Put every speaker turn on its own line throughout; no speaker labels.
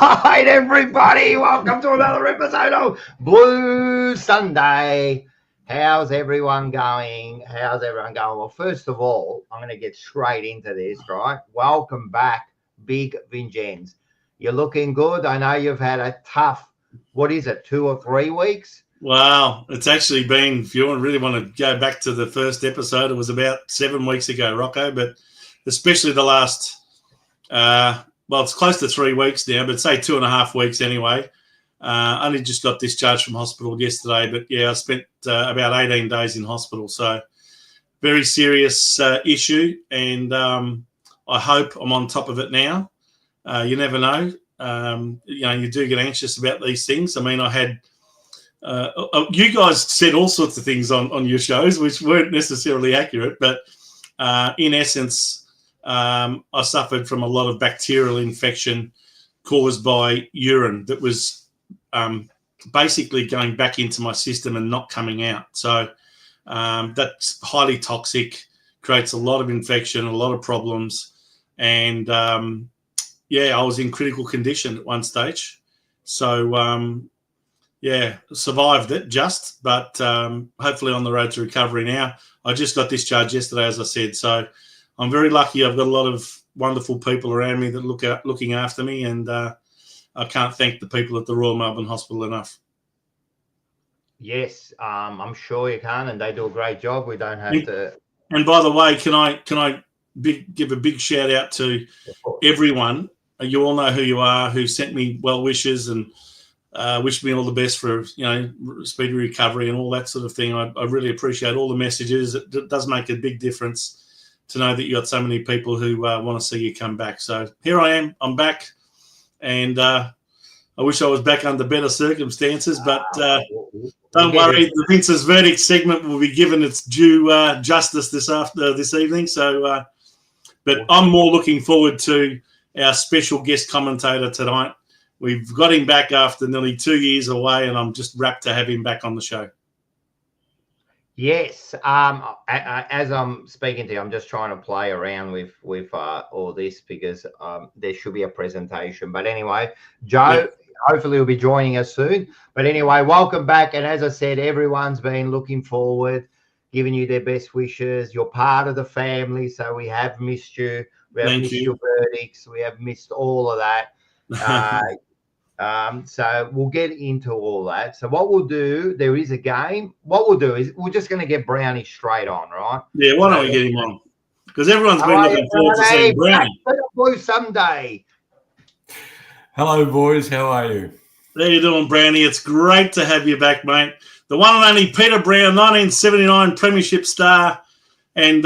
right, everybody. Welcome to another episode of Blue Sunday. How's everyone going? Well, first of all, I'm going to get straight into this, right? Welcome back, Big Vincenz. You're looking good. I know you've had a tough, 2 or 3 weeks?
Wow, it's actually been, if you really want to go back to the first episode, it was about 7 weeks ago, Rocco, but especially the last, it's close to 3 weeks now, but say 2.5 weeks anyway. Only just got discharged from hospital yesterday, but yeah, I spent about 18 days in hospital. So very serious issue, and I hope I'm on top of it now. You never know. You do get anxious about these things. I mean, I had you guys said all sorts of things on your shows, which weren't necessarily accurate, but in essence, I suffered from a lot of bacterial infection caused by urine that was basically going back into my system and not coming out. So that's highly toxic, creates a lot of infection, a lot of problems. And I was in critical condition at one stage. So, survived it but hopefully on the road to recovery now. I just got discharged yesterday, as I said. So I'm very lucky. I've got a lot of wonderful people around me that looking after me, and I can't thank the people at the Royal Melbourne Hospital enough.
Yes, I'm sure you can, and they do a great job. We don't have to.
And by the way, can I give a big shout out to everyone? You all know who you are, who sent me well wishes and wished me all the best for speedy recovery and all that sort of thing. I really appreciate all the messages. It does make a big difference to know that you got so many people who want to see you come back. So here I am. I'm back. And I wish I was back under better circumstances, but don't worry. The Vince's Verdict segment will be given its due justice this evening. So, but I'm more looking forward to our special guest commentator tonight. We've got him back after nearly 2 years away, and I'm just rapt to have him back on the show.
Yes. As I'm speaking to you, I'm just trying to play around with all this because there should be a presentation. But anyway, Joe, hopefully will be joining us soon. But anyway, welcome back. And as I said, everyone's been looking forward, giving you their best wishes. You're part of the family, so we have missed you. We have missed your verdicts. We have missed all of that. So we'll get into all that. So what we'll do, there is a game. What we'll do is we're just going to get Brownie straight on, right?
Yeah, why don't we get him on? Because everyone's been looking forward to seeing Brownie.
Blue Sunday.
Hello, boys. How are you?
How you doing, Brownie? It's great to have you back, mate. The one and only Peter Brown, 1979 Premiership star. And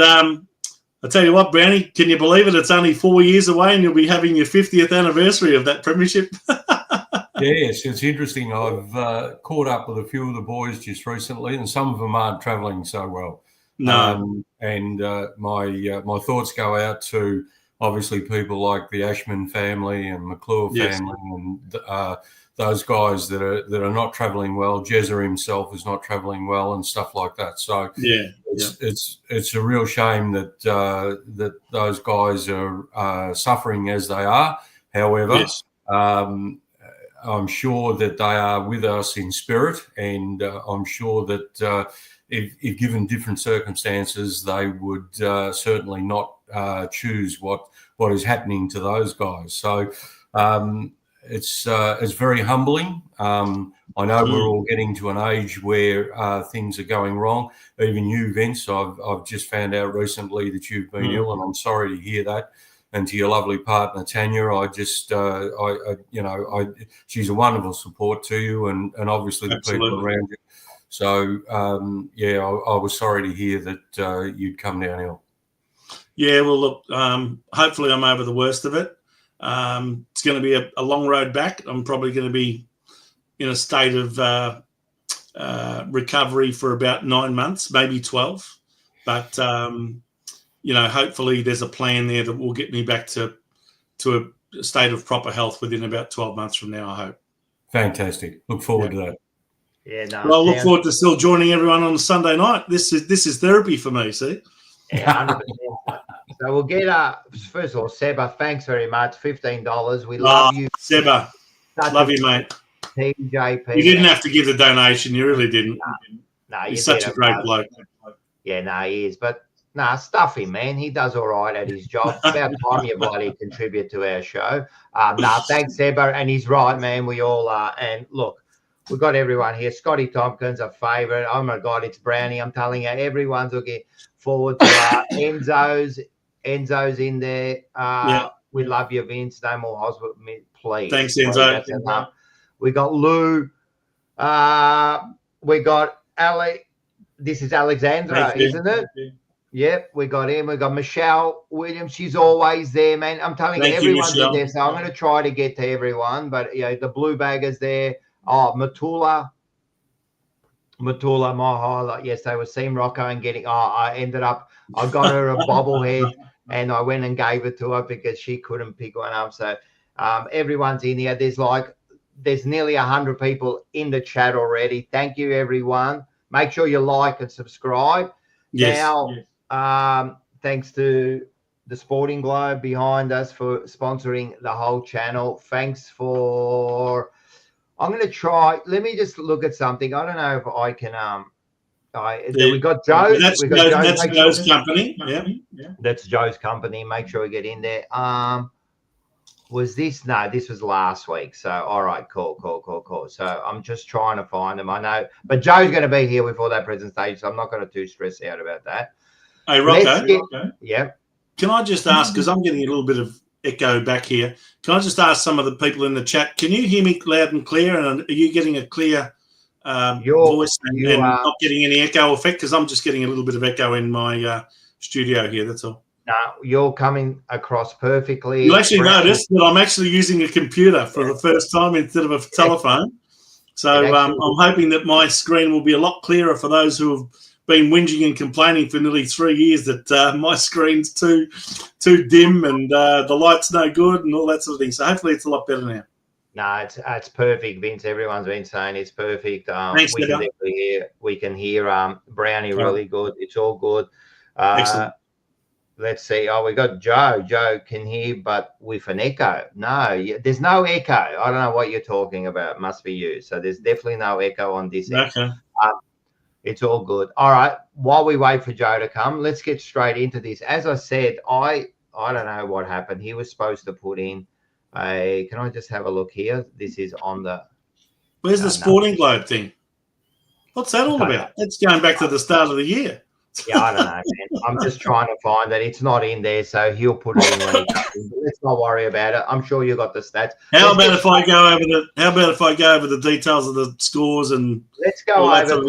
I'll tell you what, Brownie, can you believe it? It's only 4 years away and you'll be having your 50th anniversary of that Premiership.
Yes, it's interesting. I've caught up with a few of the boys just recently, and some of them aren't travelling so well.
No.
My thoughts go out to obviously people like the Ashman family and McClure family, and those guys that are not travelling well. Jezza himself is not travelling well, and stuff like that. So it's a real shame that that those guys are suffering as they are. However, I'm sure that they are with us in spirit, and I'm sure that if given different circumstances, they would certainly not choose what is happening to those guys. So it's very humbling. I know we're all getting to an age where things are going wrong. Even you, Vince, I've just found out recently that you've been ill, and I'm sorry to hear that. And to your lovely partner Tanya, she's a wonderful support to you, and obviously the people around you. So I was sorry to hear that you'd come down ill.
Yeah, well, look, hopefully I'm over the worst of it. It's going to be a long road back. I'm probably going to be in a state of recovery for about 9 months, maybe 12. But hopefully there's a plan there that will get me back to a state of proper health within about 12 months from now, I hope.
We'll Look forward to that.
Yeah, no.
Well, I look forward to still joining everyone on a Sunday night. This is therapy for me, see?
Yeah, 100%. So we'll get first of all, Sebba, thanks very much. $15. We love you.
Sebba. Love you, mate.
TJP.
You didn't have to give the donation. You really didn't.
No,
He's such a great bloke.
Yeah, no, he is. But no, stuff him, man. He does all right at his job. It's about time you bloody contribute to our show. Thanks, Sebba. And he's right, man. We all are. And look, we've got everyone here. Scotty Tompkins, a favourite. Oh, my God, it's Brownie. I'm telling you, everyone's looking forward to Enzo's in there. We love you, Vince. No more hospital, please.
Thanks, Enzo.
We got Lou. We got Ali. This is Alexandra, isn't it? Yep, we got him. We got Michelle Williams. She's always there, man. I'm telling you, everyone's in there. So I'm going to try to get to everyone. But the blue baggers there. Oh, Matula, my highlight yesterday was seeing Rocco and getting. I got her a bobblehead and I went and gave it to her because she couldn't pick one up. So everyone's in here. There's nearly 100 people in the chat already. Thank you, everyone. Make sure you like and subscribe.
Yes.
Now, thanks to the Sporting Globe behind us for sponsoring the whole channel. Thanks for. I'm going to try. Let me just look at something. I don't know if I can. We got Joe.
That's Joe's company. Yeah.
That's Joe's company. Make sure we get in there. Was this? No, this was last week. So, all right, cool. So, I'm just trying to find them. I know, but Joe's going to be here with all that presentation, so I'm not going to too stress out about that.
Hey, Rocco.
Yeah.
Can I just ask, because I'm getting a little bit of echo back here, can I just ask some of the people in the chat, can you hear me loud and clear? And are you getting a clear voice and not getting any echo effect? Because I'm just getting a little bit of echo in my studio here, that's all.
No, you're coming across perfectly.
You actually noticed that I'm actually using a computer for the first time instead of a telephone. So I'm hoping that my screen will be a lot clearer for those who have been whinging and complaining for nearly 3 years that my screen's too dim and the light's no good and all that sort of thing. So hopefully it's a lot better now.
No, it's perfect, Vince. Everyone's been saying it's perfect.
Thanks,
we can hear Brownie really good. It's all good.
Excellent.
Let's see. Oh, we got Joe. Joe can hear, but with an echo. No, there's no echo. I don't know what you're talking about. Must be you. So there's definitely no echo on this end.
Okay.
It's all good. All right. While we wait for Joe to come, let's get straight into this. As I said, I don't know what happened. He was supposed to put in a. Can I just have a look here? This is on the.
Where's the Sporting Globe thing? What's that all about? It's going back to the start of the year.
Yeah, I don't know, man. I'm just trying to find that. It's not in there, so he'll put it in when he comes in. Let's not worry about it. I'm sure you got the stats.
How about if I go over the details of the scores and
let's go over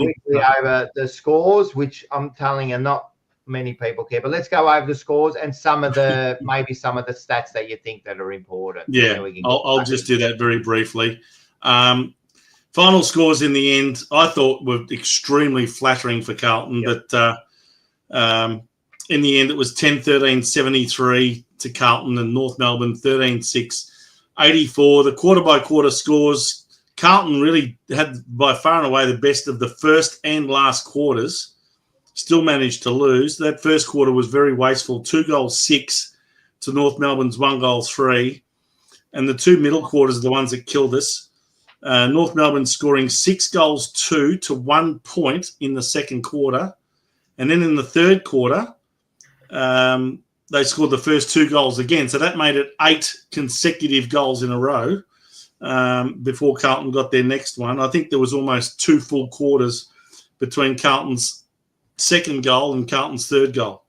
the scores, which I'm telling you, not many people care, but let's go over the scores and some of the maybe some of the stats that you think that are important.
Yeah, I'll just do that very briefly. Final scores in the end, I thought were extremely flattering for Carlton, but in the end, it was 10-13-73 to Carlton and North Melbourne 13-6-84. The quarter-by-quarter scores, Carlton really had by far and away the best of the first and last quarters, still managed to lose. That first quarter was very wasteful, 2-6 to North Melbourne's 1-3. And the two middle quarters are the ones that killed us. North Melbourne scoring 6-2 to 1 point in the second quarter. And then in the third quarter, they scored the first 2 goals again. So that made it 8 consecutive goals in a row before Carlton got their next one. I think there was almost 2 full quarters between Carlton's second goal and Carlton's third goal.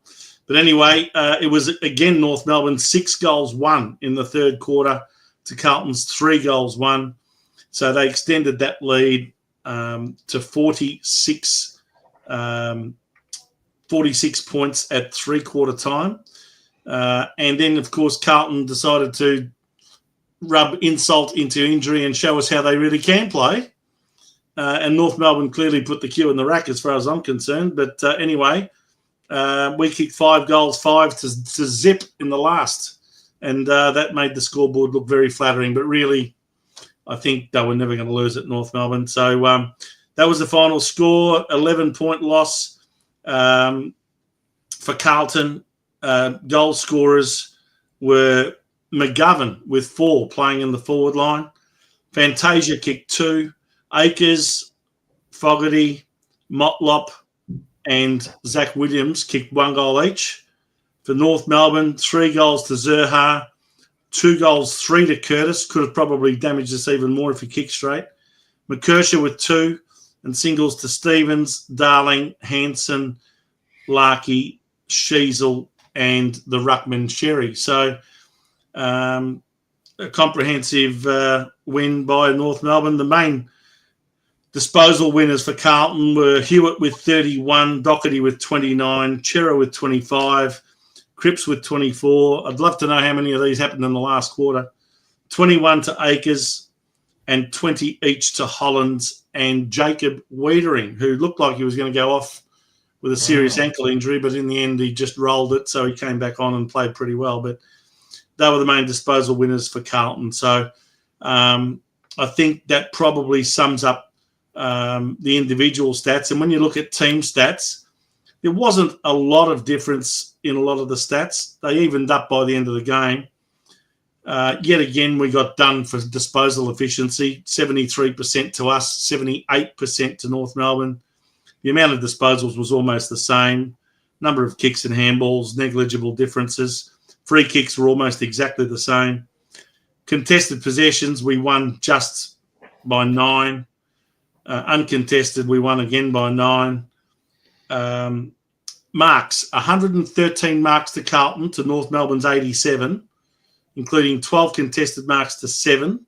But anyway, it was, again, North Melbourne 6-1 in the third quarter to Carlton's 3-1. So they extended that lead to 46 points at three-quarter time. And then, of course, Carlton decided to rub insult into injury and show us how they really can play. And North Melbourne clearly put the cue in the rack as far as I'm concerned. But anyway, we kicked 5 goals, 5 to zip in the last. And that made the scoreboard look very flattering. But really, I think they were never going to lose at North Melbourne. So that was the final score, 11-point loss for Carlton. Goal scorers were McGovern with 4 playing in the forward line. Fantasia kicked 2. Akers, Fogarty, Motlop, and Zach Williams kicked 1 goal each. For North Melbourne, 3 goals to Zerha, 2 goals, 3 to Curtis. Could have probably damaged us even more if he kicked straight. McKershaw with 2, and singles to Stevens, Darling, Hanson, Larkey, Sheasel, and the Ruckman Sherry. So a comprehensive win by North Melbourne. The main disposal winners for Carlton were Hewitt with 31, Doherty with 29, Chera with 25, Cripps with 24. I'd love to know how many of these happened in the last quarter. 21 to Akers and 20 each to Hollands and Jacob Wiedering, who looked like he was going to go off with a serious ankle injury, but in the end he just rolled it, so he came back on and played pretty well. But they were the main disposal winners for Carlton. So I think that probably sums up the individual stats. And when you look at team stats, there wasn't a lot of difference in a lot of the stats. They evened up by the end of the game. Yet again, we got done for disposal efficiency, 73% to us, 78% to North Melbourne. The amount of disposals was almost the same. Number of kicks and handballs, negligible differences. Free kicks were almost exactly the same. Contested possessions, we won just by 9. Uncontested, we won again by 9. Marks, 113 marks to Carlton to North Melbourne's 87, including 12 contested marks to 7.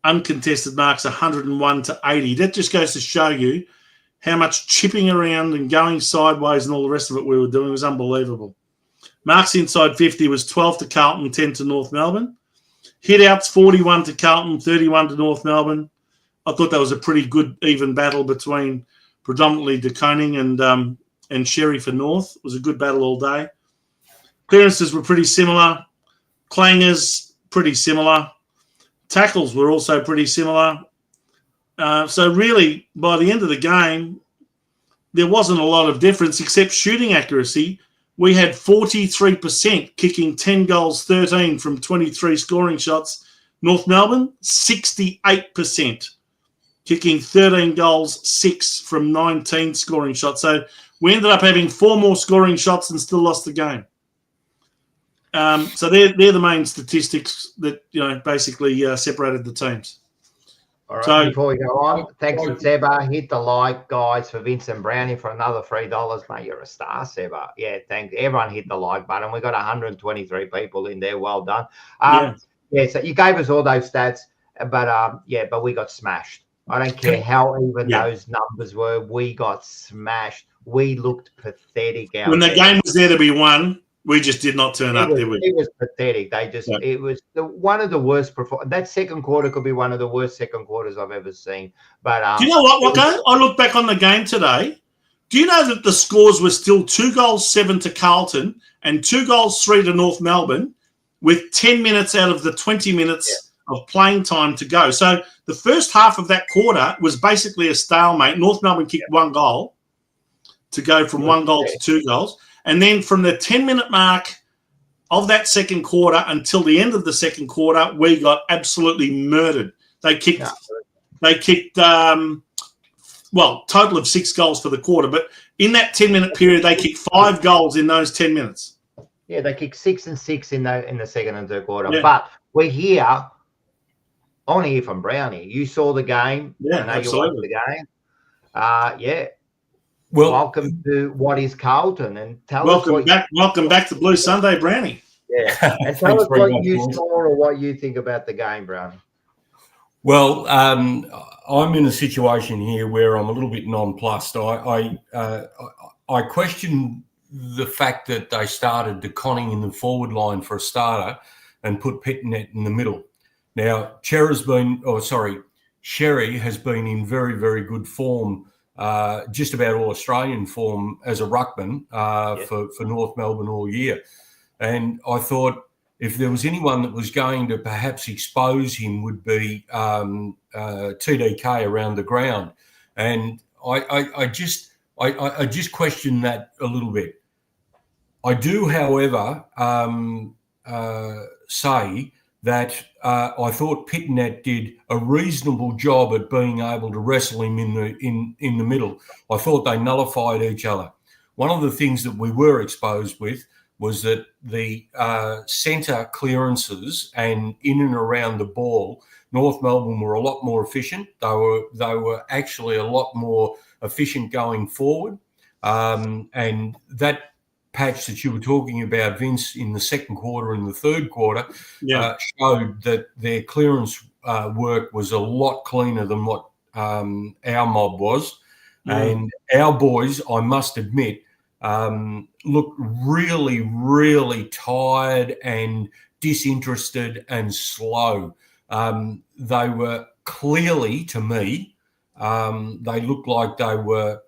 Uncontested marks, 101 to 80. That just goes to show you how much chipping around and going sideways and all the rest of it we were doing was unbelievable. Marks inside 50 was 12 to Carlton, 10 to North Melbourne. Hit-outs, 41 to Carlton, 31 to North Melbourne. I thought that was a pretty good even battle between predominantly De Koning and Sherry for North. It was a good battle all day. Clearances were pretty similar. Clangers, pretty similar. Tackles were also pretty similar. So really, by the end of the game, there wasn't a lot of difference except shooting accuracy. We had 43% kicking 10 goals, 13 from 23 scoring shots. North Melbourne, 68% kicking 13 goals, 6 from 19 scoring shots. So we ended up having 4 more scoring shots and still lost the game. So they're the main statistics that basically separated the teams.
All right,
So,
before we go on, thanks to Sebba. Hit the like, guys, for Vincent Brownie for another $3. Mate, you're a star, Sebba. Yeah, thanks. Everyone hit the like button. We got 123 people in there. Well done. Yeah, so you gave us all those stats, but we got smashed. I don't care how even those numbers were. We got smashed. We looked pathetic out
when the game was there to be won, we just did not turn up, did we?
It was pathetic. It was one of the worst performances. That second quarter could be one of the worst second quarters I've ever seen. But
do you know what, Rocco? I look back on the game today. Do you know that the scores were still 2 goals, 7 to Carlton and 2 goals, 3 to North Melbourne with 10 minutes out of the 20 minutes of playing time to go? So the first half of that quarter was basically a stalemate. North Melbourne kicked 1 goal to go from 1 goal to 2 goals. And then from the 10-minute mark of that second quarter until the end of the second quarter, we got absolutely murdered. They kicked, total of 6 goals for the quarter. But in that 10-minute period, they kicked 5 goals in those 10 minutes.
Yeah, they kicked 6 and 6 in the second and third quarter.
Yeah.
But I want to hear from Brownie. You saw the game.
Yeah,
I know
absolutely.
You watched the game.
Well,
welcome to What is Carlton, and tell us
Welcome back to Blue Sunday, Brownie.
Yeah, and tell us what you saw or what you think about the game, Brownie.
Well, I'm in a situation here where I'm a little bit nonplussed. I question the fact that they started De Koning in the forward line for a starter and put Pettinet in the middle. Now, Sherry has been in very, very good form. Just about all Australian form as a ruckman for North Melbourne all year. And I thought if there was anyone that was going to perhaps expose him would be TDK around the ground. And I just question that a little bit. I do, however, say that I thought Pitnet did a reasonable job at being able to wrestle him in the middle. I thought they nullified each other. One of the things that we were exposed with was that the centre clearances and in and around the ball, North Melbourne were a lot more efficient. They were actually a lot more efficient going forward, and that patch that you were talking about, Vince, in the second quarter and the third quarter, showed that their clearance work was a lot cleaner than what our mob was. And our boys, I must admit, looked really, really tired and disinterested and slow. They were clearly, to me, they looked like they were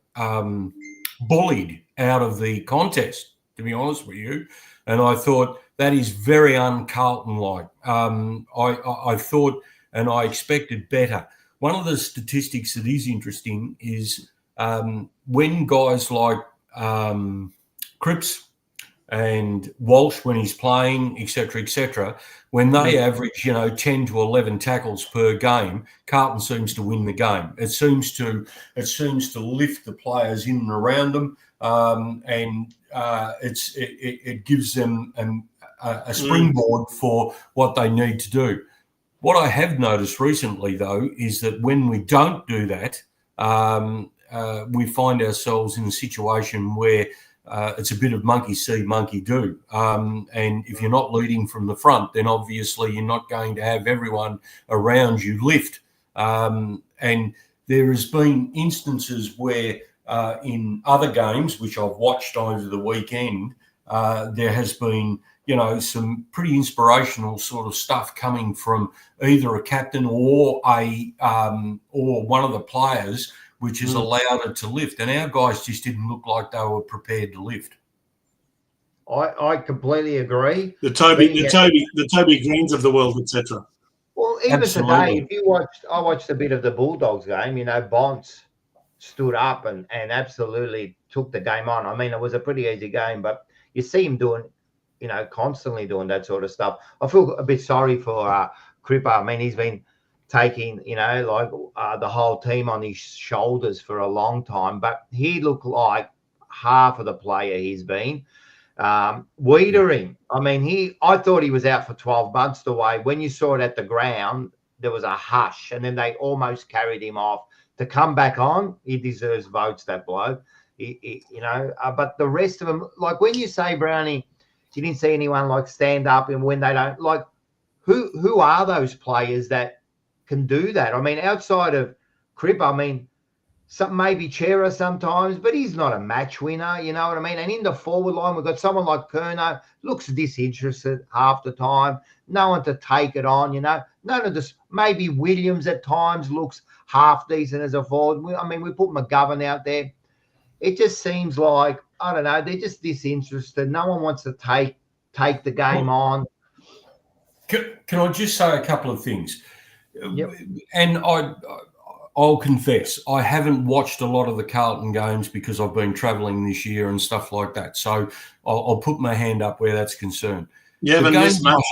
bullied out of the contest, to be honest with you. And I thought that is very un-Carlton-like. I thought, and I expected better. One of the statistics that is interesting is when guys like Cripps and Walsh, when he's playing, etc., when they average, 10 to 11 tackles per game, Carlton seems to win the game. It seems to lift the players in and around them, and it gives them a springboard for what they need to do. What I have noticed recently, though, is that when we don't do that, we find ourselves in a situation where it's a bit of monkey see, monkey do. And if you're not leading from the front, then obviously you're not going to have everyone around you lift. And there has been instances where in other games, which I've watched over the weekend, there has been, some pretty inspirational sort of stuff coming from either a captain or or one of the players, which has allowed it to lift. And our guys just didn't look like they were prepared to lift.
I completely agree.
The Toby Greens of the world, etc.
Well, even today, I watched a bit of the Bulldogs game. Bonds stood up and absolutely took the game on. I mean, it was a pretty easy game, but you see him doing, constantly doing that sort of stuff. I feel a bit sorry for Cripper. I mean, he's been taking, the whole team on his shoulders for a long time, but he looked like half of the player he's been. Wiedering, I mean, I thought he was out for 12 months away. When you saw it at the ground, there was a hush, and then they almost carried him off. To come back on, he deserves votes, that bloke. But the rest of them, like when you say, Brownie, you didn't see anyone stand up, and when they don't, who are those players that can do that? I mean, outside of Crip, I mean, maybe Chera sometimes, but he's not a match winner, you know what I mean? And in the forward line, we've got someone like Kerno, looks disinterested half the time, no one to take it on, None of this, maybe Williams at times looks half decent as a forward. I mean, we put McGovern out there. It just seems like, I don't know, they're just disinterested. No one wants to take the game on.
Can I just say a couple of things?
Yep.
And I'll confess, I haven't watched a lot of the Carlton games because I've been travelling this year and stuff like that. So I'll put my hand up where that's concerned.
You haven't missed much.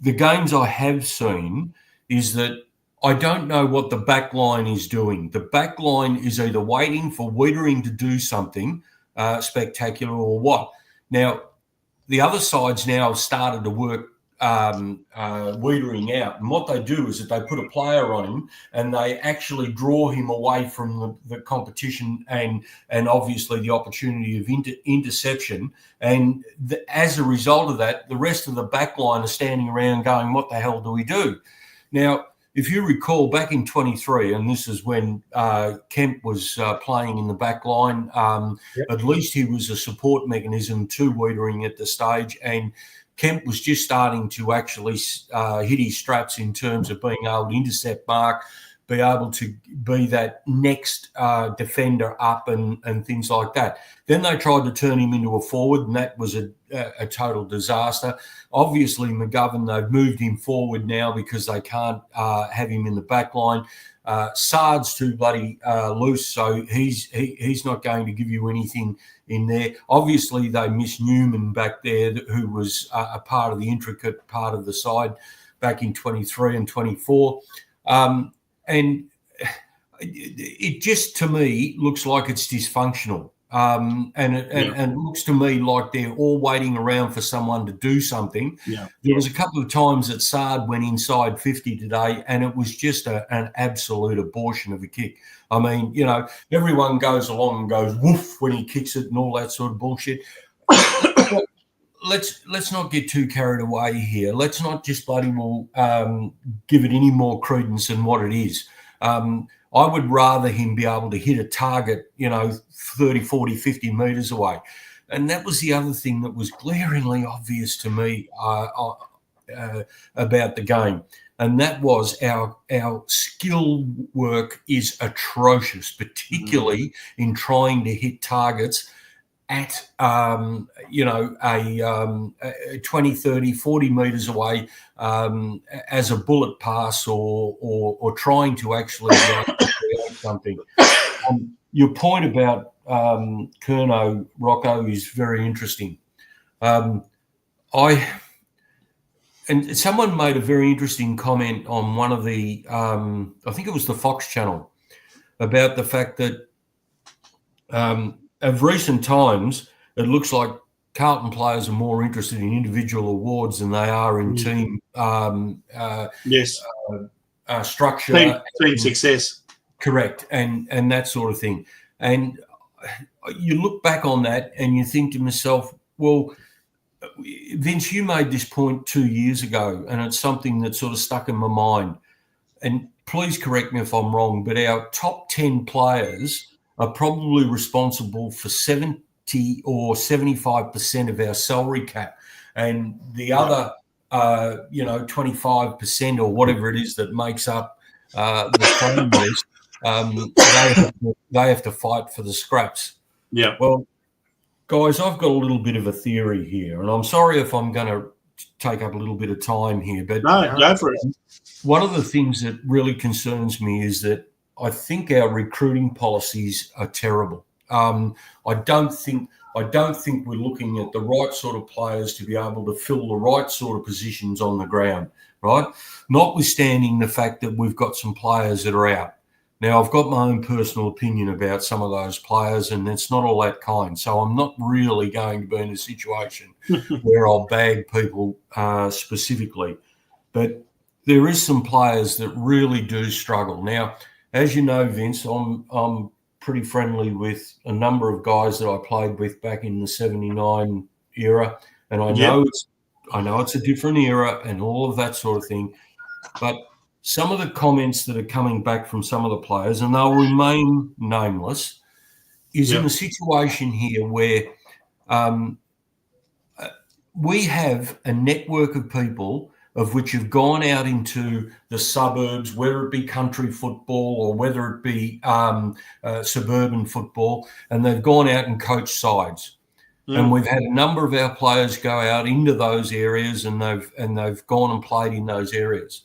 The games I have seen is that I don't know what the back line is doing. The back line is either waiting for Wiedering to do something spectacular or what. Now, the other sides now have started to work Wiedering out. And what they do is that they put a player on him and they actually draw him away from the competition and obviously the opportunity of interception. And as a result of that, the rest of the back line are standing around going, what the hell do we do? Now, if you recall back in 23, and this is when Kemp was playing in the back line, at least he was a support mechanism to Wiedering at the stage, and Kemp was just starting to actually hit his straps in terms of being able to intercept mark, be able to be that next defender up and things like that. Then they tried to turn him into a forward, and that was a total disaster. Obviously, McGovern, they've moved him forward now because they can't have him in the back line. Sard's too bloody loose, so he's not going to give you anything in there. Obviously, they miss Newman back there, who was a part of the intricate part of the side back in 23 and 24. And it just, to me, looks like it's dysfunctional. And it looks to me like they're all waiting around for someone to do something.
Yeah.
There was a couple of times that Sard went inside 50 today, and it was just an absolute abortion of a kick. I mean, you know, everyone goes along and goes woof when he kicks it and all that sort of bullshit. Let's not get too carried away here. Let's not just bloody well give it any more credence than what it is. I would rather him be able to hit a target, you know, 30, 40, 50 metres away. And that was the other thing that was glaringly obvious to me about the game. And that was our skill work is atrocious, particularly in trying to hit targets at, you know, a 20, 30, 40 metres away as a bullet pass or trying to actually create something. Your point about Curnow, Rocco, is very interesting. And someone made a very interesting comment on one of the, I think it was the Fox channel, about the fact that of recent times, it looks like Carlton players are more interested in individual awards than they are in team structure.
Team success.
Correct. And that sort of thing. And you look back on that and you think to myself, well, Vince, you made this point 2 years ago, and it's something that sort of stuck in my mind. And please correct me if I'm wrong, but our top 10 players are probably responsible for 70 or 75% of our salary cap. And the other, 25% or whatever it is that makes up the phone list, they have to fight for the scraps.
Yeah.
Well, guys, I've got a little bit of a theory here, and I'm sorry if I'm going to take up a little bit of time here, but
no, go for it.
One of the things that really concerns me is that I think our recruiting policies are terrible. I don't think we're looking at the right sort of players to be able to fill the right sort of positions on the ground, right? Notwithstanding the fact that we've got some players that are out. Now, I've got my own personal opinion about some of those players, and it's not all that kind. So I'm not really going to be in a situation where I'll bag people specifically. But there is some players that really do struggle. Now, as you know, Vince, I'm pretty friendly with a number of guys that I played with back in the 79 era, and I know it's a different era and all of that sort of thing. But some of the comments that are coming back from some of the players, and they'll remain nameless, is in a situation here where we have a network of people of which have gone out into the suburbs, whether it be country football or whether it be suburban football, and they've gone out and coached sides. And we've had a number of our players go out into those areas, and they've gone and played in those areas.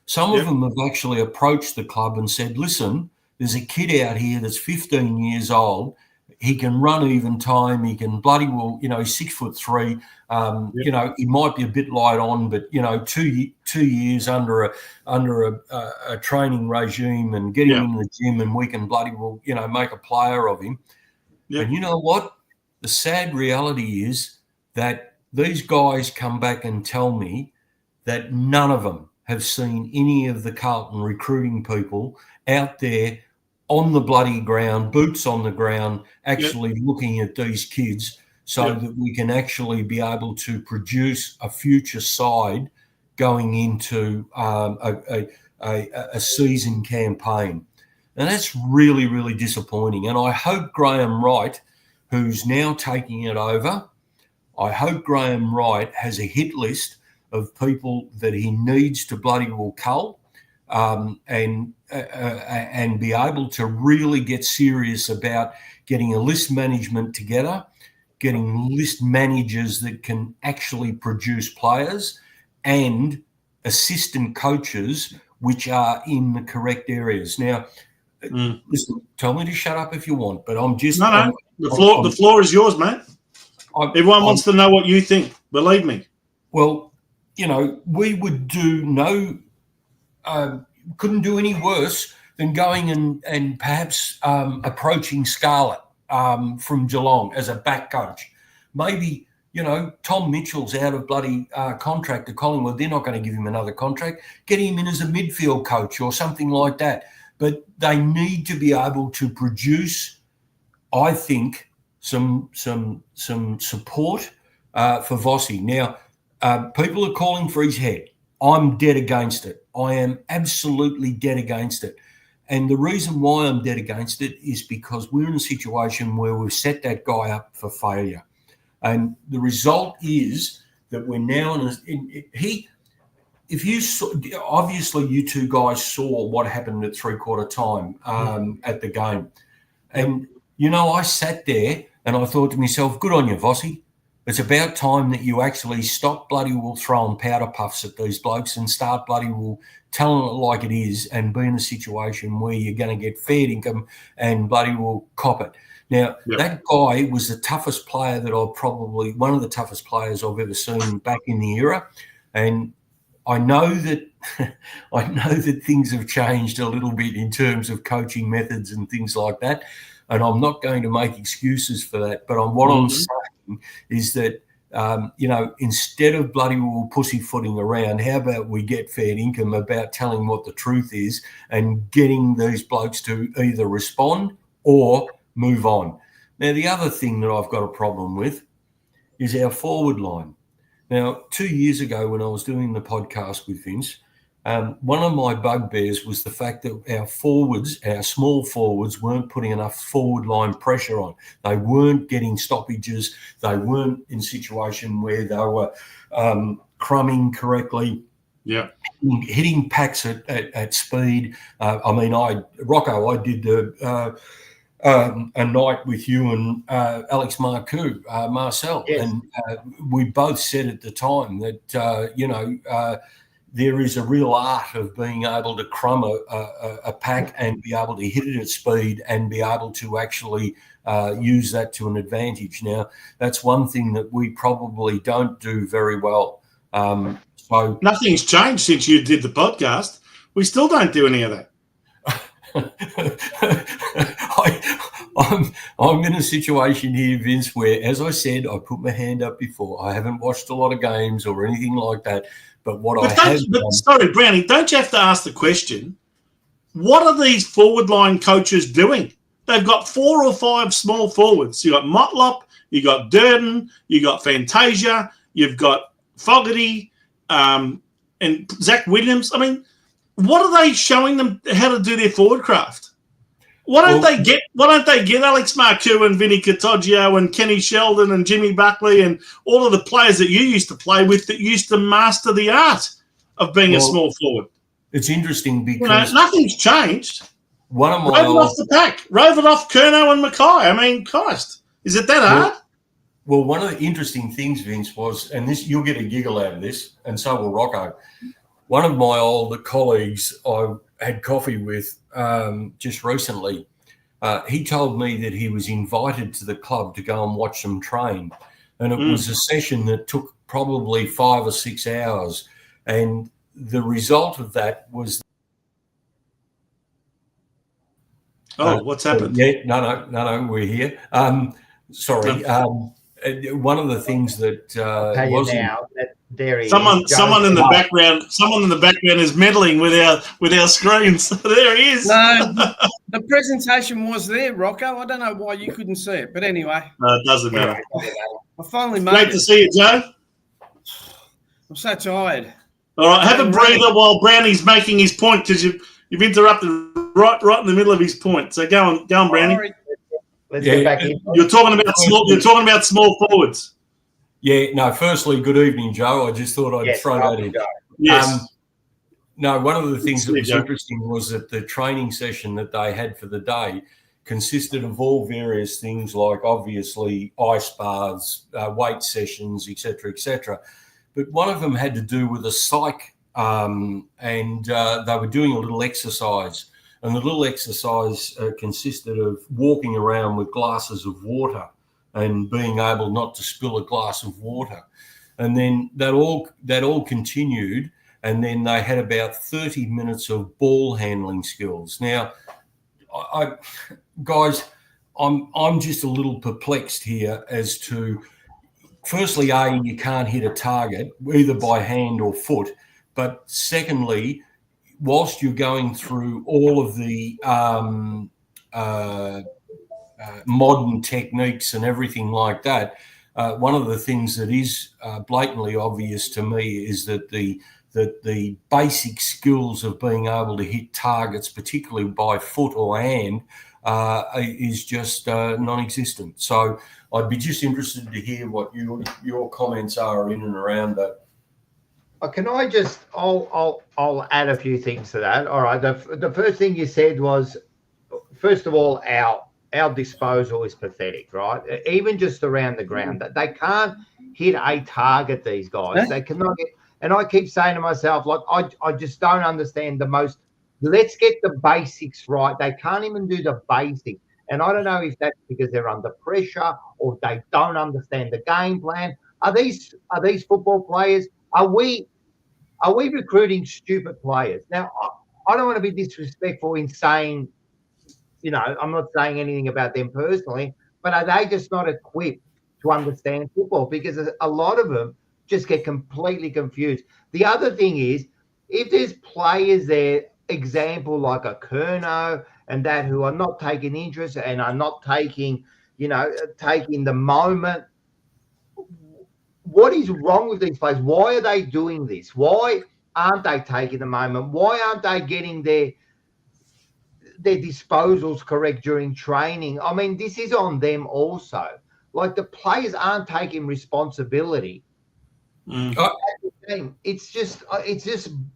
Some of them have actually approached the club and said, listen, there's a kid out here that's 15 years old. He can run even time. He can bloody well, he's 6'3". He might be a bit light on, but, 2 years under a training regime and get him in the gym, and we can bloody well, make a player of him. Yep. And you know what? The sad reality is that these guys come back and tell me that none of them have seen any of the Carlton recruiting people out there on the bloody ground, boots on the ground, actually looking at these kids so that we can actually be able to produce a future side going into a season campaign. And that's really, really disappointing. And I hope Graham Wright, who's now taking it over, I hope Graham Wright has a hit list of people that he needs to bloody well cull. and be able to really get serious about getting a list management together, getting list managers that can actually produce players, and assistant coaches which are in the correct areas. Now, listen, tell me to shut up if you want, but I'm just...
No. The floor is yours, mate. Everyone wants to know what you think. Believe me.
Well, we would couldn't do any worse than going and perhaps approaching Scarlett from Geelong as a back coach. Maybe, Tom Mitchell's out of bloody contract to Collingwood. They're not going to give him another contract. Get him in as a midfield coach or something like that. But they need to be able to produce, I think, some support for Vossi. Now, people are calling for his head. I'm dead against it. I am absolutely dead against it. And the reason why I'm dead against it is because we're in a situation where we've set that guy up for failure. And the result is that we're now if you saw, obviously you two guys saw what happened at three-quarter time at the game. And, I sat there and I thought to myself, good on you, Vossi. It's about time that you actually stop bloody well throwing powder puffs at these blokes and start bloody well telling it like it is and be in a situation where you're going to get fair income and bloody well cop it. Now, That guy was the toughest player one of the toughest players I've ever seen back in the era. And I know that things have changed a little bit in terms of coaching methods and things like that. And I'm not going to make excuses for that. But what I'm saying is that, instead of bloody well pussyfooting around, how about we get fair income about telling what the truth is and getting these blokes to either respond or move on. Now, the other thing that I've got a problem with is our forward line. Now, 2 years ago when I was doing the podcast with Vince, one of my bugbears was the fact that our small forwards, weren't putting enough forward line pressure on. They weren't getting stoppages. They weren't in a situation where they were crumbing correctly.
Yeah,
hitting packs at speed. Rocco, I did a night with you and Alex Marcel,
yes.
And we both said at the time that there is a real art of being able to crumb a pack and be able to hit it at speed and be able to actually use that to an advantage. Now, that's one thing that we probably don't do very well. So
nothing's changed since you did the podcast. We still don't do any of that.
I'm in a situation here, Vince, where, as I said, I put my hand up before. I haven't watched a lot of games or anything like that. But
sorry, Brownie, don't you have to ask the question, what are these forward line coaches doing? They've got 4 or 5 small forwards. You've got Motlop, you've got Durden, you've got Fantasia, you've got Fogarty, and Zach Williams. I mean, what are they showing them how to do their forward craft? Why don't they get Alex Marcoux and Vinny Cottogio and Kenny Sheldon and Jimmy Buckley and all of the players that you used to play with that used to master the art of being a small forward?
It's interesting because
nothing's changed.
One of my
off the pack, rove it off Curnow and Mackay. I mean, Christ, is it that hard?
Well, one of the interesting things, Vince, was, and this you'll get a giggle out of this, and so will Rocco. One of my older colleagues I had coffee with just recently, he told me that he was invited to the club to go and watch them train. And it was a session that took probably 5 or 6 hours. And the result of that was...
what's happened?
No, we're here. Sorry. One of the things that
someone in the background is meddling with our screens. There he is.
No, the presentation was there, Rocco. I don't know why you couldn't see it, but anyway.
No, it doesn't matter.
I finally made
Great to see you, Joe.
I'm so tired.
All right, have a breather while Brownie's making his point, because you've interrupted right in the middle of his point. So go on, Brownie.
Let's get back in.
You're talking about small forwards.
Yeah, no, firstly, good evening, Joe. I just thought I'd throw that in.
Yes.
No, one of the things that was interesting was that the training session that they had for the day consisted of all various things, like obviously ice baths, weight sessions, etc. But one of them had to do with a psych, and they were doing a little exercise. And the little exercise consisted of walking around with glasses of water and being able not to spill a glass of water. And then that all continued. And then they had about 30 minutes of ball handling skills. Now, guys, I'm just a little perplexed here as to, firstly, you can't hit a target either by hand or foot. But secondly, whilst you're going through all of the modern techniques and everything like that, one of the things that is blatantly obvious to me is that the basic skills of being able to hit targets, particularly by foot or hand, is just non-existent. So I'd be just interested to hear what your comments are in and around that.
Can I just? I'll add a few things to that. All right. The first thing you said was, first of all, our disposal is pathetic, right? Even just around the ground, that they can't hit a target. These guys, they cannot get. And I keep saying to myself, like, I just don't understand let's get the basics right. They can't even do the basics. And I don't know if that's because they're under pressure or they don't understand the game plan. Are these football players? Are we recruiting stupid players? Now, I don't want to be disrespectful in saying, I'm not saying anything about them personally, but are they just not equipped to understand football? Because a lot of them just get completely confused. The other thing is, if there's players there, example like a Kerno and that, who are not taking interest and are not taking the moment, what is wrong with these players? Why are they doing this? Why aren't they taking the moment? Why aren't they getting their disposals correct during training? I mean, this is on them also. Like, the players aren't taking responsibility. It's just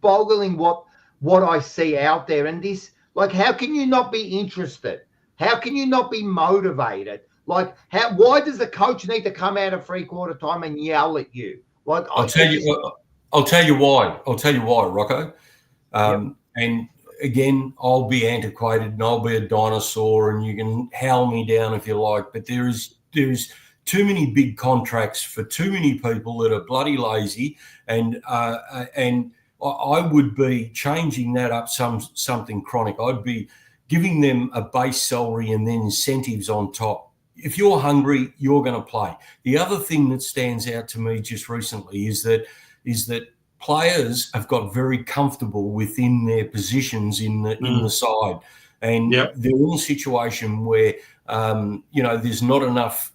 boggling what I see out there. And this, like, how can you not be interested? How can you not be motivated? Like, why does the coach need to come out at 3/4 time and yell at you? Like,
I'll tell you why, Rocco. And again, I'll be antiquated and I'll be a dinosaur, and you can howl me down if you like, but there is too many big contracts for too many people that are bloody lazy, and I would be changing that up something chronic. I'd be giving them a base salary and then incentives on top. If you're hungry, you're going to play. The other thing that stands out to me just recently is that players have got very comfortable within their positions in the side, and they're in a situation where there's not enough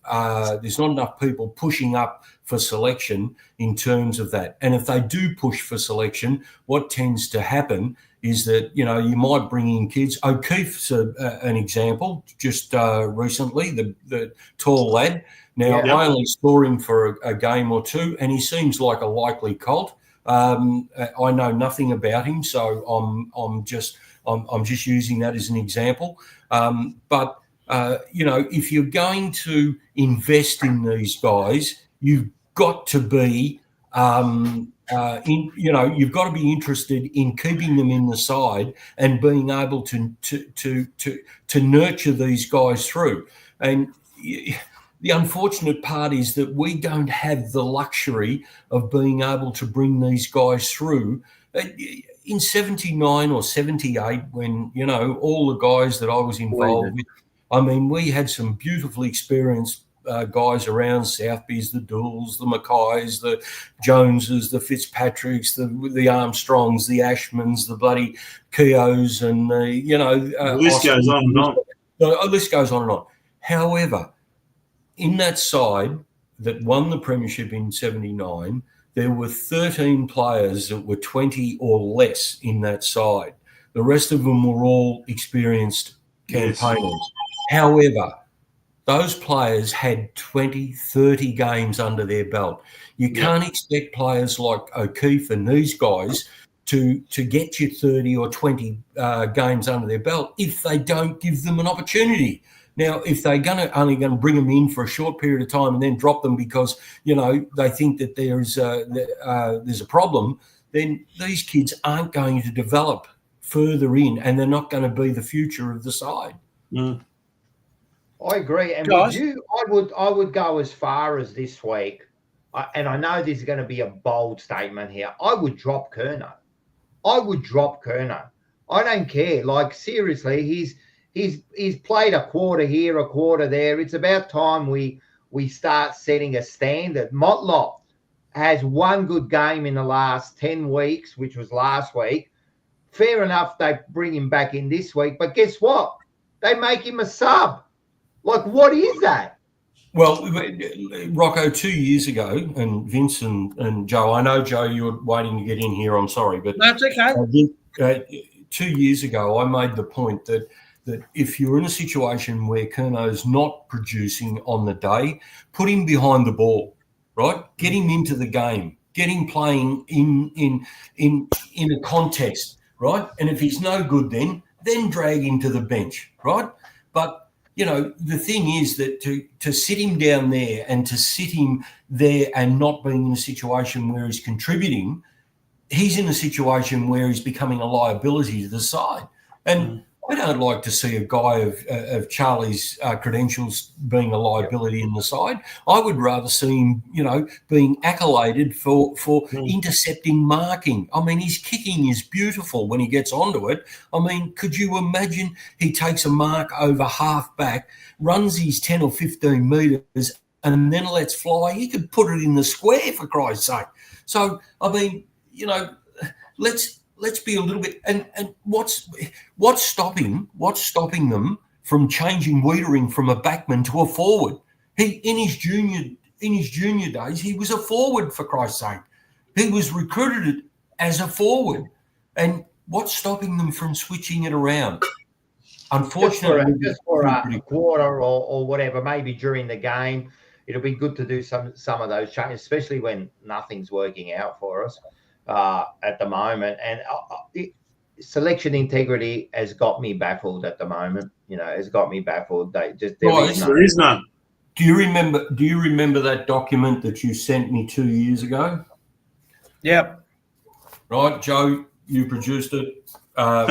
people pushing up for selection in terms of that. And if they do push for selection, what tends to happen is that, you might bring in kids. O'Keefe's an example just recently, the tall lad. Now, I only saw him for a game or two, and he seems like a likely colt. I know nothing about him, so I'm just using that as an example. But if you're going to invest in these guys, you've got to be you've got to be interested in keeping them in the side and being able to nurture these guys through. And the unfortunate part is that we don't have the luxury of being able to bring these guys through. In 79 or 78, when, all the guys that I was involved with, I mean, we had some beautifully experienced guys around, Southbys, the Dools, the Mackays, the Joneses, the Fitzpatricks, the Armstrongs, the Ashmans, the bloody Kayos, and the
list goes on and on.
The list goes on and on. However, in that side that won the Premiership in 79, there were 13 players that were 20 or less in that side. The rest of them were all experienced campaigners. Yes. However, those players had 20, 30 games under their belt. You can't expect players like O'Keefe and these guys to get you 30 or 20 games under their belt if they don't give them an opportunity. Now, if they're only going to bring them in for a short period of time and then drop them because, they think that there's a problem, then these kids aren't going to develop further in, and they're not going to be the future of the side.
Mm.
I agree. And with you, I would go as far as this week, and I know this is going to be a bold statement here. I would drop Curnow. I don't care. Like, seriously, he's played a quarter here, a quarter there. It's about time we start setting a standard. Motlop has one good game in the last 10 weeks, which was last week. Fair enough, they bring him back in this week. But guess what? They make him a sub. Like, what is that?
Well, Rocco, 2 years ago, and Vince and Joe, I know, Joe, you're waiting to get in here. I'm sorry. But
that's okay.
2 years ago, I made the point that if you're in a situation where Curnow's not producing on the day, put him behind the ball, right? Get him into the game. Get him playing in a contest, right? And if he's no good then drag him to the bench, right? But, the thing is that to sit him down there and to sit him there and not being in a situation where he's contributing, he's in a situation where he's becoming a liability to the side. And I don't like to see a guy of Charlie's credentials being a liability in the side. I would rather see him, being accoladed for intercepting marking. I mean, his kicking is beautiful when he gets onto it. I mean, could you imagine he takes a mark over half back, runs his 10 or 15 metres and then lets fly? He could put it in the square, for Christ's sake. So, I mean, let's be a little bit, and what's stopping them from changing Wiedering from a backman to a forward? In his junior days, he was a forward, for Christ's sake. He was recruited as a forward, and what's stopping them from switching it around? Unfortunately,
just for a quarter or whatever, maybe during the game, it'll be good to do some of those changes, especially when nothing's working out for us at the moment. And selection integrity has got me baffled at the moment. Has got me baffled. There is
none.
Do you remember that document that you sent me 2 years ago?
Yep.
Right, Joe, you produced it.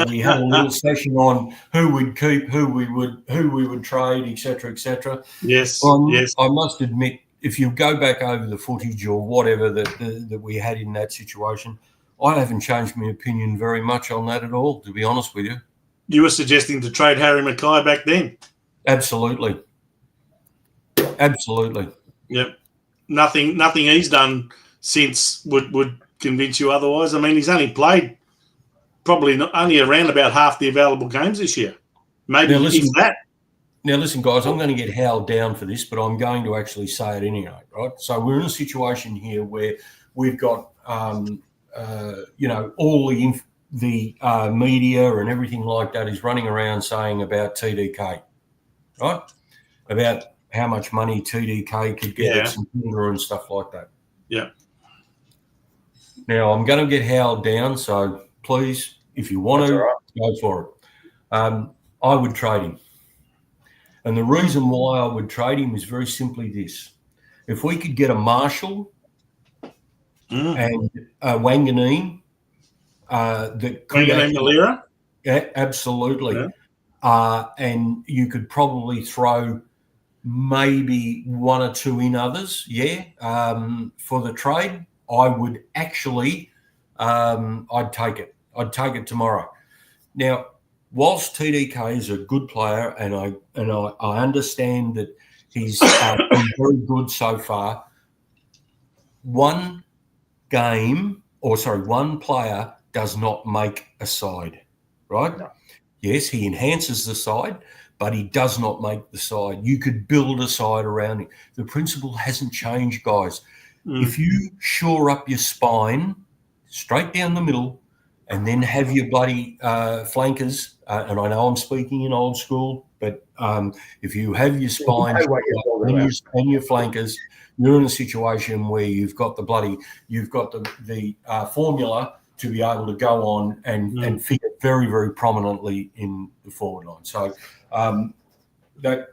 We had a little session on who we'd keep, who we would trade, etc., etc.
Yes. Yes.
I must admit, if you go back over the footage or whatever that we had in that situation, I haven't changed my opinion very much on that at all, to be honest with you.
You were suggesting to trade Harry Mackay back then?
Absolutely.
Yep. Nothing he's done since would convince you otherwise. I mean, he's only played probably only around about half the available games this year. Maybe he's that.
Now, listen, guys, I'm going to get howled down for this, but I'm going to actually say it anyway, right? So we're in a situation here where we've got, all the media and everything like that is running around saying about TDK, right? About how much money TDK could get at St Kilda and stuff like that.
Yeah.
Now, I'm going to get howled down, so please, if you want go for it. I would trade him. And the reason why I would trade him is very simply this. If we could get a Marshall and a Wanganeen that could
Malira?
Yeah, absolutely. Yeah. And you could probably throw maybe one or two in others, for the trade, I would actually I'd take it. I'd take it tomorrow. Now, whilst TDK is a good player, and I understand that he's been very good so far, one player does not make a side, right? No. Yes, he enhances the side, but he does not make the side. You could build a side around him. The principle hasn't changed, guys. If you shore up your spine straight down the middle and then have your bloody flankers, and I know I'm speaking in old school, but if you have your spine and your flankers, you're in a situation where you've got the formula to be able to go on and figure very, very prominently in the forward line. So that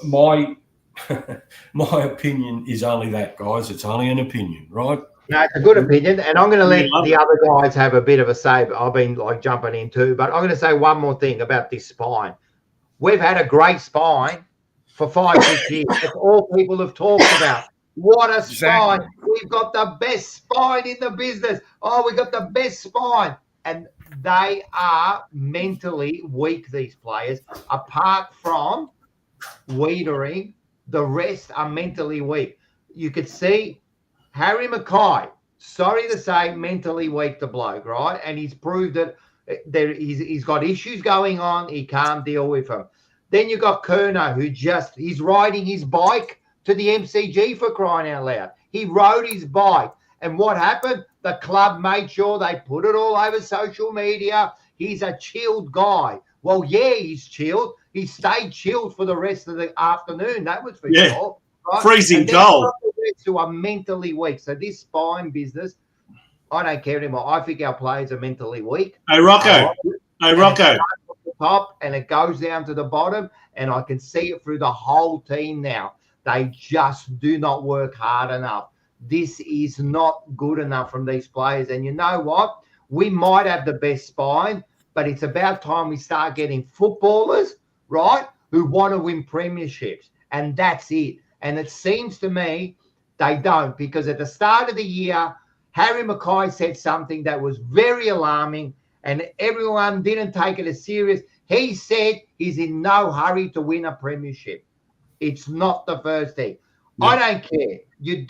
my opinion is only that, guys. It's only an opinion, right?
No, it's a good opinion, and I'm going to let the other guys have a bit of a say. I've been like jumping in too, but I'm going to say one more thing about this spine. We've had a great spine for 5-6 years. That's all people have talked about. What a spine. We've got the best spine in the business. Oh, we got the best spine. And they are mentally weak, these players. Apart from Wiedering, the rest are mentally weak. You could see Harry Mackay, sorry to say, mentally weak, the bloke, right? And he's proved that he's got issues going on. He can't deal with them. Then you got Kerno, who he's riding his bike to the MCG, for crying out loud. He rode his bike. And what happened? The club made sure they put it all over social media. He's a chilled guy. Well, yeah, he's chilled. He stayed chilled for the rest of the afternoon. That was for sure. Right?
Freezing cold.
Who are mentally weak. So this spine business, I don't care anymore. I think our players are mentally weak.
Hey, Rocco.
Top and it goes down to the bottom, and I can see it through the whole team now. They just do not work hard enough. This is not good enough from these players. And you know what? We might have the best spine, but it's about time we start getting footballers, right, who want to win premierships. And that's it. And it seems to me they don't, because at the start of the year, Harry Mackay said something that was very alarming, and everyone didn't take it as serious. He said he's in no hurry to win a premiership. It's not the first thing. Yeah. I don't care. You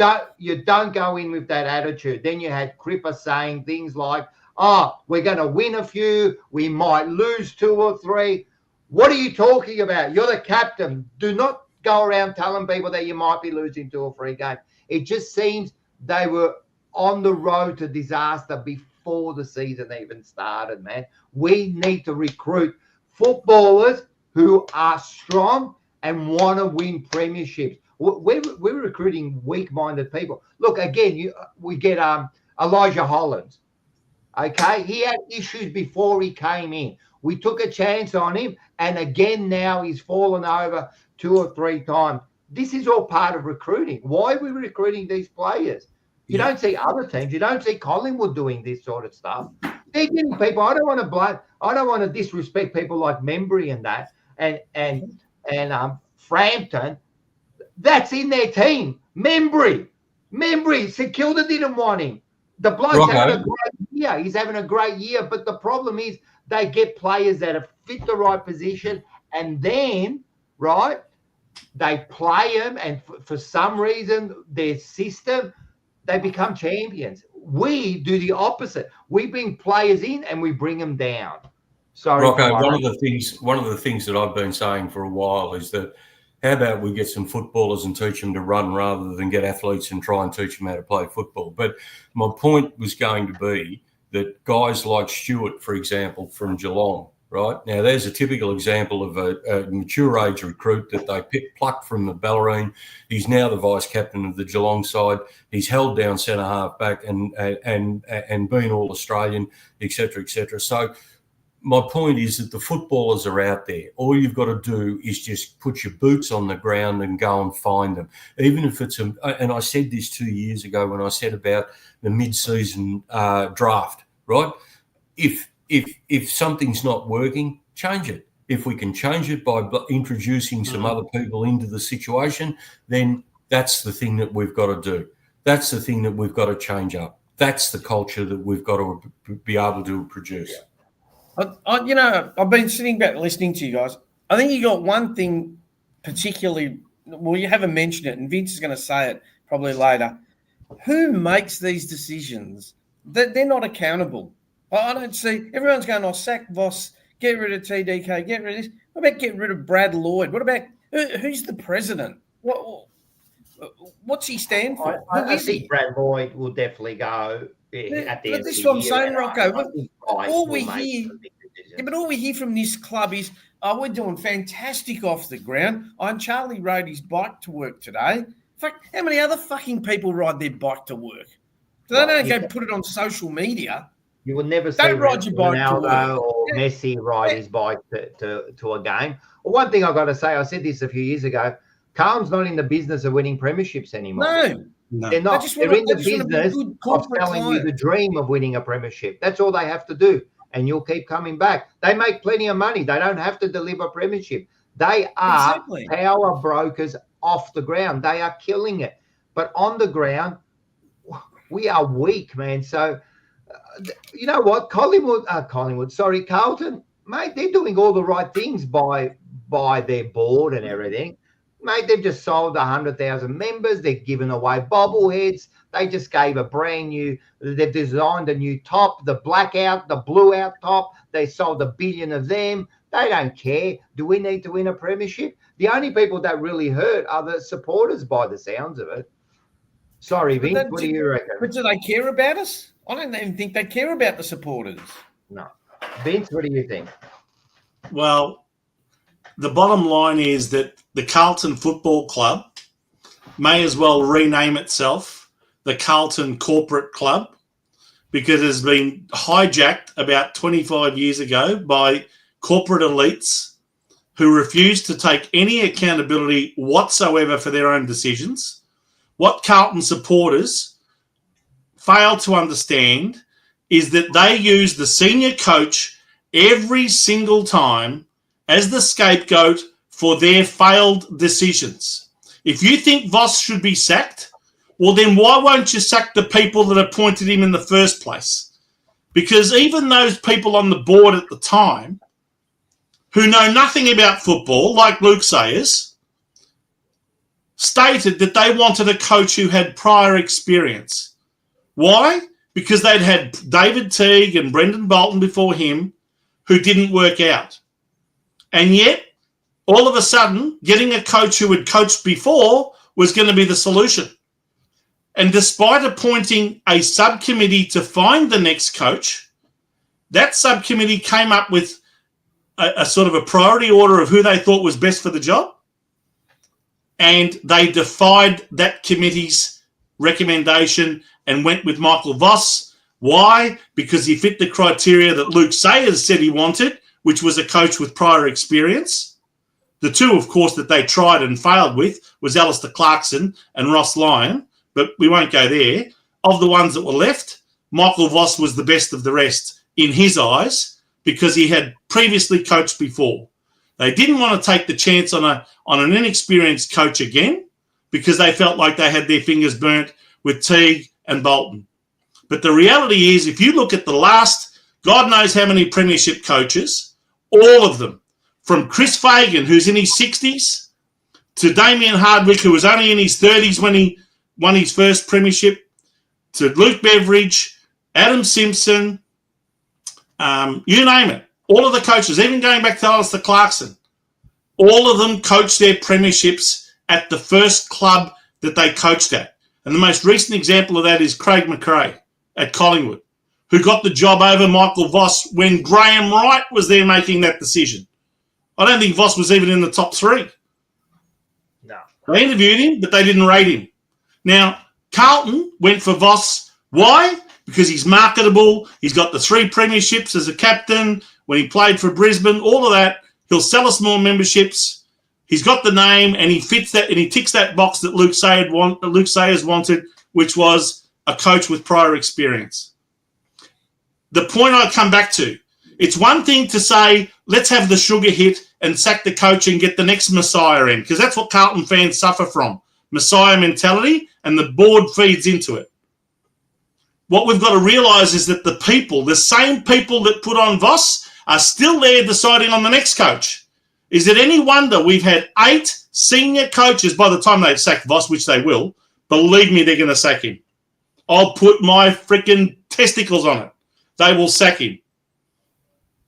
don't go in with that attitude. Then you had Cripper saying things like, oh, we're going to win a few. We might lose 2 or 3. What are you talking about? You're the captain. Do not go around telling people that you might be losing 2 or 3 games. It just seems they were on the road to disaster before the season even started, man. We need to recruit footballers who are strong and want to win premierships. We're recruiting weak-minded people. Look, again, we get Elijah Hollands. Okay, he had issues before he came in. We took a chance on him, and again now he's fallen over 2 or 3 times. This is all part of recruiting. Why are we recruiting these players? You don't see other teams. You don't see Collingwood doing this sort of stuff. They're getting people. I don't want to disrespect people like Memoir and that, and Frampton. That's in their team. Memoir. St Kilda didn't want him. The bloke's having a great year. He's having a great year, but the problem is they get players that have fit the right position, and then, right, they play them, and for some reason, their system, they become champions. We do the opposite. We bring players in and we bring them down. So,
Rocco, one of the things that I've been saying for a while is that how about we get some footballers and teach them to run rather than get athletes and try and teach them how to play football? But my point was going to be that guys like Stewart, for example, from Geelong, right? Now, there's a typical example of a mature age recruit that they plucked from the Ballerine. He's now the vice captain of the Geelong side. He's held down centre half back and been all Australian, et cetera, et cetera. So my point is that the footballers are out there. All you've got to do is just put your boots on the ground and go and find them. Even if it's and I said this 2 years ago when I said about the mid-season draft, right? If something's not working, change it. If we can change it by introducing some other people into the situation, then that's the thing that we've got to do. That's the thing that we've got to change up. That's the culture that we've got to be able to produce.
I've been sitting back listening to you guys. I think you got one thing particularly, well, you haven't mentioned it, and Vince is going to say it probably later. Who makes these decisions? They're not accountable. I don't see, everyone's going, sack Voss, get rid of TDK, get rid of this. What about getting rid of Brad Lloyd? What about, who's the president? What's he stand for?
I think Brad Lloyd will definitely go at the end of the year.
This is what I'm saying, Rocco. All we hear from this club is, we're doing fantastic off the ground. Charlie rode his bike to work today. In fact, how many other fucking people ride their bike to work? So they don't go put it on social media.
You will never see
Don't ride your bike to work.
Ronaldo or Messi ride his bike to a game. Well, one thing I've got to say, I said this a few years ago, Carlton's not in the business of winning premierships anymore.
No.
They're not. They're in the business of selling you the dream of winning a premiership. That's all they have to do. And you'll keep coming back. They make plenty of money. They don't have to deliver a premiership. They are power brokers off the ground. They are killing it. But on the ground, we are weak, man. So, you know what? Carlton, mate, they're doing all the right things by their board and everything. Mate, they've just sold 100,000 members. They've given away bobbleheads. They just gave they've designed a new top, the blackout, the blue out top. They sold 1 billion of them. They don't care. Do we need to win a premiership? The only people that really hurt are the supporters by the sounds of it. Sorry, Vince, what do you reckon?
But do they care about us? I don't even think they care about the supporters.
No. Vince, what do you think?
Well, the bottom line is that the Carlton Football Club may as well rename itself the Carlton Corporate Club, because it has been hijacked about 25 years ago by corporate elites who refuse to take any accountability whatsoever for their own decisions. What Carlton supporters fail to understand is that they use the senior coach every single time as the scapegoat for their failed decisions. If you think Voss should be sacked, well, then why won't you sack the people that appointed him in the first place? Because even those people on the board at the time who know nothing about football, like Luke Sayers, stated that they wanted a coach who had prior experience. Why? Because they'd had David Teague and Brendan Bolton before him who didn't work out. And yet, all of a sudden, getting a coach who had coached before was going to be the solution. And despite appointing a subcommittee to find the next coach, that subcommittee came up with a sort of a priority order of who they thought was best for the job. And they defied that committee's recommendation and went with Michael Voss. Why? Because he fit the criteria that Luke Sayers said he wanted, which was a coach with prior experience. The two, of course, that they tried and failed with was Alistair Clarkson and Ross Lyon, but we won't go there. Of the ones that were left, Michael Voss was the best of the rest in his eyes because he had previously coached before. They didn't want to take the chance on an inexperienced coach again because they felt like they had their fingers burnt with Teague and Bolton. But the reality is, if you look at the last, God knows how many premiership coaches, all of them, from Chris Fagan, who's in his 60s, to Damien Hardwick, who was only in his 30s when he won his first premiership, to Luke Beveridge, Adam Simpson, you name it. All of the coaches, even going back to Alistair Clarkson, all of them coached their premierships at the first club that they coached at. And the most recent example of that is Craig McRae at Collingwood, who got the job over Michael Voss when Graham Wright was there making that decision. I don't think Voss was even in the top three.
No.
They interviewed him, but they didn't rate him. Now, Carlton went for Voss. Why? Because he's marketable. He's got the 3 premierships as a captain. When he played for Brisbane, all of that, he'll sell us more memberships. He's got the name, and he fits that, and he ticks that box that Luke Sayers wanted, which was a coach with prior experience. The point I come back to, it's one thing to say, let's have the sugar hit and sack the coach and get the next Messiah in, because that's what Carlton fans suffer from, Messiah mentality, and the board feeds into it. What we've got to realise is that the people, the same people that put on Voss, are still there deciding on the next coach. Is it any wonder we've had 8 senior coaches by the time they sack Voss, which they will? Believe me, they're going to sack him. I'll put my freaking testicles on it. They will sack him.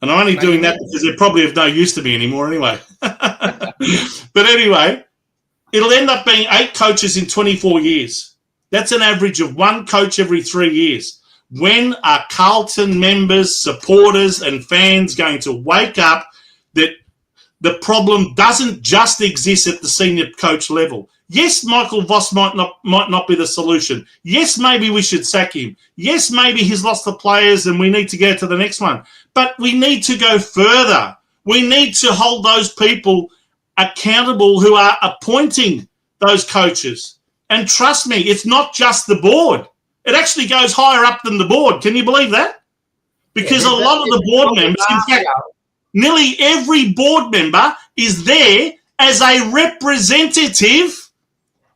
And I'm only doing that because they're probably of no use to me anymore anyway. But anyway, it'll end up being 8 coaches in 24 years. That's an average of 1 coach every 3 years. When are Carlton members, supporters and fans going to wake up that the problem doesn't just exist at the senior coach level. Yes, Michael Voss might not be the solution. Yes, maybe we should sack him. Yes, maybe he's lost the players and we need to go to the next one. But we need to go further. We need to hold those people accountable who are appointing those coaches. And trust me, it's not just the board. It actually goes higher up than the board. Can you believe that? Because a lot of the board members, in fact, nearly every board member is there as a representative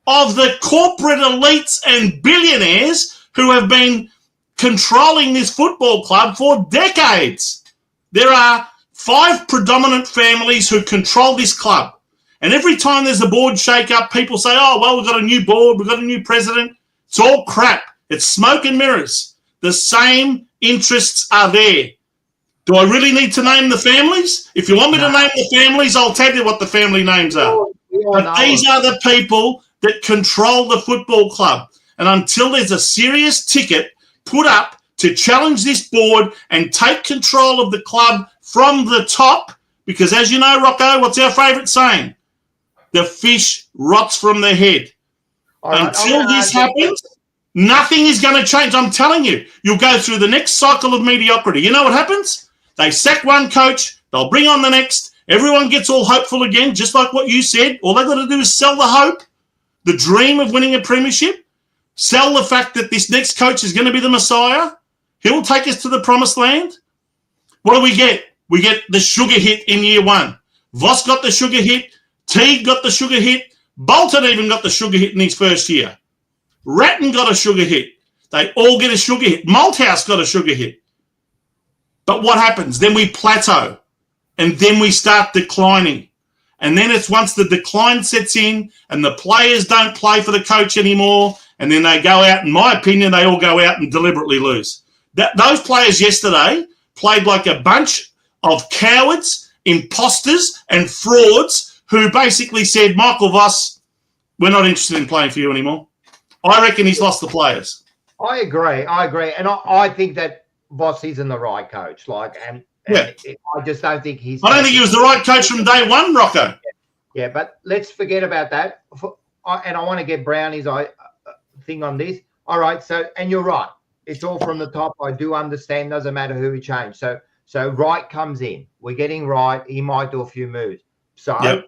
of the corporate elites and billionaires who have been controlling this football club for decades. There are 5 predominant families who control this club. And every time there's a board shake-up, people say, oh, well, we've got a new board, we've got a new president. It's all crap. It's smoke and mirrors. The same interests are there. Do I really need to name the families? If you want me to name the families, I'll tell you what the family names are. But these are the people that control the football club. And until there's a serious ticket put up to challenge this board and take control of the club from the top, because as you know, Rocco, what's our favourite saying? The fish rots from the head. Until this happens, nothing is going to change. I'm telling you, you'll go through the next cycle of mediocrity. You know what happens? They sack one coach, they'll bring on the next. Everyone gets all hopeful again, just like what you said. All they've got to do is sell the hope, the dream of winning a premiership, sell the fact that this next coach is going to be the Messiah. He'll take us to the promised land. What do we get? We get the sugar hit in year 1. Voss got the sugar hit. Teague got the sugar hit. Bolton even got the sugar hit in his first year. Ratton got a sugar hit. They all get a sugar hit. Malthouse got a sugar hit. But what happens? Then we plateau. And then we start declining. And then it's once the decline sets in and the players don't play for the coach anymore, and then they go out, in my opinion, they all go out and deliberately lose. Those players yesterday played like a bunch of cowards, imposters and frauds who basically said, Michael Voss, we're not interested in playing for you anymore. I reckon he's lost the players.
I agree. And I think that Voss isn't the right coach. I just don't think he's...
I don't think he was the right coach from day one, Rocco.
Yeah, but let's forget about that. And I want to get Brownie's thing on this. All right, and you're right. It's all from the top. I do understand. Doesn't matter who we change. So Wright comes in. We're getting Wright. He might do a few moves. So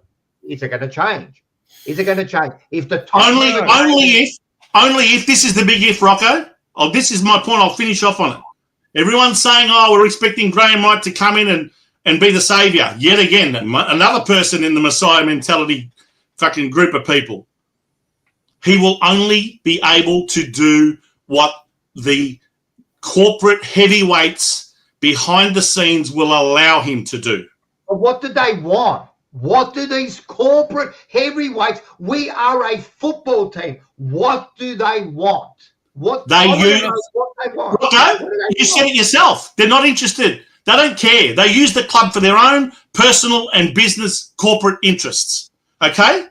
is it going to change? Is it going to change? If the top
only if this is the big if, Rocco. Oh, this is my point. I'll finish off on it. Everyone's saying, oh, we're expecting Graham Wright to come in and be the saviour. Yet again, another person in the Messiah mentality fucking group of people. He will only be able to do what the corporate heavyweights behind the scenes will allow him to do.
But what do they want? What do these corporate heavyweights? We are a football team. What do they want? What they want.
Okay, you said it yourself. They're not interested. They don't care. They use the club for their own personal and business corporate interests. Okay?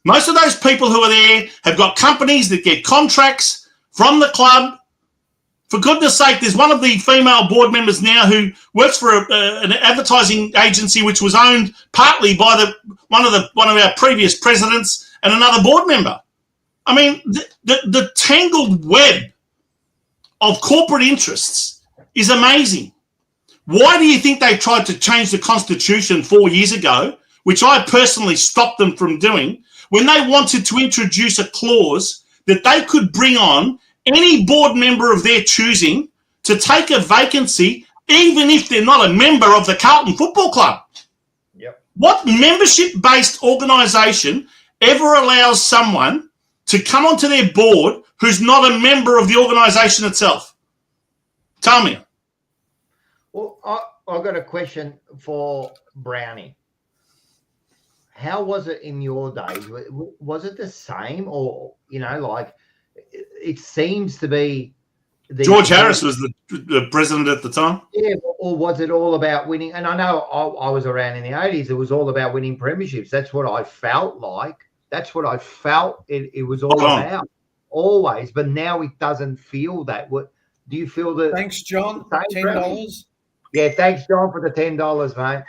Most of those people who are there have got companies that get contracts from the club. For goodness sake, there's one of the female board members now who works for an advertising agency which was owned partly by one of our previous presidents and another board member. I mean, the tangled web of corporate interests is amazing. Why do you think they tried to change the Constitution 4 years ago, which I personally stopped them from doing, when they wanted to introduce a clause that they could bring on any board member of their choosing to take a vacancy, even if they're not a member of the Carlton Football Club?
Yep. What
membership-based organisation ever allows someone to come onto their board who's not a member of the organisation itself? Tell me.
Well, I've got a question for Brownie. How was it in your days? Was it the same, or, it seems to be...
George Harris was the president at the time.
Yeah, or was it all about winning? And I know I was around in the 80s. It was all about winning premierships. That's what I felt like. That's what I felt it was all about, always. But now it doesn't feel that. What do you feel that?
Thanks, John. $10.
Yeah, thanks, John, for the $10, mate.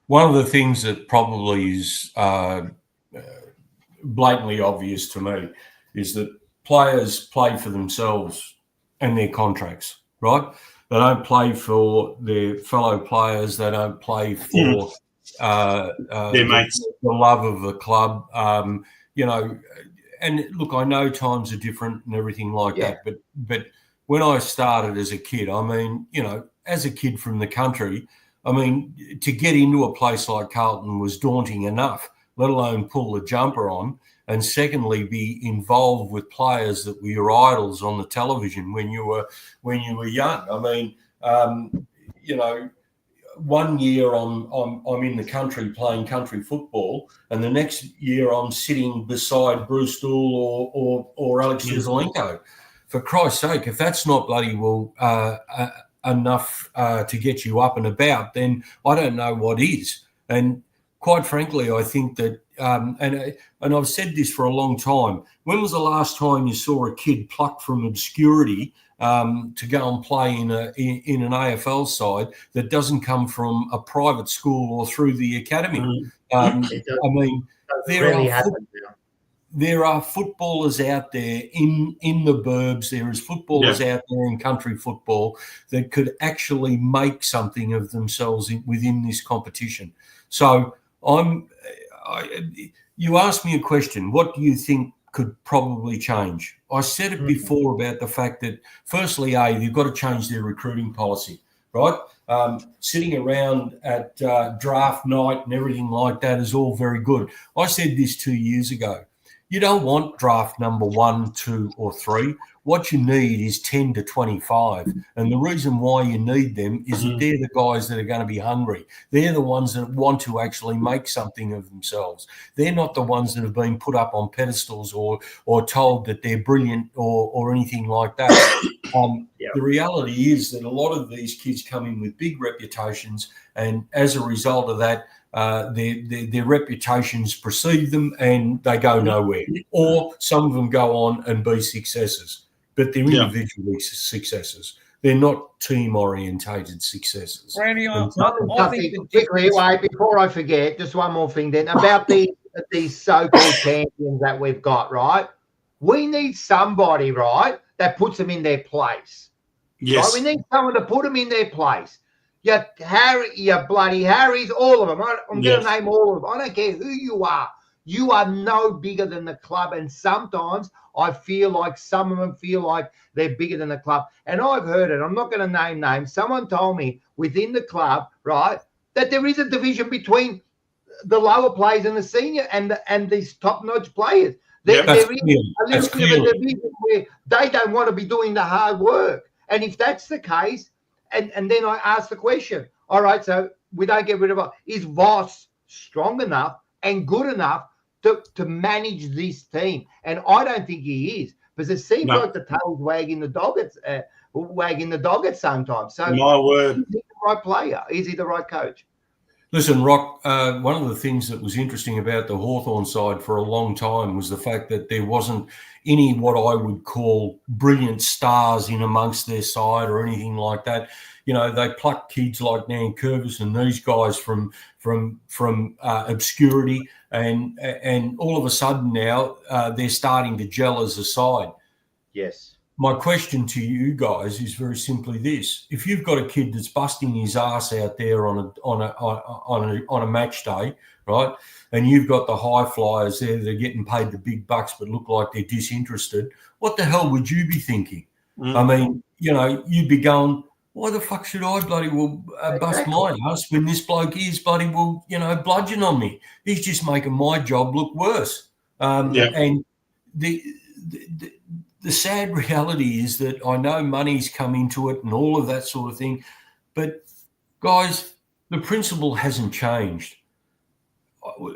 One of the things that probably is blatantly obvious to me is that players play for themselves and their contracts, right? They don't play for their fellow players. They don't play for
mates.
the love of the club. And look, I know times are different and everything like that, but when I started as a kid, I mean, as a kid from the country, I mean, to get into a place like Carlton was daunting enough, let alone pull the jumper on, and secondly, be involved with players that were your idols on the television when you were young. I mean, 1 year I'm in the country playing country football, and the next year I'm sitting beside Bruce Dool or Alex Yuzhelenko. For Christ's sake, if that's not bloody well enough to get you up and about, then I don't know what is. And quite frankly, I think that, and I've said this for a long time, when was the last time you saw a kid plucked from obscurity to go and play in an AFL side that doesn't come from a private school or through the academy? I mean, there are footballers out there in the burbs. There is footballers out there in country football that could actually make something of themselves within this competition. So you asked me a question. What do you think could probably change? I said it before about the fact that, firstly, you've got to change their recruiting policy, right? Sitting around at draft night and everything like that is all very good. I said this 2 years ago. You don't want draft number 1, 2, or 3. What you need is 10 to 25. And the reason why you need them is that they're the guys that are going to be hungry. They're the ones that want to actually make something of themselves. They're not the ones that have been put up on pedestals or told that they're brilliant or anything like that. The reality is that a lot of these kids come in with big reputations, and as a result of that, their reputations precede them and they go nowhere. Or some of them go on and be successes, but they're individually successes. They're not team-orientated successes.
Randy, I think
quickly, wait, before I forget, just one more thing then about these so-called champions that we've got, right? We need somebody, right, that puts them in their place.
Yes.
Right? We need someone to put them in their place. Your bloody Harrys, all of them. I'm going to name all of them. I don't care who you are. You are no bigger than the club. And sometimes I feel like some of them feel like they're bigger than the club. And I've heard it. I'm not going to name names. Someone told me within the club, right, that there is a division between the lower players and the senior and these top-notch players. There is a little bit of a division where they don't want to be doing the hard work. And if that's the case, and then I ask the question, all right, so we don't get rid of it. Is Voss strong enough and good enough to manage this team? And I don't think he is, because it seems like the tail's wagging the dog at sometimes. So
my word.
Is he the right player? Is he the right coach?
Listen, Rock, one of the things that was interesting about the Hawthorn side for a long time was the fact that there wasn't any what I would call brilliant stars in amongst their side or anything like that. They plucked kids like Nankervis and these guys from obscurity, and all of a sudden now they're starting to gel as a side.
Yes.
My question to you guys is very simply this: if you've got a kid that's busting his ass out there on a match day, right, and you've got the high flyers there that are getting paid the big bucks but look like they're disinterested, what the hell would you be thinking? I mean, you'd be going, why the fuck should I bloody bust my ass when this bloke is bloody bludgeon on me? He's just making my job look worse. And the sad reality is that I know money's come into it and all of that sort of thing, but guys, the principle hasn't changed.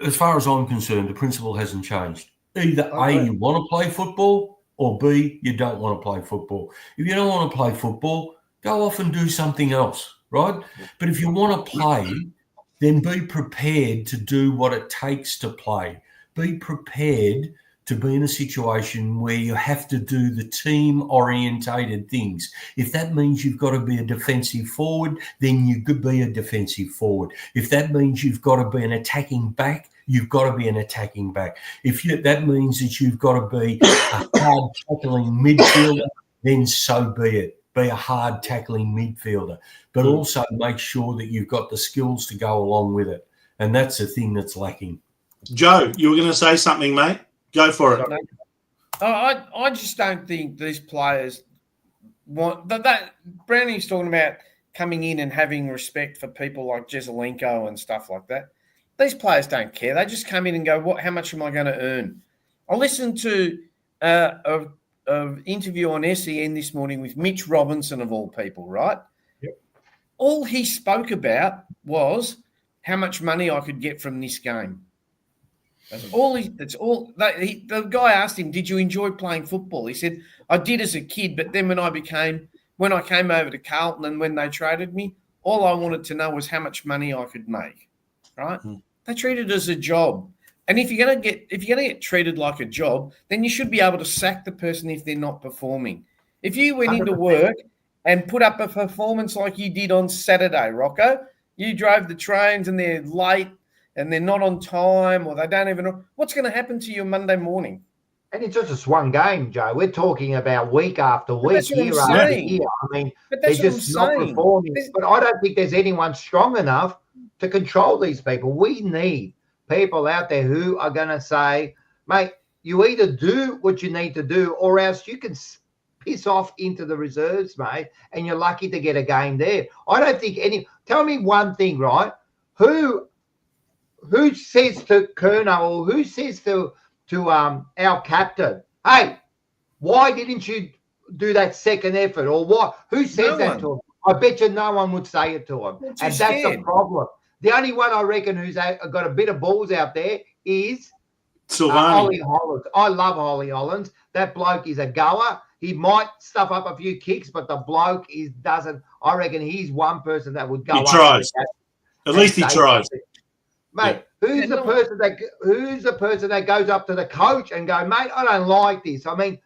As far as I'm concerned, the principle hasn't changed. Either A, you want to play football, or B, you don't want to play football. If you don't want to play football, go off and do something else, right? But if you want to play, then be prepared to do what it takes to play. Be prepared to be in a situation where you have to do the team-orientated things. If that means you've got to be a defensive forward, then you could be a defensive forward. If that means you've got to be an attacking back, you've got to be an attacking back. That means that you've got to be a hard tackling midfielder, then so be it. Be a hard tackling midfielder, but also make sure that you've got the skills to go along with it. And that's the thing that's lacking.
Joe, you were going to say something, mate? Go for it.
I just don't think these players want that. Browning's talking about coming in and having respect for people like Jesselenko and stuff like that. These players don't care. They just come in and go, how much am I going to earn? I listened to an interview on SEN this morning with Mitch Robinson, of all people, right?
Yep.
All he spoke about was how much money I could get from this game. The guy asked him, did you enjoy playing football? He said, I did as a kid, but then when I came over to Carlton and when they traded me, all I wanted to know was how much money I could make, right? They treat it as a job. And if you're going to get treated like a job, then you should be able to sack the person if they're not performing. If you went into work and put up a performance like you did on Saturday, Rocco, you drove the trains and they're late and they're not on time or they don't even know, what's going to happen to you Monday morning?
And it's just one game, Joe. We're talking about week after week, year after year. I mean, they're just not performing. But I don't think there's anyone strong enough to control these people. We need people out there who are going to say, mate, you either do what you need to do or else you can piss off into the reserves, mate, and you're lucky to get a game there. I don't think tell me one thing, right? Who says to Kerno or who says to our captain, hey, why didn't you do that second effort? Or what? Who says that to him? I bet you no one would say it to him. And that's the problem. The only one I reckon who's got a bit of balls out there is Ollie Hollands. I love Ollie Hollands. That bloke is a goer. He might stuff up a few kicks, but the bloke doesn't. I reckon he's one person that would go.
He tries. At least he tries.
Mate, who's the person that goes up to the coach and go, mate, I don't like this. I mean,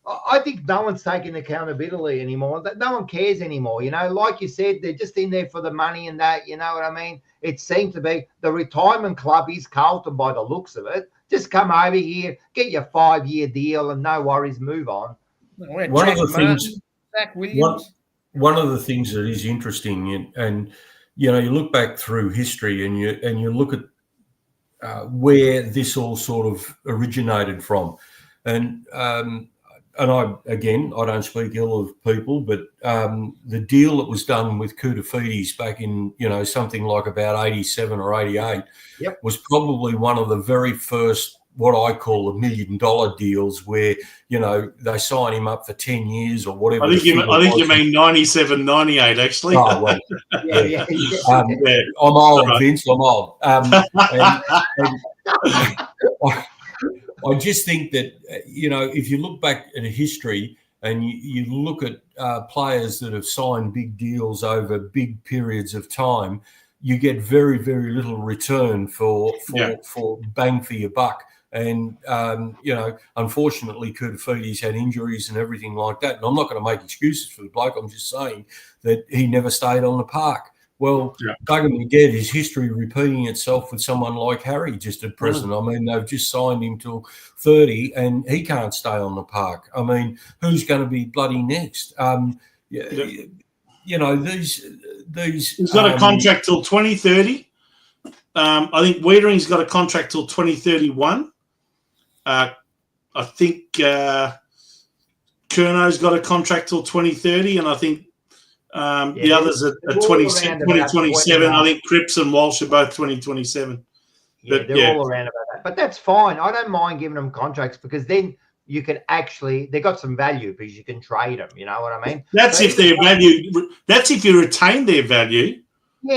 I think no one's taking accountability anymore. No one cares anymore. You know, like you said, they're just in there for the money and that. You know what I mean? It seems to be the retirement club is Carlton by the looks of it. Just come over here, get your 5-year deal, and no worries, move on.
One of the things that is interesting, and you know, you look back through history and you look at where this all sort of originated from, and I don't speak ill of people, but the deal that was done with Koutoufides back in, you know, something like about 87 or 88 was probably one of the very first, what I call $1 million deals where, you know, they sign him up for 10 years or whatever.
I think you mean 97, 98, actually.
Oh, well, yeah. I'm old, right. Vince, I'm old. I just think that, you know, if you look back at a history and you look at players that have signed big deals over big periods of time, you get very, very little return for bang for your buck. And, you know, unfortunately, Koutoufides had injuries and everything like that. And I'm not going to make excuses for the bloke. I'm just saying that he never stayed on the park. Well, Doug Maged, his history repeating itself with someone like Harry just at present. I mean, they've just signed him till 30 and he can't stay on the park. I mean, who's going to be bloody next? You know, these.
He's got a contract till 2030. I think Wiedering's got a contract till 2031. I think Kerno's got a contract till 2030, and I think the others are 2027. I think Cripps and Walsh are both 2027.
Yeah, they're all around about that. But that's fine. I don't mind giving them contracts because then you can actually, they got some value because you can trade them. You know what I mean?
That's if their value. That's if you retain their value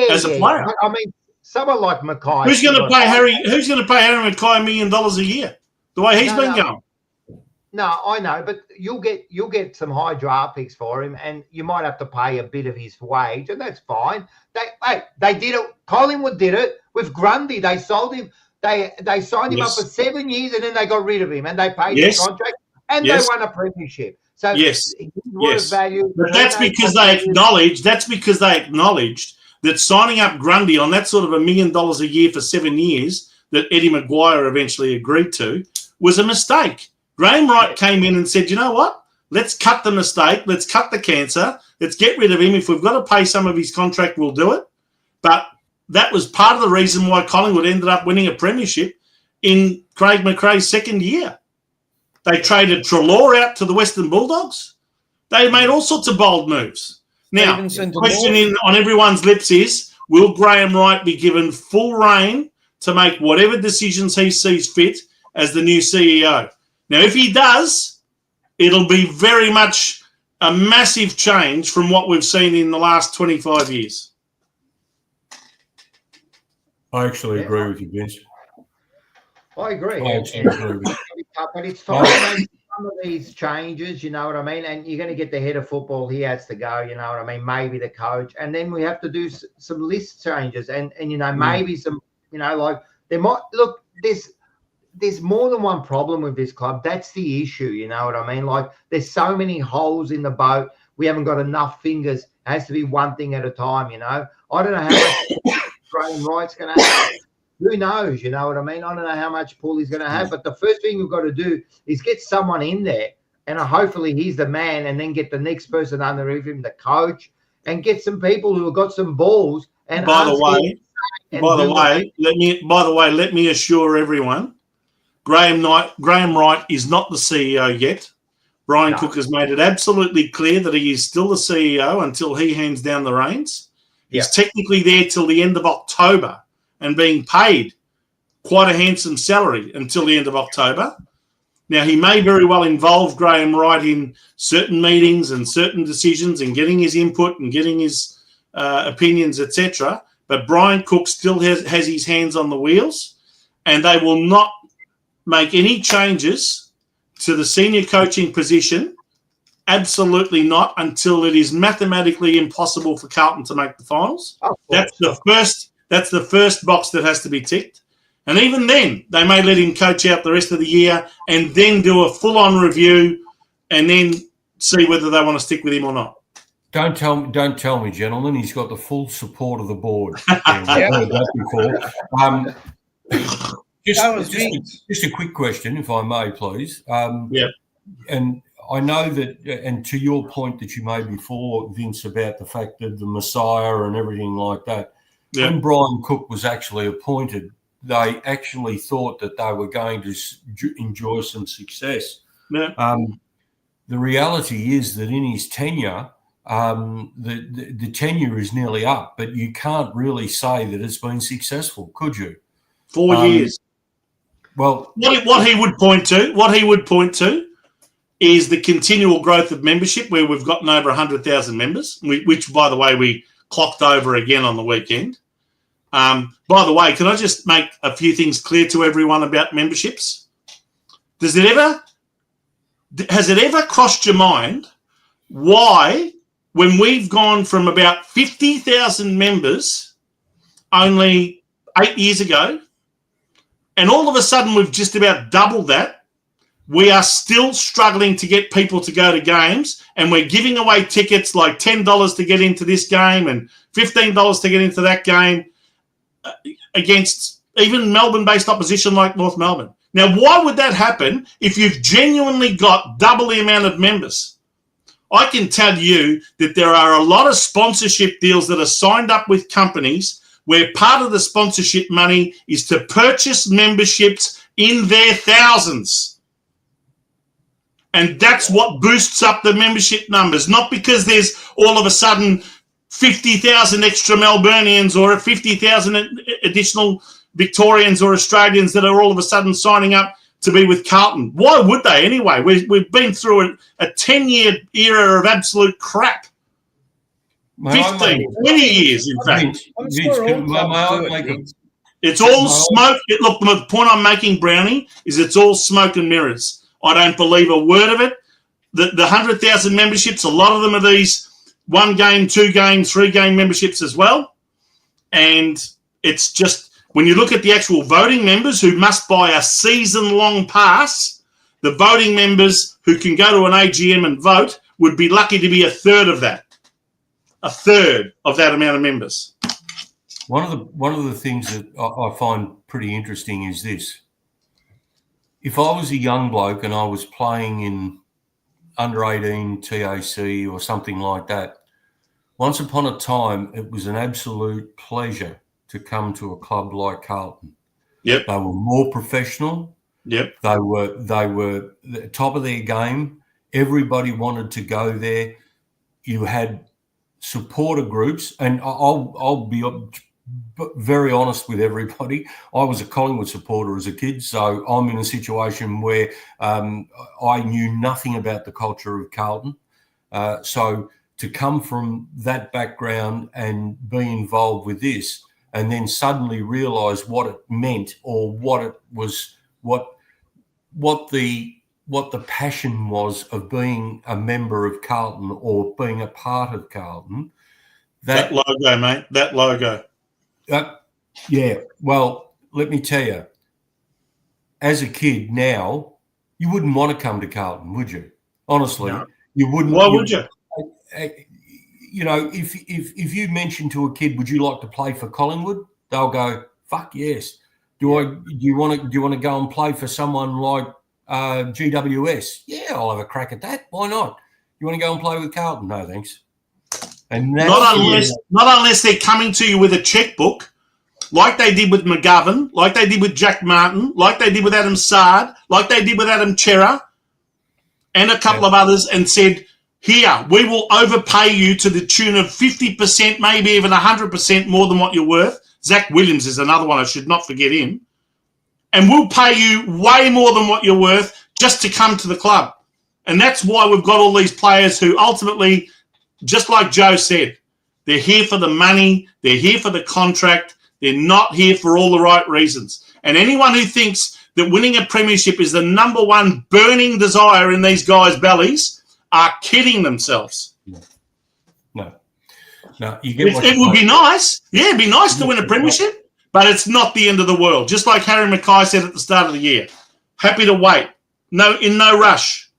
as a player.
I mean, someone like Mackay.
Who's going to pay Harry? Who's going to pay Harry Mackay $1 million a year? The way he's been going.
No, I know, but you'll get some high draft picks for him, and you might have to pay a bit of his wage, and that's fine. They did it. Collingwood did it with Grundy. They sold him. They signed him up for 7 years and then they got rid of him and they paid his contract and they won a premiership. So
yes,
value,
but that's because they acknowledged. That's because they acknowledged that signing up Grundy on that sort of $1 million a year for 7 years that Eddie Maguire eventually agreed to was a mistake. Graham Wright came in and said, you know what? Let's cut the mistake. Let's cut the cancer. Let's get rid of him. If we've got to pay some of his contract, we'll do it. But that was part of the reason why Collingwood ended up winning a premiership in Craig McRae's second year. They traded Treloar out to the Western Bulldogs. They made all sorts of bold moves. Now, the question on everyone's lips is, will Graham Wright be given full reign to make whatever decisions he sees fit as the new CEO? Now, if he does, it'll be very much a massive change from what we've seen in the last 25 years.
I actually agree with you, Vince.
I agree.
I actually agree with you.
But it's time to make some of these changes, you know what I mean? And you're going to get the head of football. He has to go, you know what I mean? Maybe the coach. And then we have to do some list changes. And you know, maybe some, you know, like there might – look, there's more than one problem with this club. That's the issue, you know what I mean? Like there's so many holes in the boat. We haven't got enough fingers. It has to be one thing at a time, you know? I don't know how much Graham Wright's going to have. Who knows, you know what I mean? I don't know how much pull he's going to have. But the first thing we've got to do is get someone in there, and hopefully he's the man, and then get the next person underneath him, the coach, and get some people who have got some balls. And
by the way, let me assure everyone, Graham Wright is not the CEO yet. Brian Cook has made it absolutely clear that he is still the CEO until he hands down the reins. He's technically there till the end of October and being paid quite a handsome salary until the end of October. Now, he may very well involve Graham Wright in certain meetings and certain decisions and getting his input and getting his opinions, etc. But Brian Cook still has his hands on the wheels, and they will not make any changes to the senior coaching position. Absolutely not, until it is mathematically impossible for Carlton to make the finals. That's the first box that has to be ticked. And even then, they may let him coach out the rest of the year and then do a full-on review and then see whether they want to stick with him or not.
Don't tell me, gentlemen. He's got the full support of the board. I've heard that before. Just a quick question, if I may, please. And I know that, and to your point that you made before, Vince, about the fact that the Messiah and everything like that, when Brian Cook was actually appointed, they actually thought that they were going to enjoy some success. The reality is that in his tenure, the tenure is nearly up, but you can't really say that it's been successful, could you?
4 years.
Well,
what he would point to is the continual growth of membership, where we've gotten over 100,000 members, which, by the way, we clocked over again on the weekend. By the way, can I just make a few things clear to everyone about memberships? Has it ever crossed your mind why, when we've gone from about 50,000 members only 8 years ago, and all of a sudden we've just about doubled that, we are still struggling to get people to go to games, and we're giving away tickets like $10 to get into this game and $15 to get into that game against even Melbourne-based opposition like North Melbourne. Now, why would that happen if you've genuinely got double the amount of members? I can tell you that there are a lot of sponsorship deals that are signed up with companies where part of the sponsorship money is to purchase memberships in their thousands. And that's what boosts up the membership numbers, not because there's all of a sudden 50,000 extra Melburnians or 50,000 additional Victorians or Australians that are all of a sudden signing up to be with Carlton. Why would they anyway? We've been through a 10-year era of absolute crap. 20 years, in fact. It's all smoke. Look, the point I'm making, Brownie, is it's all smoke and mirrors. I don't believe a word of it. The 100,000 memberships, a lot of them are these 1 game, 2 game, 3 game memberships as well. And it's just When you look at the actual voting members who must buy a season-long pass, the voting members who can go to an AGM and vote would be lucky to be a third of that. A third of that amount of members.
One of the things that I find pretty interesting is this. If I was a young bloke and I was playing in under 18 TAC or something like that, once upon a time, it was an absolute pleasure to come to a club like Carlton.
Yep.
They were more professional.
Yep.
They were the top of their game. Everybody wanted to go there. You had supporter groups, and I'll be very honest with everybody. I was a Collingwood supporter as a kid, so I'm in a situation where I knew nothing about the culture of Carlton. So to come from that background and be involved with this, and then suddenly realise what it meant, or what it was, what the passion was of being a member of Carlton or being a part of Carlton.
That logo, mate. That logo.
Yeah. Well, let me tell you, as a kid now, you wouldn't want to come to Carlton, would you? Honestly,
no.
You wouldn't.
Why would you?
You know, if you mention to a kid, would you like to play for Collingwood? They'll go, fuck yes. Do you want to go and play for someone like GWS? Yeah, I'll have a crack at that. Why not? You want to go and play with Carlton? No, thanks. And
not unless they're coming to you with a checkbook, like they did with McGovern, like they did with Jack Martin, like they did with Adam Sard, like they did with Adam Chera, and a couple of others, and said, here, we will overpay you to the tune of 50%, maybe even 100% more than what you're worth. Zach Williams is another one. I should not forget him. And we'll pay you way more than what you're worth just to come to the club. And that's why we've got all these players who ultimately, just like Joe said, they're here for the money, they're here for the contract, they're not here for all the right reasons. And anyone who thinks that winning a premiership is the number one burning desire in these guys' bellies are kidding themselves.
No. You get
it would be nice. Yeah, it'd be nice to win a premiership, but it's not the end of the world. Just like Harry Mackay said at the start of the year. Happy to wait. In no rush.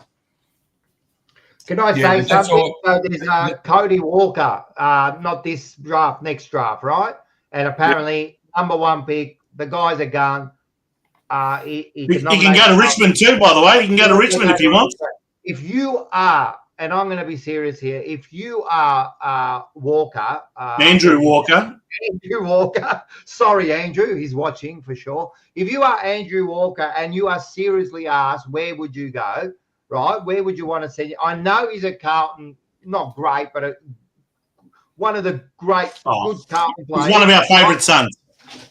Can I say something? So there's Cody Walker, not this draft, next draft, right? And apparently, number one pick, the guy's a gun. He can
go to Richmond too, by the way. He can go to Richmond if he wants.
If you are, and I'm going to be serious here, if you are Walker.
Andrew Walker.
Sorry, Andrew. He's watching for sure. If you are Andrew Walker and you are seriously asked, where would you go, right? Where would you want to send? I know he's at Carlton, not great, but one of the great, good Carlton players.
He's one of our favourite sons.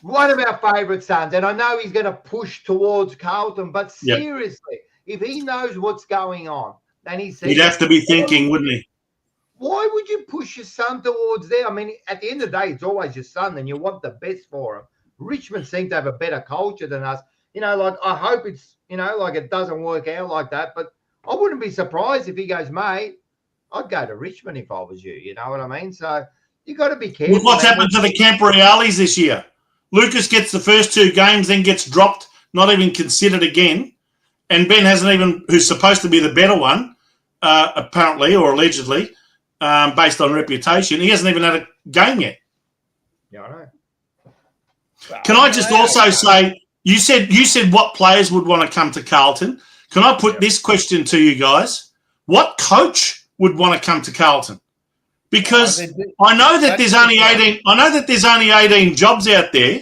One of our favourite sons. And I know he's going to push towards Carlton, but seriously, if he knows what's going on, and he says,
he'd have to be thinking, wouldn't he?
Why would you push your son towards there? I mean, at the end of the day, it's always your son, and you want the best for him. Richmond seem to have a better culture than us. You know, like, I hope it's, like it doesn't work out like that, but I wouldn't be surprised if he goes, mate, I'd go to Richmond if I was you. You know what I mean? So you got to be careful.
Well, what's happened to the Camp Reales this year? Lucas gets the first two games, then gets dropped, not even considered again. And Ben hasn't even, who's supposed to be the better one, apparently or allegedly, based on reputation, he hasn't even had a game yet.
Yeah, I know.
Can I just also say, you said what players would want to come to Carlton. Can I put this question to you guys? What coach would want to come to Carlton? Because I know that there's only 18. I know that there's only 18 jobs out there,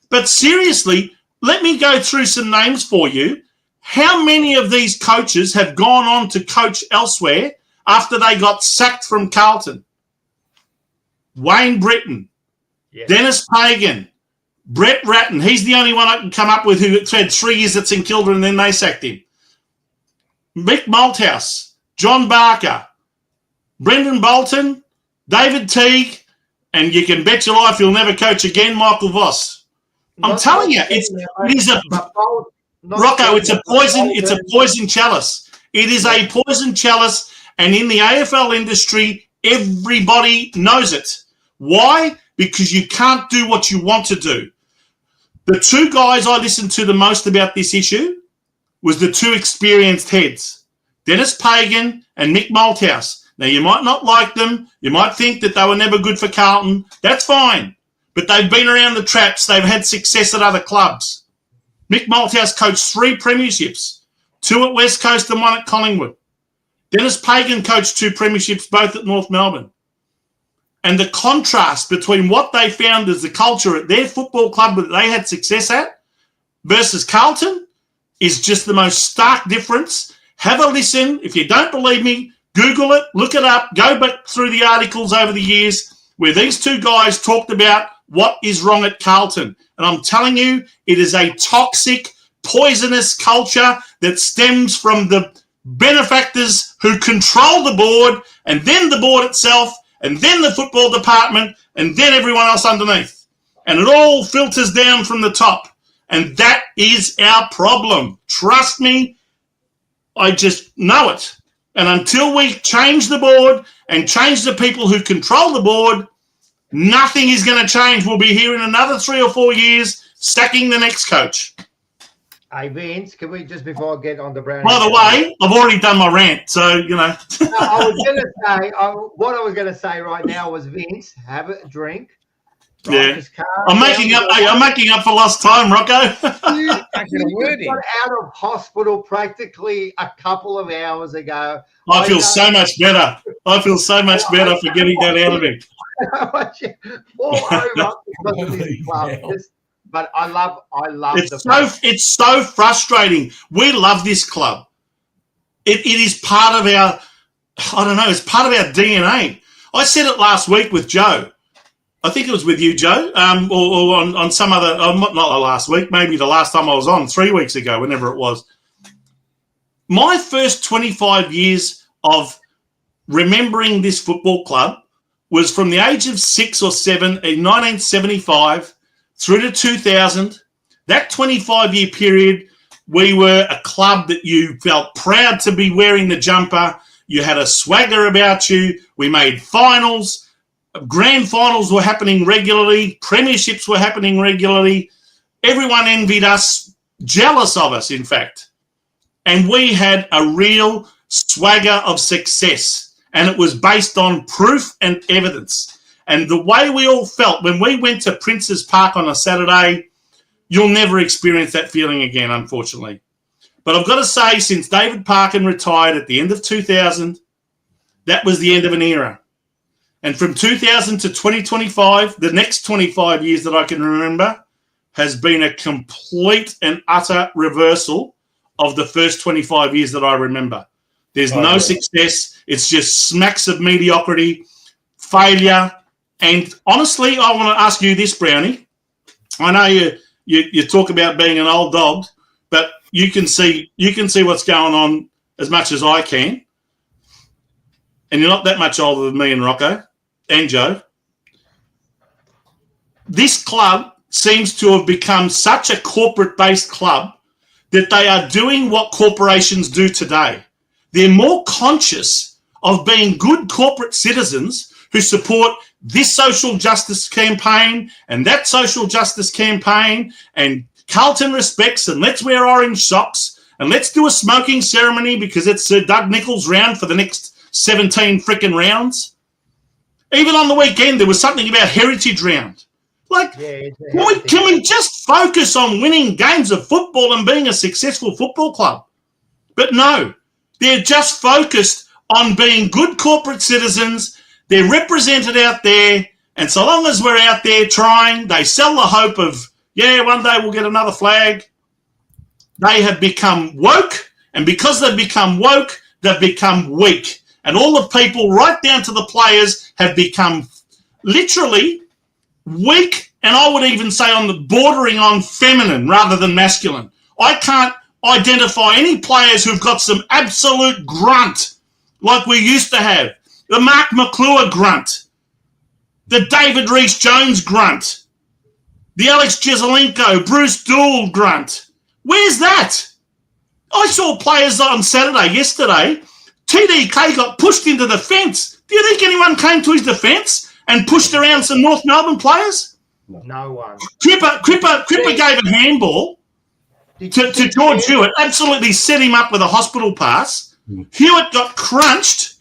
but seriously, let me go through some names for you. How many of these coaches have gone on to coach elsewhere after they got sacked from Carlton? Wayne Britton, Dennis Pagan, Brett Ratton. He's the only one I can come up with who had 3 years at St Kilda and then they sacked him. Mick Malthouse, John Barker, Brendan Bolton, David Teague, and you can bet your life he'll never coach again, Michael Voss. I'm telling you, it is a Rocco. It's a poison. It's a poison chalice. It is a poison chalice, and in the AFL industry, everybody knows it. Why? Because you can't do what you want to do. The two guys I listened to the most about this issue was the two experienced heads, Dennis Pagan and Mick Malthouse. Now, you might not like them. You might think that they were never good for Carlton. That's fine. But they've been around the traps. They've had success at other clubs. Mick Malthouse coached 3 premierships, 2 at West Coast and 1 at Collingwood. Dennis Pagan coached 2 premierships, both at North Melbourne. And the contrast between what they found as the culture at their football club that they had success at versus Carlton is just the most stark difference. Have a listen. If you don't believe me, Google it, look it up, go back through the articles over the years where these two guys talked about what is wrong at Carlton. And I'm telling you, it is a toxic, poisonous culture that stems from the benefactors who control the board, and then the board itself, and then the football department, and then everyone else underneath. And it all filters down from the top. And that is our problem. Trust me, I just know it. And until we change the board and change the people who control the board, nothing is going to change. We'll be here in another 3 or 4 years sacking the next coach.
Hey, Vince, can we, just before I get on the Brown...
By the way, I've already done my rant, so, you know.
No, I was going to say, what I was going to say right now was, Vince, have a drink.
Right, yeah. I'm making up for lost time, Rocco.
You got out of hospital practically a couple of hours ago.
I feel so much better. I feel so much better for getting that out of it.
All over because of this club. But I love
it's so frustrating. We love this club. It is part of our, I don't know, it's part of our DNA. I said it last week with Joe. I think it was with you, Joe, or on some other, not last week, maybe the last time I was on, 3 weeks ago, whenever it was. My first 25 years of remembering this football club was from the age of 6 or 7 in 1975 through to 2000. That 25-year period, we were a club that you felt proud to be wearing the jumper. You had a swagger about you. We made finals. Grand finals were happening regularly. Premierships were happening regularly. Everyone envied us, jealous of us, in fact. And we had a real swagger of success. And it was based on proof and evidence. And the way we all felt when we went to Prince's Park on a Saturday, you'll never experience that feeling again, unfortunately. But I've got to say, since David Parkin retired at the end of 2000, that was the end of an era. And from 2000 to 2025, the next 25 years that I can remember, has been a complete and utter reversal of the first 25 years that I remember. There's no success. It's just smacks of mediocrity, failure. And honestly, I want to ask you this, Brownie. I know you talk about being an old dog, but you can see what's going on as much as I can. And you're not that much older than me and Rocco and Joe. This club seems to have become such a corporate-based club that they are doing what corporations do today. They're more conscious of being good corporate citizens who support this social justice campaign and that social justice campaign, and Carlton respects, and let's wear orange socks, and let's do a smoking ceremony because it's Sir Doug Nicholls' round for the next 17 frickin' rounds. Even on the weekend, there was something about Heritage Round. Like, can we just focus on winning games of football and being a successful football club? But no, they're just focused on being good corporate citizens. They're represented out there, and so long as we're out there trying, they sell the hope of, one day we'll get another flag. They have become woke, and because they've become woke, they've become weak. And all the people, right down to the players, have become literally weak, and I would even say on the bordering on feminine rather than masculine. I can't identify any players who've got some absolute grunt like we used to have. The Mark McClure grunt, the David Rhys-Jones grunt, the Alex Jezelenko, Bruce Dool grunt. Where's that? I saw players on Saturday, yesterday, TDK got pushed into the fence. Do you think anyone came to his defence and pushed around some North Melbourne players?
No one.
Cripper gave a handball to George Hewitt. Absolutely set him up with a hospital pass. Hewitt got crunched.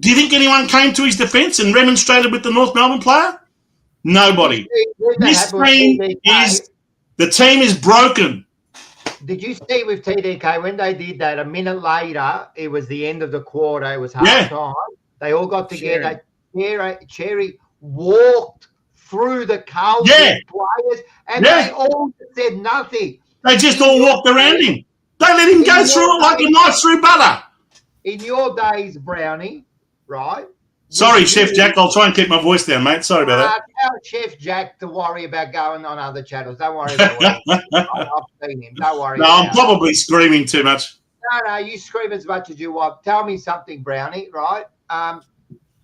Do you think anyone came to his defence and remonstrated with the North Melbourne player? Nobody. The team is broken.
Did you see with TDK when they did that? A minute later, it was the end of the quarter. It was half time. They all got together. Cherry walked through the Carlton players, and they all said nothing.
They just all walked around him. They let him go through it like a knife through butter.
In your days, Brownie, right?
Sorry, Chef Jack. I'll try and keep my voice down, mate. Sorry about that.
Tell Chef Jack to worry about going on other channels. Don't worry about it. I've seen him. Don't worry.
No, I'm probably screaming too much.
No, you scream as much as you want. Tell me something, Brownie, right?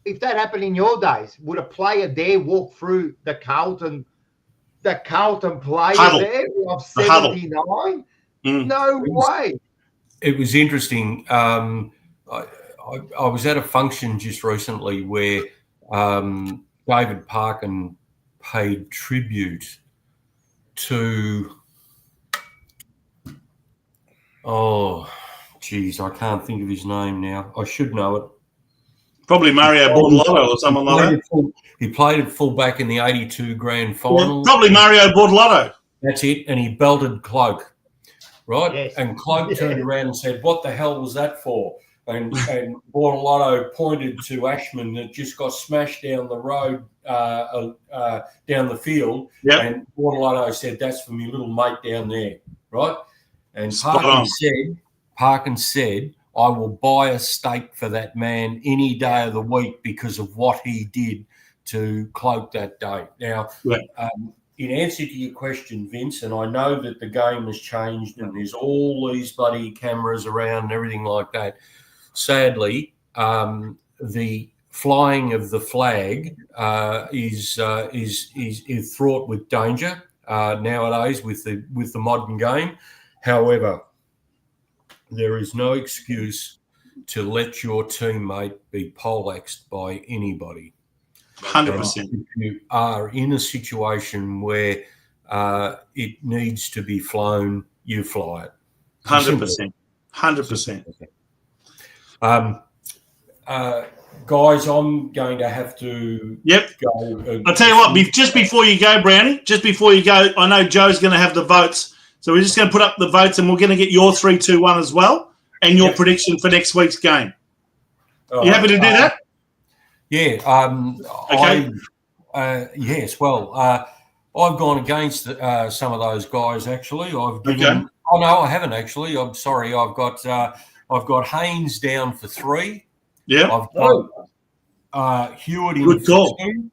If that happened in your days, would a player there walk through the Carlton player there of 79? No way.
It was interesting. I was at a function just recently where David Parkin paid tribute to I can't think of his name now. I should know it.
Probably Mario Bortolotto or someone like that.
He played at fullback in the 82 grand final.
Probably Mario Bortolotto.
That's it. And he belted Cloak, right?
Yes.
And Cloak turned around and said, "What the hell was that for?" And Bortolotto pointed to Ashman that just got smashed down the road, down the field. Yep. And Bortolotto said, "That's for me little mate down there," right? And Parkin said, "I will buy a steak for that man any day of the week because of what he did to Cloak that day." Now, in answer to your question, Vince, and I know that the game has changed and there's all these bloody cameras around and everything like that. Sadly, the flying of the flag is fraught with danger nowadays with the modern game. However, there is no excuse to let your teammate be poleaxed by anybody.
100%.
If you are in a situation where it needs to be flown, you fly it.
100%. 100%.
Guys, I'm going to have to go.
I'll tell you what, just before you go, Brownie, I know Joe's going to have the votes. So we're just going to put up the votes and we're going to get your 3-2-1 as well and your prediction for next week's game. You happy to do that?
Yeah.
Okay.
Yes. Well, I've gone against some of those guys, actually. I've given. Oh, no, I haven't, actually. I'm sorry. I've got Haynes down for 3.
Yeah.
I've got Hewitt in
Good
for
call.
2.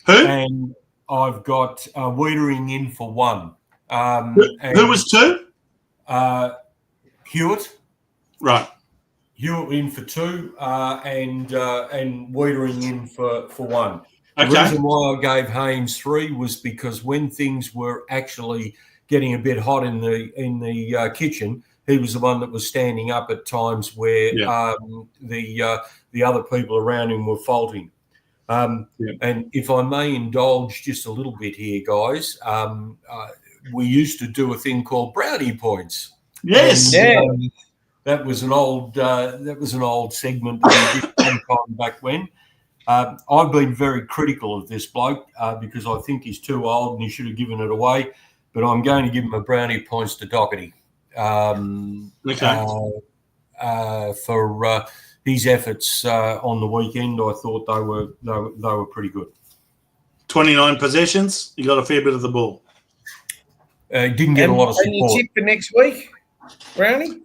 Who?
And I've got Wiedering in for 1.
Who was 2?
Hewitt.
Right.
Hewitt in for 2 and Wiedering in for 1.
Okay.
The reason why I gave Haynes 3 was because when things were actually getting a bit hot in the kitchen, he was the one that was standing up at times where the other people around him were faulting. And if I may indulge just a little bit here, guys, we used to do a thing called brownie points.
Yes.
And, that was an old segment that we did some time back when. I've been very critical of this bloke because I think he's too old and he should have given it away. But I'm going to give him a brownie points to Doherty for his efforts on the weekend. I thought they were pretty good. 29
possessions. You got a fair bit of the ball.
Didn't get a lot of support.
Any tip for next week, Brownie?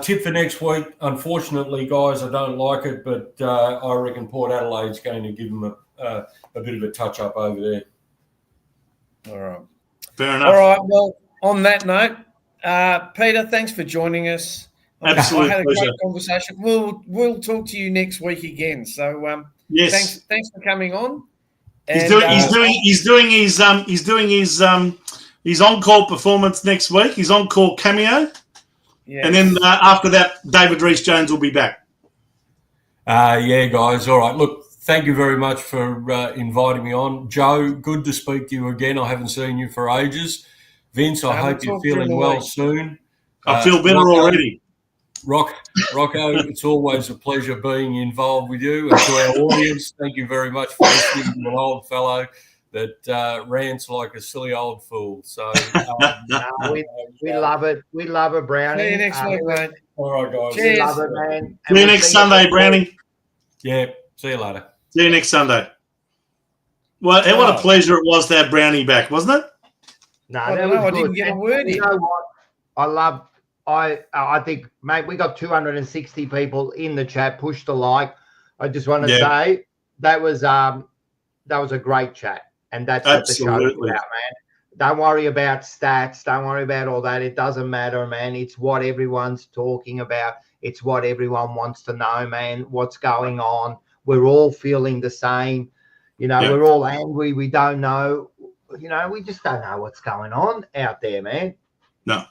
Tip for next week. Unfortunately, guys, I don't like it, but I reckon Port Adelaide's going to give them a bit of a touch-up over there.
All right.
Fair enough.
All right. Well, on that note, Peter, thanks for joining us.
Absolute
I had a
pleasure.
great conversation. We'll talk to you next week again. So
yes,
thanks for coming on.
He's doing his on-call performance next week. His on-call cameo. Yes. And then after that, David Rhys-Jones will be back.
Yeah, guys. All right. Look, thank you very much for inviting me on. Joe, good to speak to you again. I haven't seen you for ages. Vince, I hope you're feeling well soon.
I feel better already.
Rocco, it's always a pleasure being involved with you. And to our audience, thank you very much for listening to an old fellow that rants like a silly old fool. So
we love it. We love it, Brownie.
See you next week, mate.
All right, guys.
We love it, man.
See you next Sunday, Brownie.
Yeah, see you later.
See you next Sunday. Well, what a pleasure it was to have Brownie back, wasn't it?
No,
I didn't get a word in.
You know what? I think, mate, we got 260 people in the chat. Push the like. I just want to say that was a great chat, and that's what the show is about, man. Don't worry about stats. Don't worry about all that. It doesn't matter, man. It's what everyone's talking about. It's what everyone wants to know, man. What's going on? We're all feeling the same. You know, we're all angry. We don't know. You know, we just don't know what's going on out there, man.
No.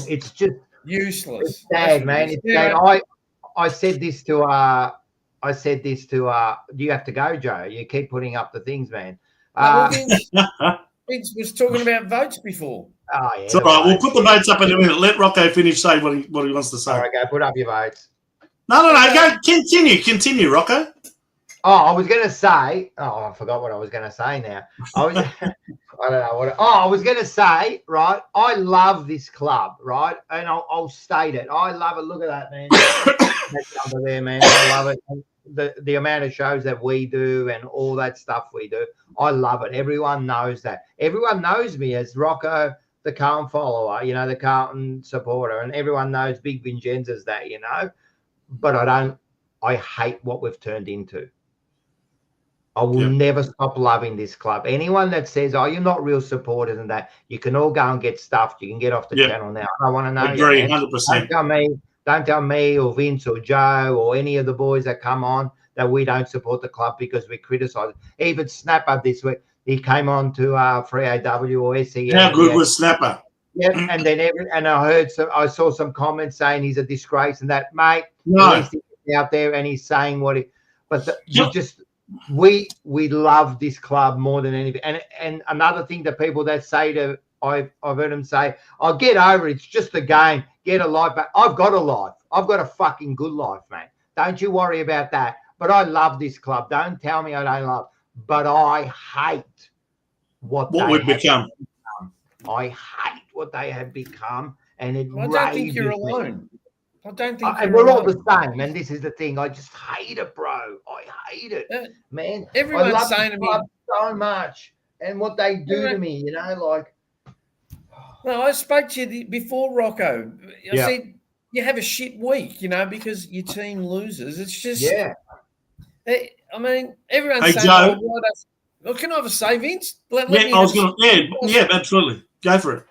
It's just
useless.
It's sad, man. It's sad. I said this to do you have to go, Joe? You keep putting up the things, man.
Vince was talking about votes before.
Oh, yeah.
It's all right. We'll put the votes up in a minute. Let Rocco finish say what he wants to say.
All right, go put up your votes.
No. Go continue, Rocco.
Oh, I was going to say. Oh, I forgot what I was going to say now. I don't know what. I was going to say. Right, I love this club. Right, and I'll state it. I love it. Look at that, man. That number there, man. I love it. The amount of shows that we do and all that stuff we do, I love it. Everyone knows that. Everyone knows me as Rocco, the Carlton follower, you know, the Carlton supporter, and everyone knows Big Vincenzo's that, you know. But I hate what we've turned into. I will never stop loving this club. Anyone that says, "Oh, you're not real supporters," and that, you can all go and get stuffed. You can get off the channel now. I want to know.
Agree, 100%.
Don't tell me or Vince or Joe or any of the boys that come on that we don't support the club because we criticise. Even Snapper this week, he came on to 3AW or SEN.
How good was Snapper?
Yeah, and then I saw some comments saying he's a disgrace and that, mate.
No,
at least he's out there and he's saying what he. But we love this club more than anything. And another thing that people that say to I've heard them say, "Oh, get over it. It's just a game. Get a life back." I've got a life. I've got a fucking good life, man. Don't you worry about that. But I love this club. Don't tell me I don't love. But I hate what
we've become.
I hate what they have become, and it.
I don't think you're alone. I don't think
we're all the same, and this is the thing. I just hate it, bro. I hate it, man.
Everyone's saying to me
so much, and what they do to me, you know, like.
No, I spoke to you before, Rocco. I said you have a shit week, you know, because your team loses. It's just, I mean, everyone's saying,
Joe,
well, can I have a say, Vince?
Absolutely. Go for it.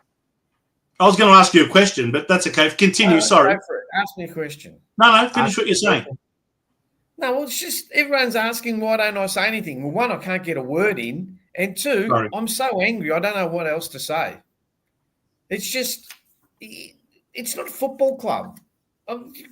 I was going to ask you a question, but that's okay. Continue. Sorry.
Go for it. Ask me a question.
No. Finish what you're saying.
No, well, it's just everyone's asking why don't I say anything? Well, one, I can't get a word in, and two, I'm so angry I don't know what else to say. It's just, it's not a football club.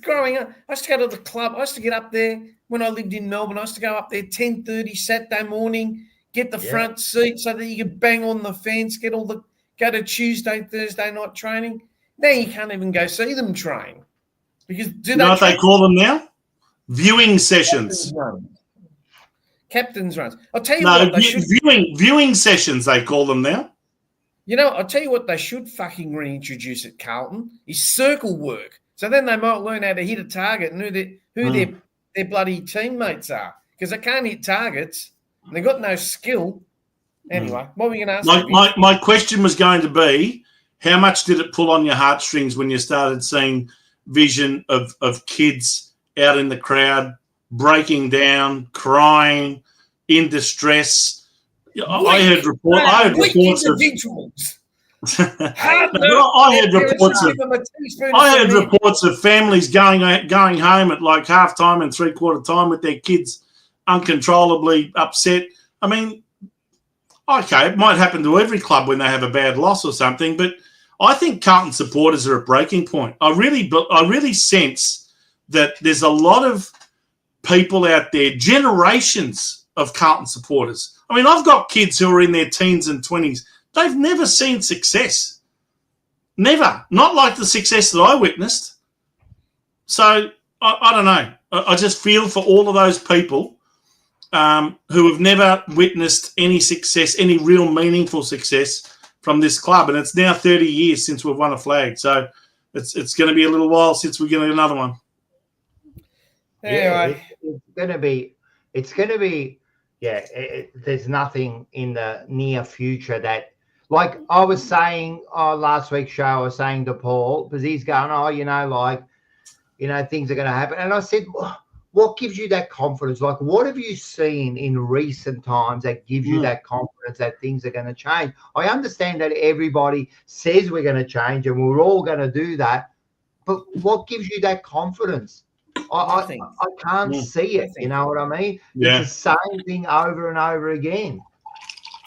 Growing up, I used to go to the club. I used to get up there when I lived in Melbourne. I used to go up there 10:30 Saturday morning, get the front seat so that you could bang on the fence, go to Tuesday, Thursday night training. Now you can't even go see them train. Because
you know what they call them now? Viewing sessions.
Captain's runs. I'll tell you what they should.
Viewing sessions, they call them now.
You know, I'll tell you what they should fucking reintroduce at Carlton is circle work. So then they might learn how to hit a target and who their bloody teammates are. Because they can't hit targets. And they've got no skill. Anyway, what were you going to ask?
My question was going to be, how much did it pull on your heartstrings when you started seeing vision of kids out in the crowd, breaking down, crying, in distress? I heard reports of
individuals.
I heard reports of families going home at like half time and 3/4 time with their kids uncontrollably upset. I mean, okay, it might happen to every club when they have a bad loss or something, but I think Carlton supporters are at breaking point. I really sense that there's a lot of people out there, generations of Carlton supporters. I mean, I've got kids who are in their teens and 20s. They've never seen success. Never. Not like the success that I witnessed. So, I don't know. I just feel for all of those people who have never witnessed any success, any real meaningful success from this club. And it's now 30 years since we've won a flag. So, it's going to be a little while since we get another one.
Anyway.
It's going to be, there's nothing in the near future that, like I was saying last week's show, I was saying to Paul, because he's going, things are going to happen. And I said, what gives you that confidence? Like, what have you seen in recent times that gives you that confidence that things are going to change? I understand that everybody says we're going to change and we're all going to do that. But what gives you that confidence? I can't see it. You know what I mean?
Yeah.
It's the same thing over and over again.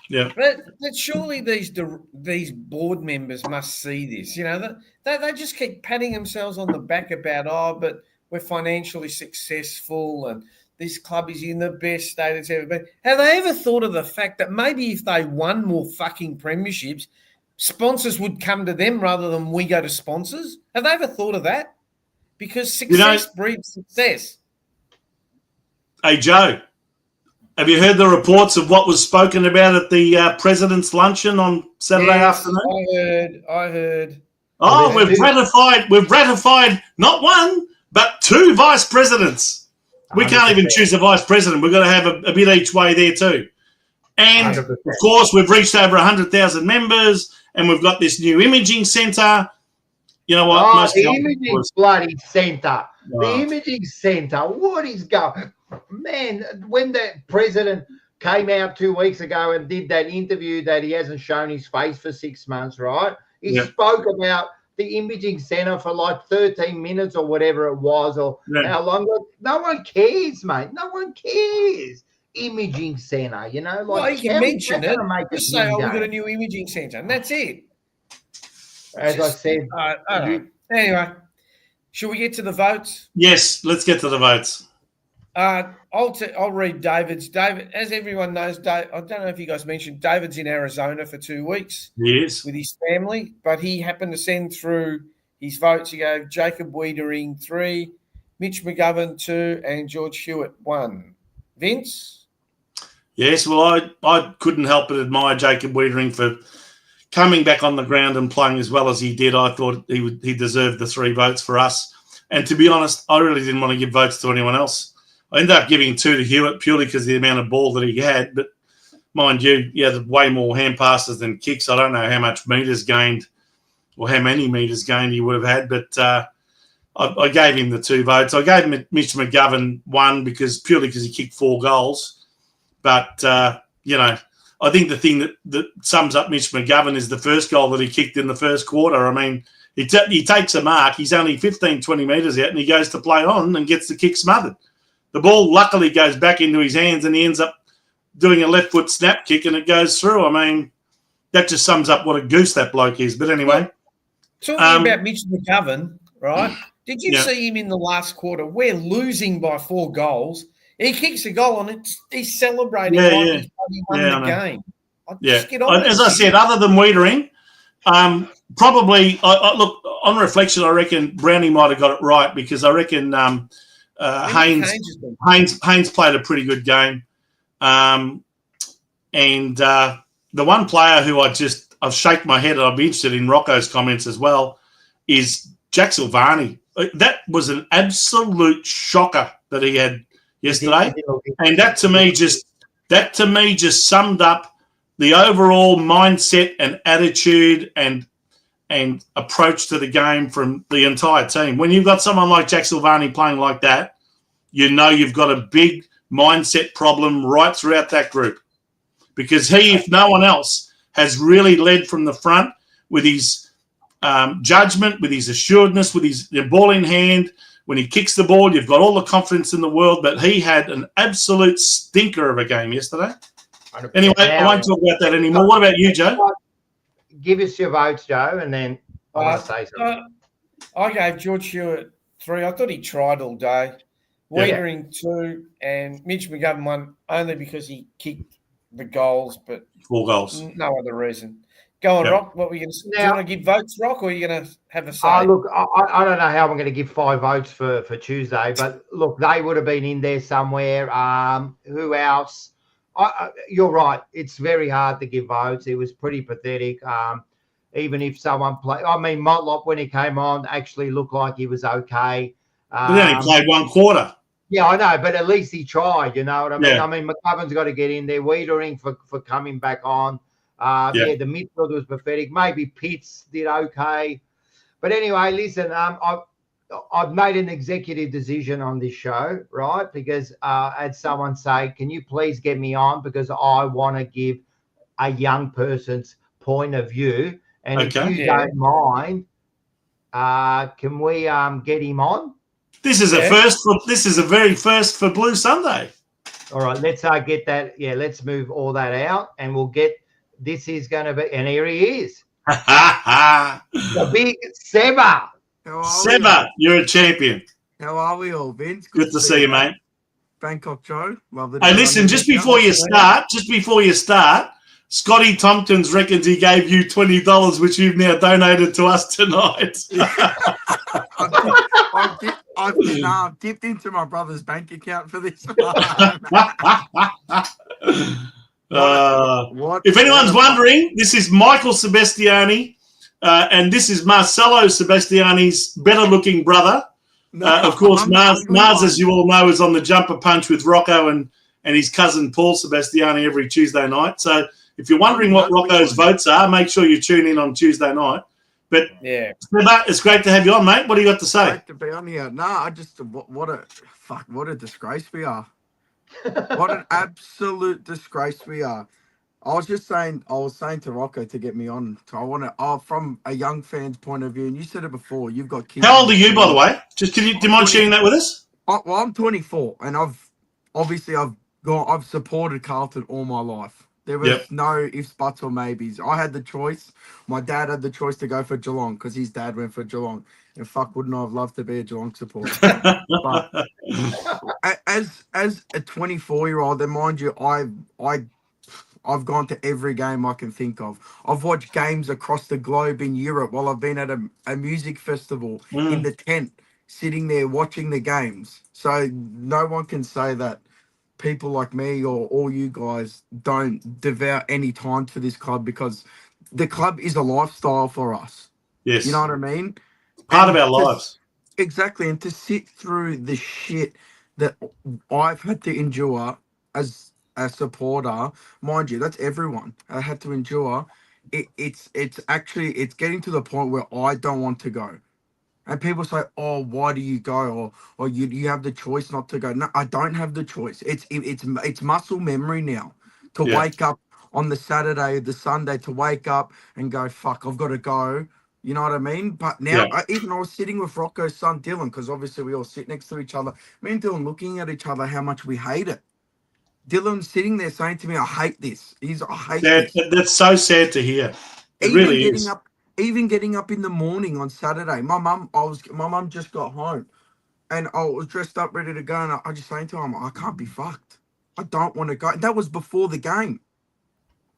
Yeah.
But surely these board members must see this. You know, they just keep patting themselves on the back about, but we're financially successful and this club is in the best state it's ever been. Have they ever thought of the fact that maybe if they won more fucking premierships, sponsors would come to them rather than we go to sponsors? Have they ever thought of that? Because success breeds success.
Hey, Joe, have you heard the reports of what was spoken about at the President's Luncheon on Saturday afternoon?
I heard.
Oh, we've ratified not one, but 2 vice presidents. We 100%. Can't even choose a vice president. We've got to have a bit each way there too. And, 100%. Of course, we've reached over 100,000 members, and we've got this new imaging centre. You know what?
The imaging bloody centre. The imaging centre. What is going? Man, when the president came out 2 weeks ago and did that interview that he hasn't shown his face for 6 months, right? He spoke about the imaging centre for like 13 minutes or whatever it was, or how long. No one cares, mate. No one cares. Imaging centre, you know? Like,
you can mention it. Just say, we've got a new imaging centre, and that's it.
As I said.
Anyway, shall we get to the votes?
Yes, let's get to the votes.
I'll read David's. David, as everyone knows, I don't know if you guys mentioned, David's in Arizona for 2 weeks.
Yes.
With his family, but he happened to send through his votes. He gave Jacob Wiedering 3, Mitch McGovern 2, and George Hewitt 1. Vince?
Yes, well, I couldn't help but admire Jacob Wiedering for coming back on the ground and playing as well as he did. I thought he deserved the 3 votes for us. And to be honest, I really didn't want to give votes to anyone else. I ended up giving 2 to Hewitt purely because of the amount of ball that he had. But mind you, he had way more hand passes than kicks. I don't know how much meters gained or how many meters gained he would have had. But I gave him the 2 votes. I gave him Mitch McGovern 1 purely because he kicked 4 goals. But, I think the thing that sums up Mitch McGovern is the first goal that he kicked in the first quarter. I mean, he takes a mark. He's only 15, 20 metres out, and he goes to play on and gets the kick smothered. The ball luckily goes back into his hands, and he ends up doing a left foot snap kick, and it goes through. I mean, that just sums up what a goose that bloke is. But anyway.
Talking about Mitch McGovern, right? Did you see him in the last quarter? We're losing by 4 goals. He kicks a goal and he's celebrating like he won the game.
As I said, other than Wiedering, probably, look, on reflection, I reckon Brownie might have got it right because I reckon Haynes played a pretty good game. And the one player who I've shaken my head and I'll be interested in Rocco's comments as well is Jack Silvani. That was an absolute shocker that he had yesterday, and that to me just summed up the overall mindset and attitude and approach to the game from the entire team. When you've got someone like Jack Silvani playing like that, you know you've got a big mindset problem right throughout that group, because he, if no one else, has really led from the front with his judgment, with his assuredness, with his ball in hand. When he kicks the ball, you've got all the confidence in the world, but he had an absolute stinker of a game yesterday. Anyway, I won't talk about that anymore. What about you, Joe?
Give us your votes, Joe, and then I want to say something.
I gave George Hewitt 3. I thought he tried all day. Wiedering 2, and Mitch McGovern 1 only because he kicked the goals, but
4 goals.
no other reason. Go on, Rock. What were you going to say? Do you want to give votes, Rock, or are you going to have a say?
Look, I don't know how I'm going to give 5 votes for Tuesday, but look, they would have been in there somewhere. Who else? You're right. It's very hard to give votes. It was pretty pathetic. Even if someone played, I mean, Motlop, when he came on, actually looked like he was okay.
But then he played 1 quarter.
Yeah, I know, but at least he tried. You know what I mean?
Yeah.
I mean, McGovern's got to get in there. Wiedering for coming back on. The midfield was pathetic. Maybe Pitts did okay. But anyway, listen, I've made an executive decision on this show, right? Because I had someone say, can you please get me on? Because I want to give a young person's point of view. And if you don't mind, can we get him on?
This is a first. This is a very first for Blue Sunday.
All right, let's get that. Yeah, let's move all that out, and we'll get. This is going to be, and here he is, the big Sebba.
Sebba, you're a champion.
How are we all, Vince?
Good to see you, mate.
Bangkok Joe, love the.
Hey, listen, just before you start, Scotty Tompkins reckons he gave you $20, which you've now donated to us tonight.
I've dipped into my brother's bank account for this.
If anyone's wondering, this is Michael Sebastiani, and this is Marcelo Sebastiani's better-looking brother. Of course, Mars, as you all know, is on the Jumper Punch with Rocco and his cousin Paul Sebastiani every Tuesday night. So if you're wondering what Rocco's votes are, make sure you tune in on Tuesday night. But
yeah,
it's great to have you on, mate. What do you got to say?
Great to be on here. I just what a disgrace we are. What an absolute disgrace we are. I was saying to Rocco to get me on. From a young fan's point of view, and you said it before. You've got kids.
How old are you, by the way? Do you mind sharing that with us?
Well, I'm 24, and I've supported Carlton all my life. There was no ifs, buts, or maybes. I had the choice. My dad had the choice to go for Geelong because his dad went for Geelong. And wouldn't I have loved to be a Geelong supporter? But as a 24-year-old, then mind you, I've gone to every game I can think of. I've watched games across the globe in Europe while I've been at a music festival in the tent, sitting there watching the games. So no one can say that people like me or all you guys don't devote any time for this club, because the club is a lifestyle for us.
Yes.
You know what I mean?
Part of our lives.
Exactly. And to sit through the shit that I've had to endure as a supporter, mind you, that's everyone. I had to endure. It's getting to the point where I don't want to go. And people say, "Oh, why do you go?" Or you have the choice not to go. No, I don't have the choice. It's muscle memory now to wake up on the Saturday, the Sunday, to wake up and go, "Fuck, I've got to go." You know what I mean? But now, even I was sitting with Rocco's son Dylan, because obviously we all sit next to each other. Me and Dylan looking at each other, how much we hate it. Dylan's sitting there saying to me, "I hate this." I hate this.
That's so sad to hear. It really is.
Even getting up in the morning on Saturday, my mum just got home, and I was dressed up, ready to go, and I just saying to her, "I can't be fucked. I don't want to go." And that was before the game.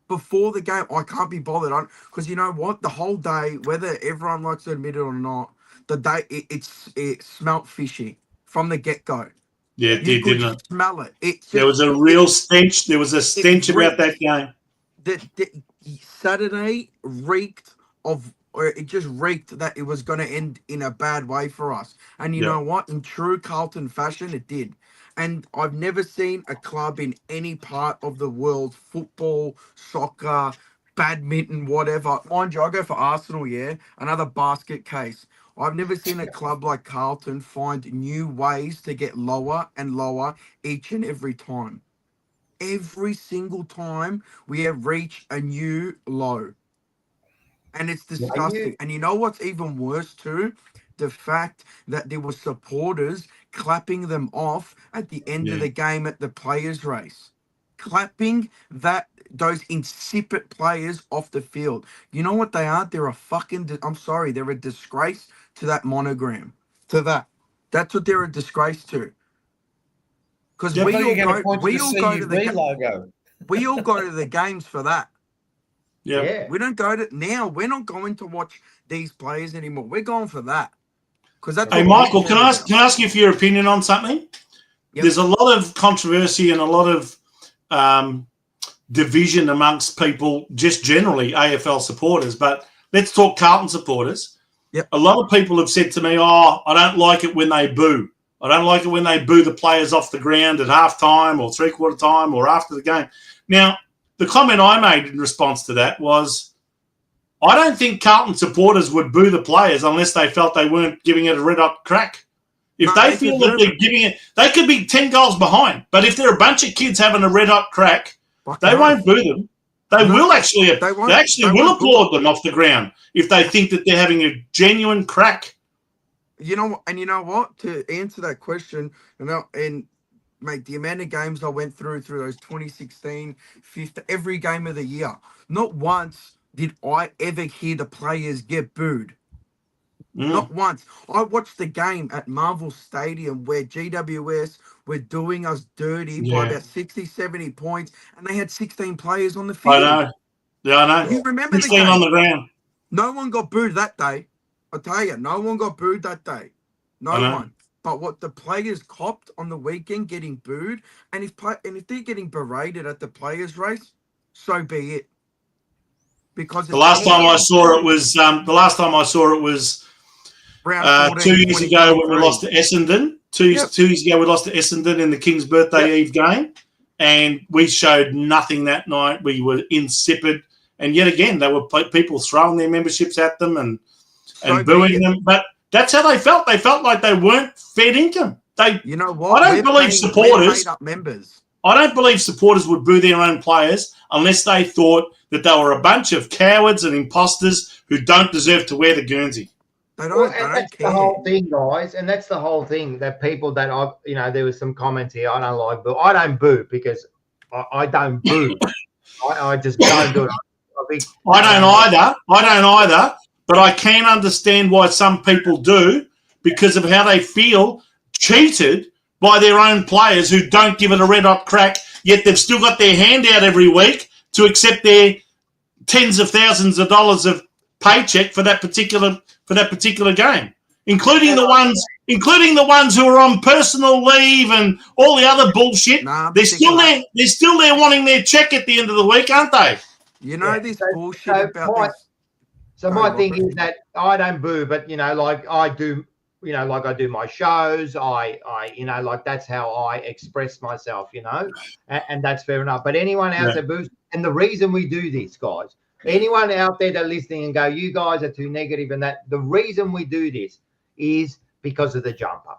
Before the game, I can't be bothered, because you know what? The whole day, whether everyone likes to admit it or not, the day it smelt fishy from the get go.
Yeah, it did, didn't it?
Smell it.
There was a real stench. There was a stench about that game.
The Saturday reeked of, or it just reeked that it was going to end in a bad way for us. And you know what? In true Carlton fashion, it did. And I've never seen a club in any part of the world, football, soccer, badminton, whatever. Mind you, I go for Arsenal, another basket case. I've never seen a club like Carlton find new ways to get lower and lower each and every time. Every single time we have reached a new low. And it's disgusting. And you know what's even worse too? The fact that there were supporters clapping them off at the end of the game at the players' race. Clapping those insipid players off the field. You know what they are? They're they're a disgrace to that monogram. To that. That's what they're a disgrace to. because
Yep.
we
So
all
you're going to
go.
point to
We
the
all go to the.
CUB logo.
We all go to the games for that.
Yeah.
We don't go to now. We're not going to watch these players anymore. We're going for that because that's.
Hey,
what
Michael,
we
can
care
I ask
about.
you for your opinion on something?
Yep.
There's a lot of controversy and a lot of division amongst people, just generally AFL supporters. But let's talk Carlton supporters.
Yep.
A lot of people have said to me, "Oh, I don't like it when they boo. I don't like it when they boo the players off the ground at halftime or three-quarter time or after the game." Now, the comment I made in response to that was, I don't think Carlton supporters would boo the players unless they felt they weren't giving it a red-hot crack. If they feel that they're giving it, they could be 10 goals behind. But if they're a bunch of kids having a red-hot crack, they won't boo them. They will actually will applaud them off the ground if they think that they're having a genuine crack.
You know, and you know what? To answer that question, and mate, the amount of games I went through those 2016, 15, every game of the year, not once did I ever hear the players get booed. Not once. I watched the game at Marvel Stadium where GWS were doing us dirty by about 60, 70 points, and they had 16 players on the field.
I know. Yeah, I know.
You remember the
16
game?
on the ground.
No one got booed that day. I tell you, no one got booed that day. No one. But what the players copped on the weekend getting booed, and if they're getting berated at the players' race, so be it. Because
the last time I saw it was
round 14,
2 years ago when we lost to Essendon. Two years ago we lost to Essendon in the King's Birthday Eve game, and we showed nothing that night. We were insipid, and yet again there were people throwing their memberships at them and booing them. But that's how they felt. They felt like they weren't fed income.
You know what?
I don't believe supporters.
Members.
I don't believe supporters would boo their own players unless they thought that they were a bunch of cowards and imposters who don't deserve to wear the Guernsey.
They don't
that's
care.
the whole thing, guys, and that's the whole thing. That people that there was some comments here. I don't like boo. I don't boo because I don't boo. I just don't do it.
I don't either. But I can understand why some people do because of how they feel cheated by their own players who don't give it a red-hot crack, yet they've still got their hand out every week to accept their tens of thousands of dollars of paycheck for that particular game, including the ones who are on personal leave and all the other bullshit. They're still there. They're still there wanting their check at the end of the week, aren't they?
You know this bullshit about this.
So my thing is that I don't boo, but like I do, like I do my shows. I like that's how I express myself, and that's fair enough. But anyone else that boos, and the reason we do this, guys, anyone out there that listening and go, you guys are too negative, and that the reason we do this is because of the jumper.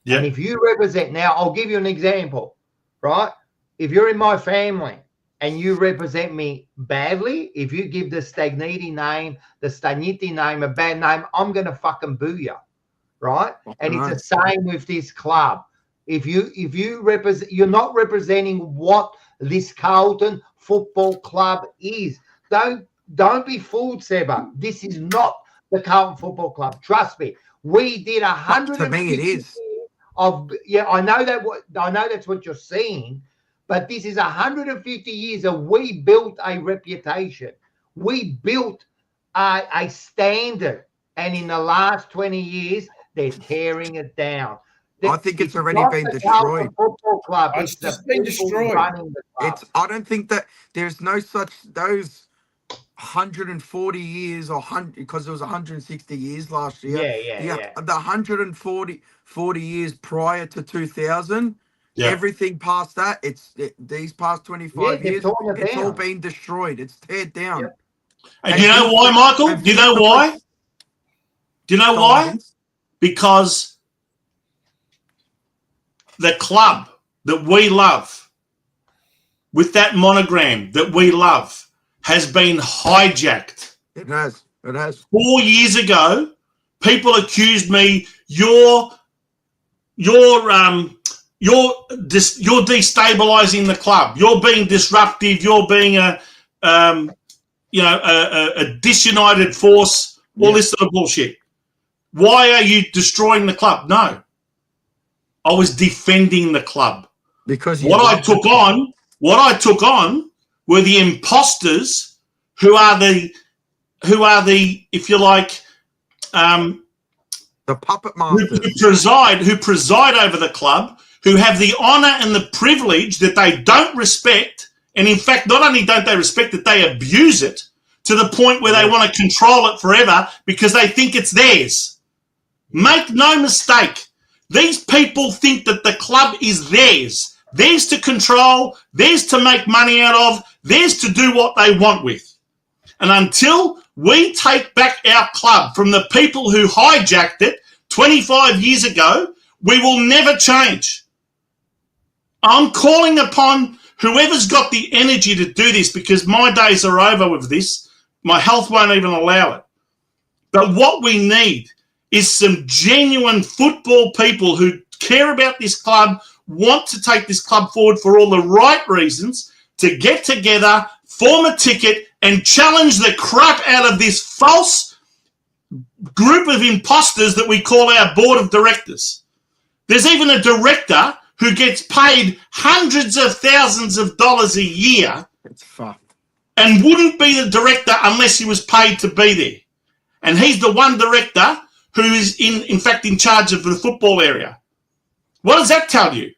Yeah. And if you represent, now I'll give you an example, right? If you're in my family and you represent me badly, if you give the Stagniti name a bad name, I'm going to fucking boo you, right? And it's the same with this club. If you represent, you're not representing what this Carlton Football Club is. Don't be fooled, Sebba. This is not the Carlton Football Club. Trust me. We did 100.
To me, it is.
I know that's what you're seeing. But this is 150 years of we built a reputation. We built a standard. And in the last 20 years, they're tearing it down.
I think it's already been destroyed.
Football club.
It's just been destroyed.
I don't think that there's no such those 140 years or 100 because it was 160 years last year. Yeah. The 140 years prior to 2000. Yeah. Everything past that, these past 25 years, it's all been destroyed. It's teared down. Yep.
And you know why, Michael? Do you know why? Do you know why? Because the club that we love, with that monogram that we love, has been hijacked.
It has.
4 years ago, people accused me, you're destabilizing the club. You're being disruptive. You're being a disunited force. All this sort of bullshit. Why are you destroying the club? No, I was defending the club.
Because
what I took on were the imposters who are the, if you like,
the puppet masters
who preside over the club, who have the honour and the privilege that they don't respect, and in fact, not only don't they respect it, they abuse it to the point where they want to control it forever because they think it's theirs. Make no mistake, these people think that the club is theirs to control, theirs to make money out of, theirs to do what they want with. And until we take back our club from the people who hijacked it 25 years ago, we will never change. I'm calling upon whoever's got the energy to do this, because my days are over with this. My health won't even allow it. But what we need is some genuine football people who care about this club, want to take this club forward for all the right reasons, to get together, form a ticket, and challenge the crap out of this false group of imposters that we call our board of directors. There's even a director who gets paid hundreds of thousands of dollars a year.
It's fucked.
And wouldn't be the director unless he was paid to be there. And he's the one director who is in fact in charge of the football area. What does that tell you?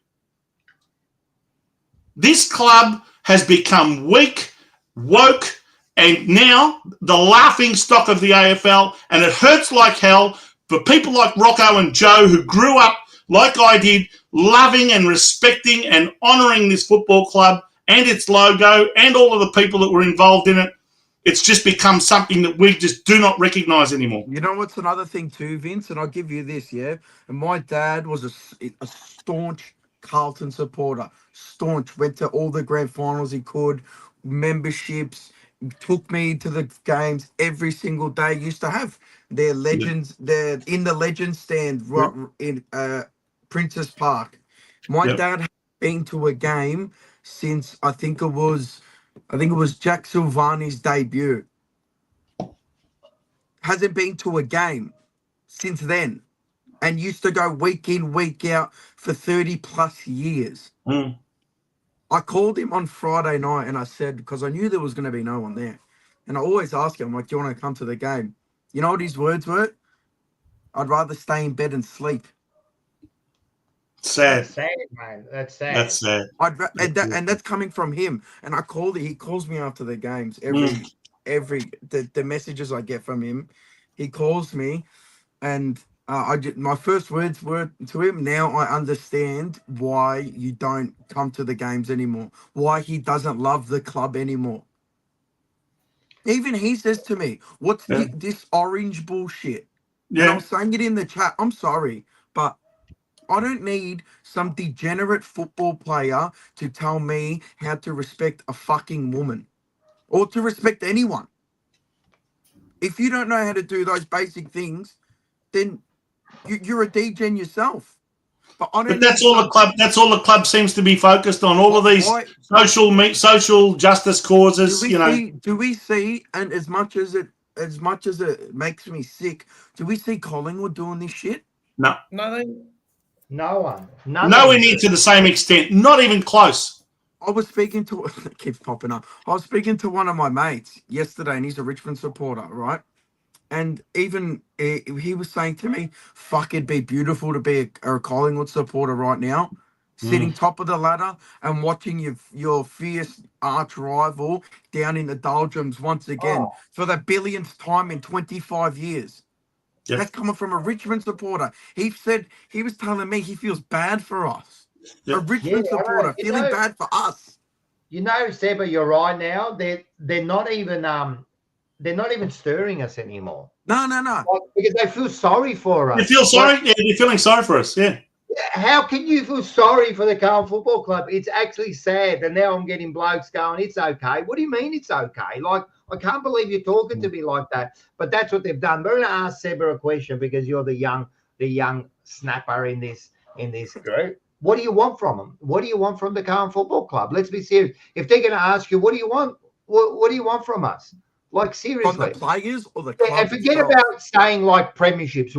This club has become weak, woke, and now the laughing stock of the AFL, and it hurts like hell for people like Rocco and Joe who grew up like I did, loving and respecting and honouring this football club and its logo and all of the people that were involved in it. It's just become something that we just do not recognise anymore.
You know what's another thing too, Vince? And I'll give you this, yeah? And my dad was a staunch Carlton supporter. Staunch. Went to all the grand finals he could. Memberships. Took me to the games every single day. Used to have their legends. They're in the legend stand right in Princess Park. My dad had been to a game since I think it was Jack Silvani's debut. Hasn't been to a game since then, and used to go week in, week out for 30 plus years. I called him on Friday night and I said, because I knew there was going to be no one there, and I always ask him, like, do you want to come to the game? You know what his words were? I'd rather stay in bed and sleep.
Sad.
That's sad, man. That's sad.
That's sad.
And that's coming from him. And I called it. He calls me after the games. The messages I get from him, he calls me, and my first words were to him. Now I understand why you don't come to the games anymore. Why he doesn't love the club anymore. Even he says to me, "What's this orange bullshit?"
Yeah.
And I'm saying it in the chat. I'm sorry, but I don't need some degenerate football player to tell me how to respect a fucking woman or to respect anyone. If you don't know how to do those basic things, then you're a degen yourself. But
that's all the club. That's all the club seems to be focused on. All of these social justice causes.
Do we see? And as much as it makes me sick, do we see Collingwood doing this shit?
No.
No one.
Nowhere near to the same extent. Not even close.
I was speaking to it keeps popping up. I was speaking to one of my mates yesterday, and he's a Richmond supporter, right? And even he was saying to me, "Fuck, it'd be beautiful to be a Collingwood supporter right now, sitting top of the ladder and watching your fierce arch rival down in the doldrums once again for the billionth time in 25 years." Yep. That's coming from a Richmond supporter. He said he was telling me he feels bad for us. Yep. A Richmond supporter feeling bad for us.
You know, Sebba, you're right. Now they're not even stirring us anymore.
No.
Because they feel sorry for us.
They feel sorry. Yeah, they're feeling sorry for us. Yeah.
How can you feel sorry for the Carlton Football Club? It's actually sad. And now I'm getting blokes going, "It's okay." What do you mean it's okay? Like, I can't believe you're talking to me like that. But that's what they've done. We're going to ask Sebba a question because you're the young snapper in this group. What do you want from them? What do you want from the Carlton Football Club? Let's be serious. If they're going to ask you, what do you want? What do you want from us? Like, seriously.
From the players or the club?
And forget about saying like premierships.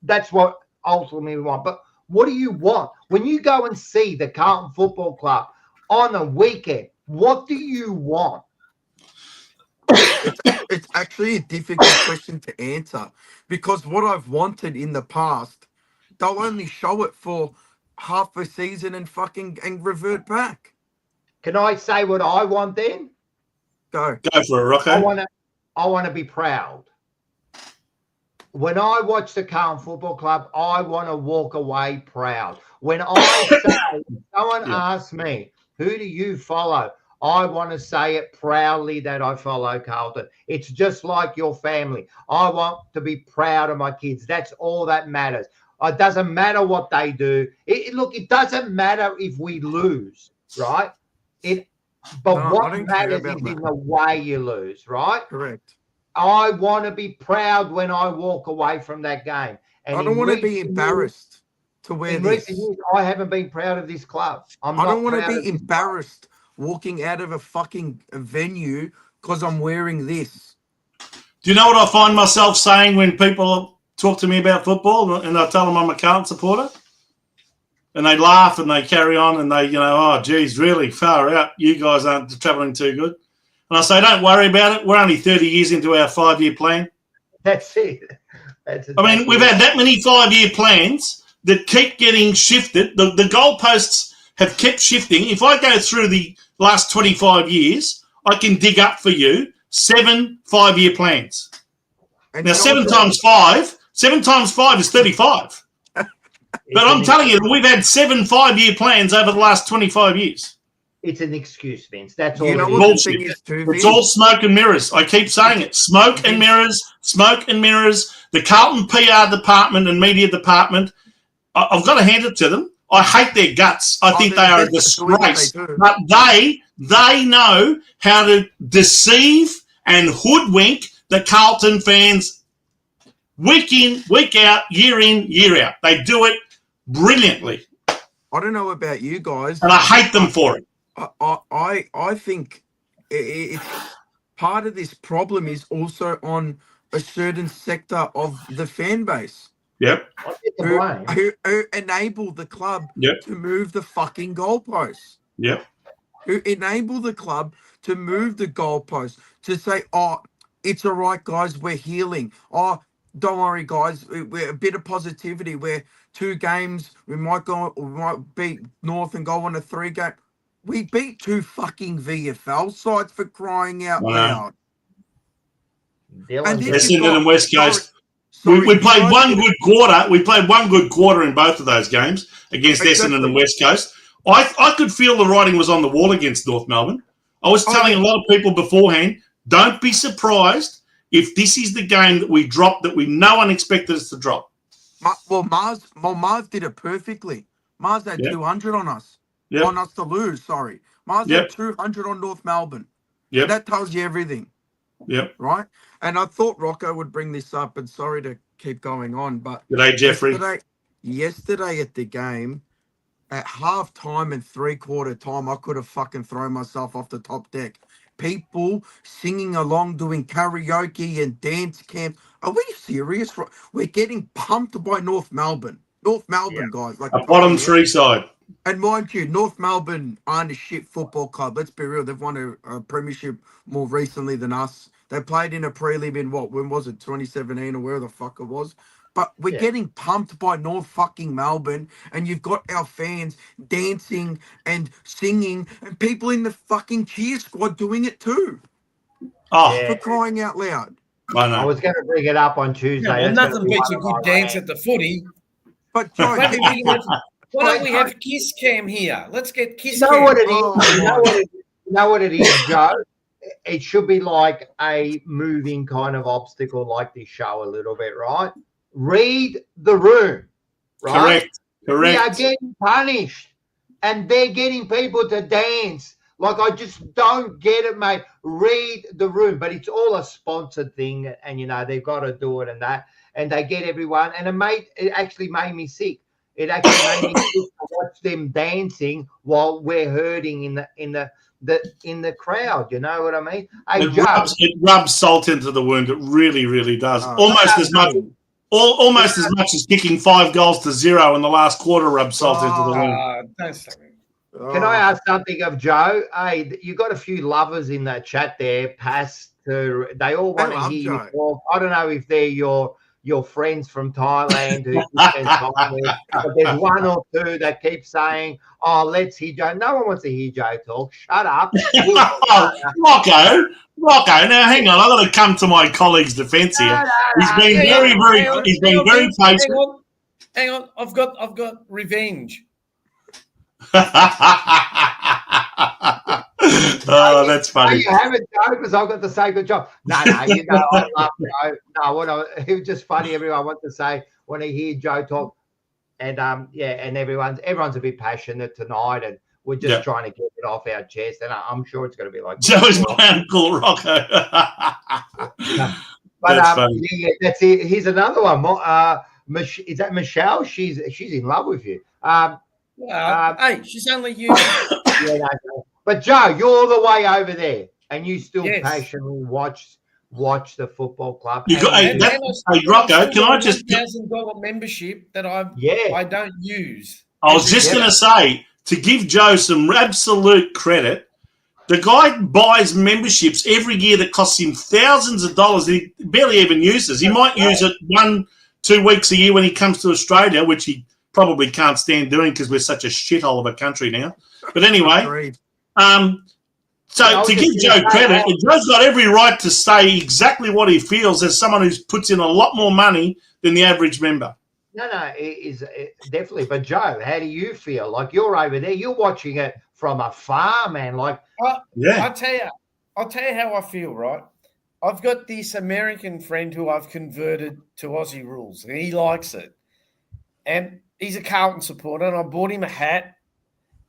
That's what ultimately we want. But What do you want? When you go and see the Carlton Football Club on a weekend, what do you want?
It's actually a difficult question to answer, because what I've wanted in the past, they'll only show it for half a season and revert back.
Can I say what I want then?
Go
for it, Rocco.
I want to be proud. When I watch the Carlton Football Club, I want to walk away proud. When someone asks me, who do you follow? I want to say it proudly that I follow Carlton. It's just like your family. I want to be proud of my kids. That's all that matters. It doesn't matter what they do. It doesn't matter if we lose, right? What matters is in the way you lose, right?
Correct.
I want to be proud when I walk away from that game. And
I don't want to be embarrassed to wear this.
Recent years, I haven't been proud of this club. I
don't want to be embarrassed walking out of a fucking venue because I'm wearing this.
Do you know what I find myself saying when people talk to me about football and I tell them I'm a Carlton supporter? And they laugh and they carry on and they, oh, geez, really far out. You guys aren't travelling too good. And I say, don't worry about it. We're only 30 years into our 5-year plan.
That's it.
We've had that many 5-year plans that keep getting shifted. The goalposts have kept shifting. If I go through the last 25 years, I can dig up for you 7 5-year plans. And now, 7 times 5 is 35. But I'm telling you, we've had 7 5-year plans over the last 25 years.
It's an excuse, Vince. That's all.
Bullshit. It's all smoke and mirrors. I keep saying it. Smoke and mirrors. Smoke and mirrors. The Carlton PR department and media department, I've got to hand it to them. I hate their guts. I think they are a disgrace. But they know how to deceive and hoodwink the Carlton fans week in, week out, year in, year out. They do it brilliantly.
I don't know about you guys.
And I hate them for it.
I think it's part of this problem is also on a certain sector of the fan base.
Yep.
Who enable the club to move the fucking goalposts.
Yep.
Who enable the club to move the goalposts, to say, oh, it's all right, guys, we're healing. Oh, don't worry, guys, we're a bit of positivity. We're 2 games, we might beat North and go on a 3-game. We beat 2 fucking VFL sides, for crying out loud.
Essendon and West Coast. We played one good quarter. We played one good quarter in both of those games against Essendon and West Coast. I could feel the writing was on the wall against North Melbourne. I was telling a lot of people beforehand, don't be surprised if this is the game that we dropped that no one expected us to drop.
Mars did it perfectly. Mars had 200 on us.
Yep.
On us to lose, sorry. Mars had 200 on North Melbourne.
Yep.
That tells you everything.
Yep.
Right? And I thought Rocco would bring this up, and sorry to keep going on, but
g'day, Jeffrey.
Yesterday at the game, at half time and 3/4 time, I could have fucking thrown myself off the top deck. People singing along, doing karaoke and dance camp. Are we serious? We're getting pumped by North Melbourne. North Melbourne, guys. Like
a bottom 3 side.
And mind you, North Melbourne aren't a shit football club. Let's be real. They've won a premiership more recently than us. They played in a prelim in when was it, 2017 or where the fuck it was. But we're getting pumped by North fucking Melbourne, and you've got our fans dancing and singing, and people in the fucking cheer squad doing it too. For crying out loud.
I know.
I was going to bring it up on Tuesday.
Yeah, well, nothing beats a good dance at the footy.
But Joe,
why don't we have Kiss Cam here? Let's get Kiss
Cam.
Cam.
You know what it is, Joe? It should be like a moving kind of obstacle like this show a little bit, right? Read the room, right?
Correct.
We are getting punished, and they're getting people to dance. Like, I just don't get it, mate. Read the room. But it's all a sponsored thing, and, they've got to do it and that. And they get everyone. And it actually made me sick. It actually made me sick to watch them dancing while we're hurting in the crowd. You know what I mean? Hey,
it rubs salt into the wound. It really, really does. almost as much as kicking 5-0 in the last quarter rubbed salt into the wound.
Can I ask something of Joe? Hey, you got a few lovers in that chat there. They all want to hear you talk. I don't know if they're your friends from Thailand who you spend time with, but there's one or two that keep saying, "Oh, let's hear Joe." No one wants to hear Joe talk. Shut up,
Rocco. Now, hang on. I've got to come to my colleague's defence here. He's been very patient.
Hang on. I've got revenge.
Oh, that's funny.
You haven't, Joe, because I've got to say good job. No, you know, I love Joe. No, it was just funny. Everyone wants to say when they hear Joe talk, and and everyone's a bit passionate tonight, and we're just trying to get it off our chest, and I'm sure it's going to be like
Joe is my uncle, Rocco.
But that's funny. Yeah, that's it. Here's another one. Is that Michelle? She's in love with you.
Hey, she's only you.
But Joe, you're the way over there, and you still passionately watch the football club.
Rocco, can I just
$1,000 membership that I don't use.
I was just going to say, to give Joe some absolute credit, the guy buys memberships every year that costs him thousands of dollars. He barely even uses. He might use it 1-2 weeks a year when he comes to Australia, which he probably can't stand doing because we're such a shithole of a country now. But anyway, so to give Joe credit, Joe's got every right to say exactly what he feels as someone who puts in a lot more money than the average member.
No, it is definitely. But Joe, how do you feel? Like you're over there, you're watching it from afar, man. Like,
I'll tell you how I feel. Right, I've got this American friend who I've converted to Aussie rules, and he likes it. And he's a Carlton supporter, and I bought him a hat.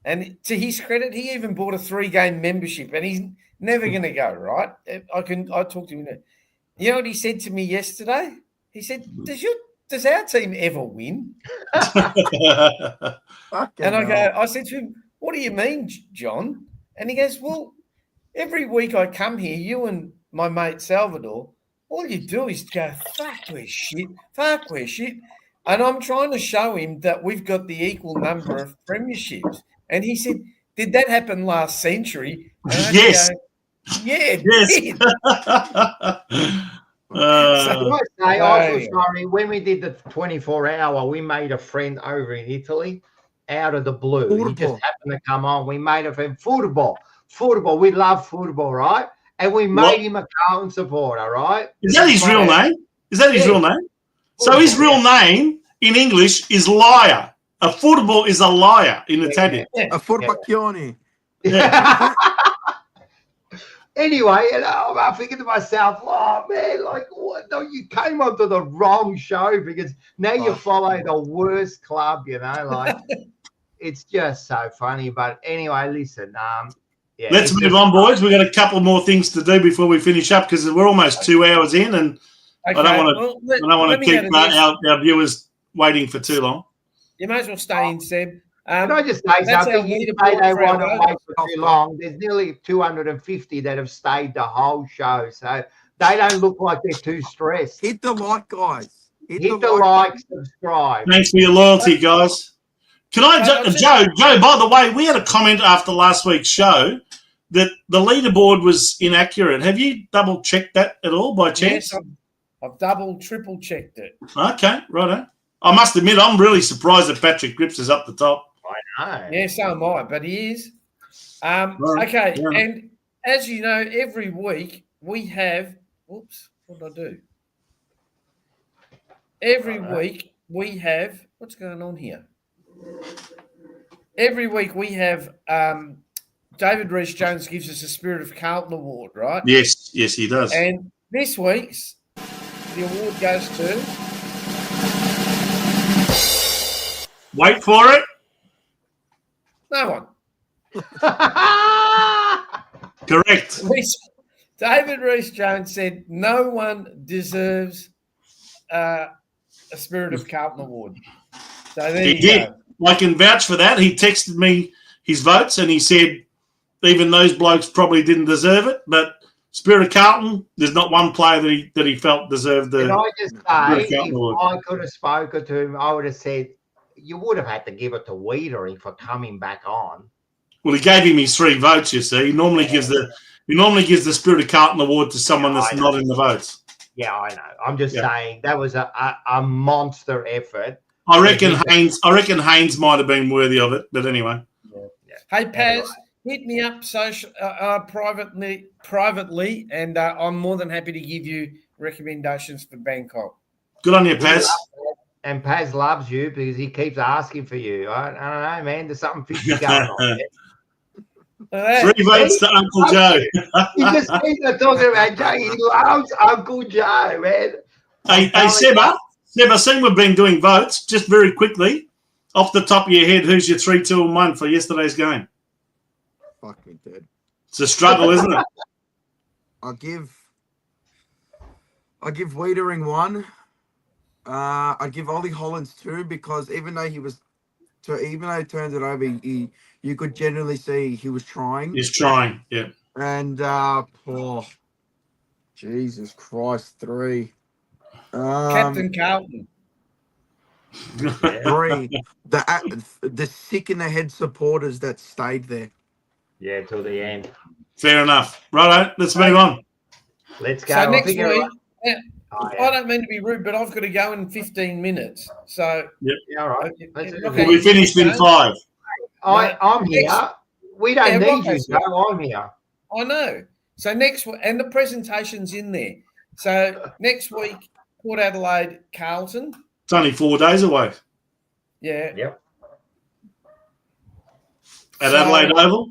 And to his credit, he even bought a 3-game membership, and he's never going to go, right? I talked to him. You know what he said to me yesterday? He said, does our team ever win? And I said to him, what do you mean, John? And he goes, well, every week I come here, you and my mate Salvador, all you do is go, fuck, we're shit. And I'm trying to show him that we've got the equal number of premierships. And he said, did that happen last century?
Yes.
Go, yeah, it did.
I was sorry, when we did the 24-hour, we made a friend over in Italy out of the blue.
Football.
He just happened to come on. We made a friend. Football. We love football, right? And we made him a Carlton supporter, right?
Is that his real name? Real name? So his real name in English is liar. A football is a liar in Italian.
A furbacchione.
Yeah.
Anyway, I'm thinking to myself, oh man, like what? No, you came onto the wrong show because now you follow the worst club, you know, like it's just so funny. But anyway, listen,
let's move on, boys. We've got a couple more things to do before we finish up because we're almost 2 hours in, and I don't want to keep our viewers waiting for too long.
You might as well stay in, Seb.
Can I just say something? You say they want to wait for too long. There's nearly 250 that have stayed the whole show, so they don't look like they're too stressed.
Hit the like, guys.
Hit the like, subscribe.
Thanks for your loyalty, guys. Can I, Joe? By the way, we had a comment after last week's show that the leaderboard was inaccurate. Have you double checked that at all by chance?
Yes, I've double, triple checked it.
Okay, righto. I must admit, I'm really surprised that Patrick Grips is up the top.
I know.
Yeah, so am I, but he is. Okay, and as you know, every week we have. Whoops, what did I do? Every week we have. What's going on here? Every week we have. David Rhys-Jones gives us a Spirit of Carlton award, right?
Yes, he does.
And this week's the award goes to.
Wait for it.
No one.
Correct.
David Rhys-Jones said no one deserves a Spirit of Carlton award. So there
he did. Go. I can vouch for that. He texted me his votes and he said even those blokes probably didn't deserve it, but Spirit of Carlton, there's not one player that he felt deserved the.
Can I just
Spirit of
say,
Carlton
if
award.
I could have spoken to him, I would have said, you would have had to give it to Wiedering for coming back on.
Well, he gave him his 3 votes. You see, he normally gives the Spirit of Carlton award to someone that's not in the votes.
Yeah, I know. I'm just saying that was a monster effort.
I reckon Haynes might have been worthy of it, but anyway.
Yeah.
Hey, Paz, hit me up privately, and I'm more than happy to give you recommendations for Bangkok.
Good on you, Paz.
And Paz loves you because he keeps asking for you. I don't know, man. There's something fishy going on there.
3 votes to Uncle Joe.
You just keep talking about Joe. He loves Uncle Joe, man.
Hey, Sebba, seeing we've been doing votes, just very quickly, off the top of your head, who's your 3, 2, and 1 for yesterday's game?
Fuck me dead.
It's a struggle, isn't it?
I'll give Wiedering 1. I'd give Ollie Hollins 2 because even though he turned it over, you could generally see he was trying.
He's trying, yeah.
And Jesus Christ, 3.
Captain Carlton.
3. The sick in the head supporters that stayed there.
Yeah, till the end.
Fair enough. Righto, let's move on.
Let's go.
So next week,
I
don't mean to be rude, but I've got to go in 15 minutes. So
yeah, all right.
Well, we finished in 5.
I'm here. We don't need you, Joe. I'm here.
I know. So next week, and the presentation's in there. So next week, Port Adelaide, Carlton.
It's only 4 days away.
Yeah.
Yep.
At Adelaide Oval.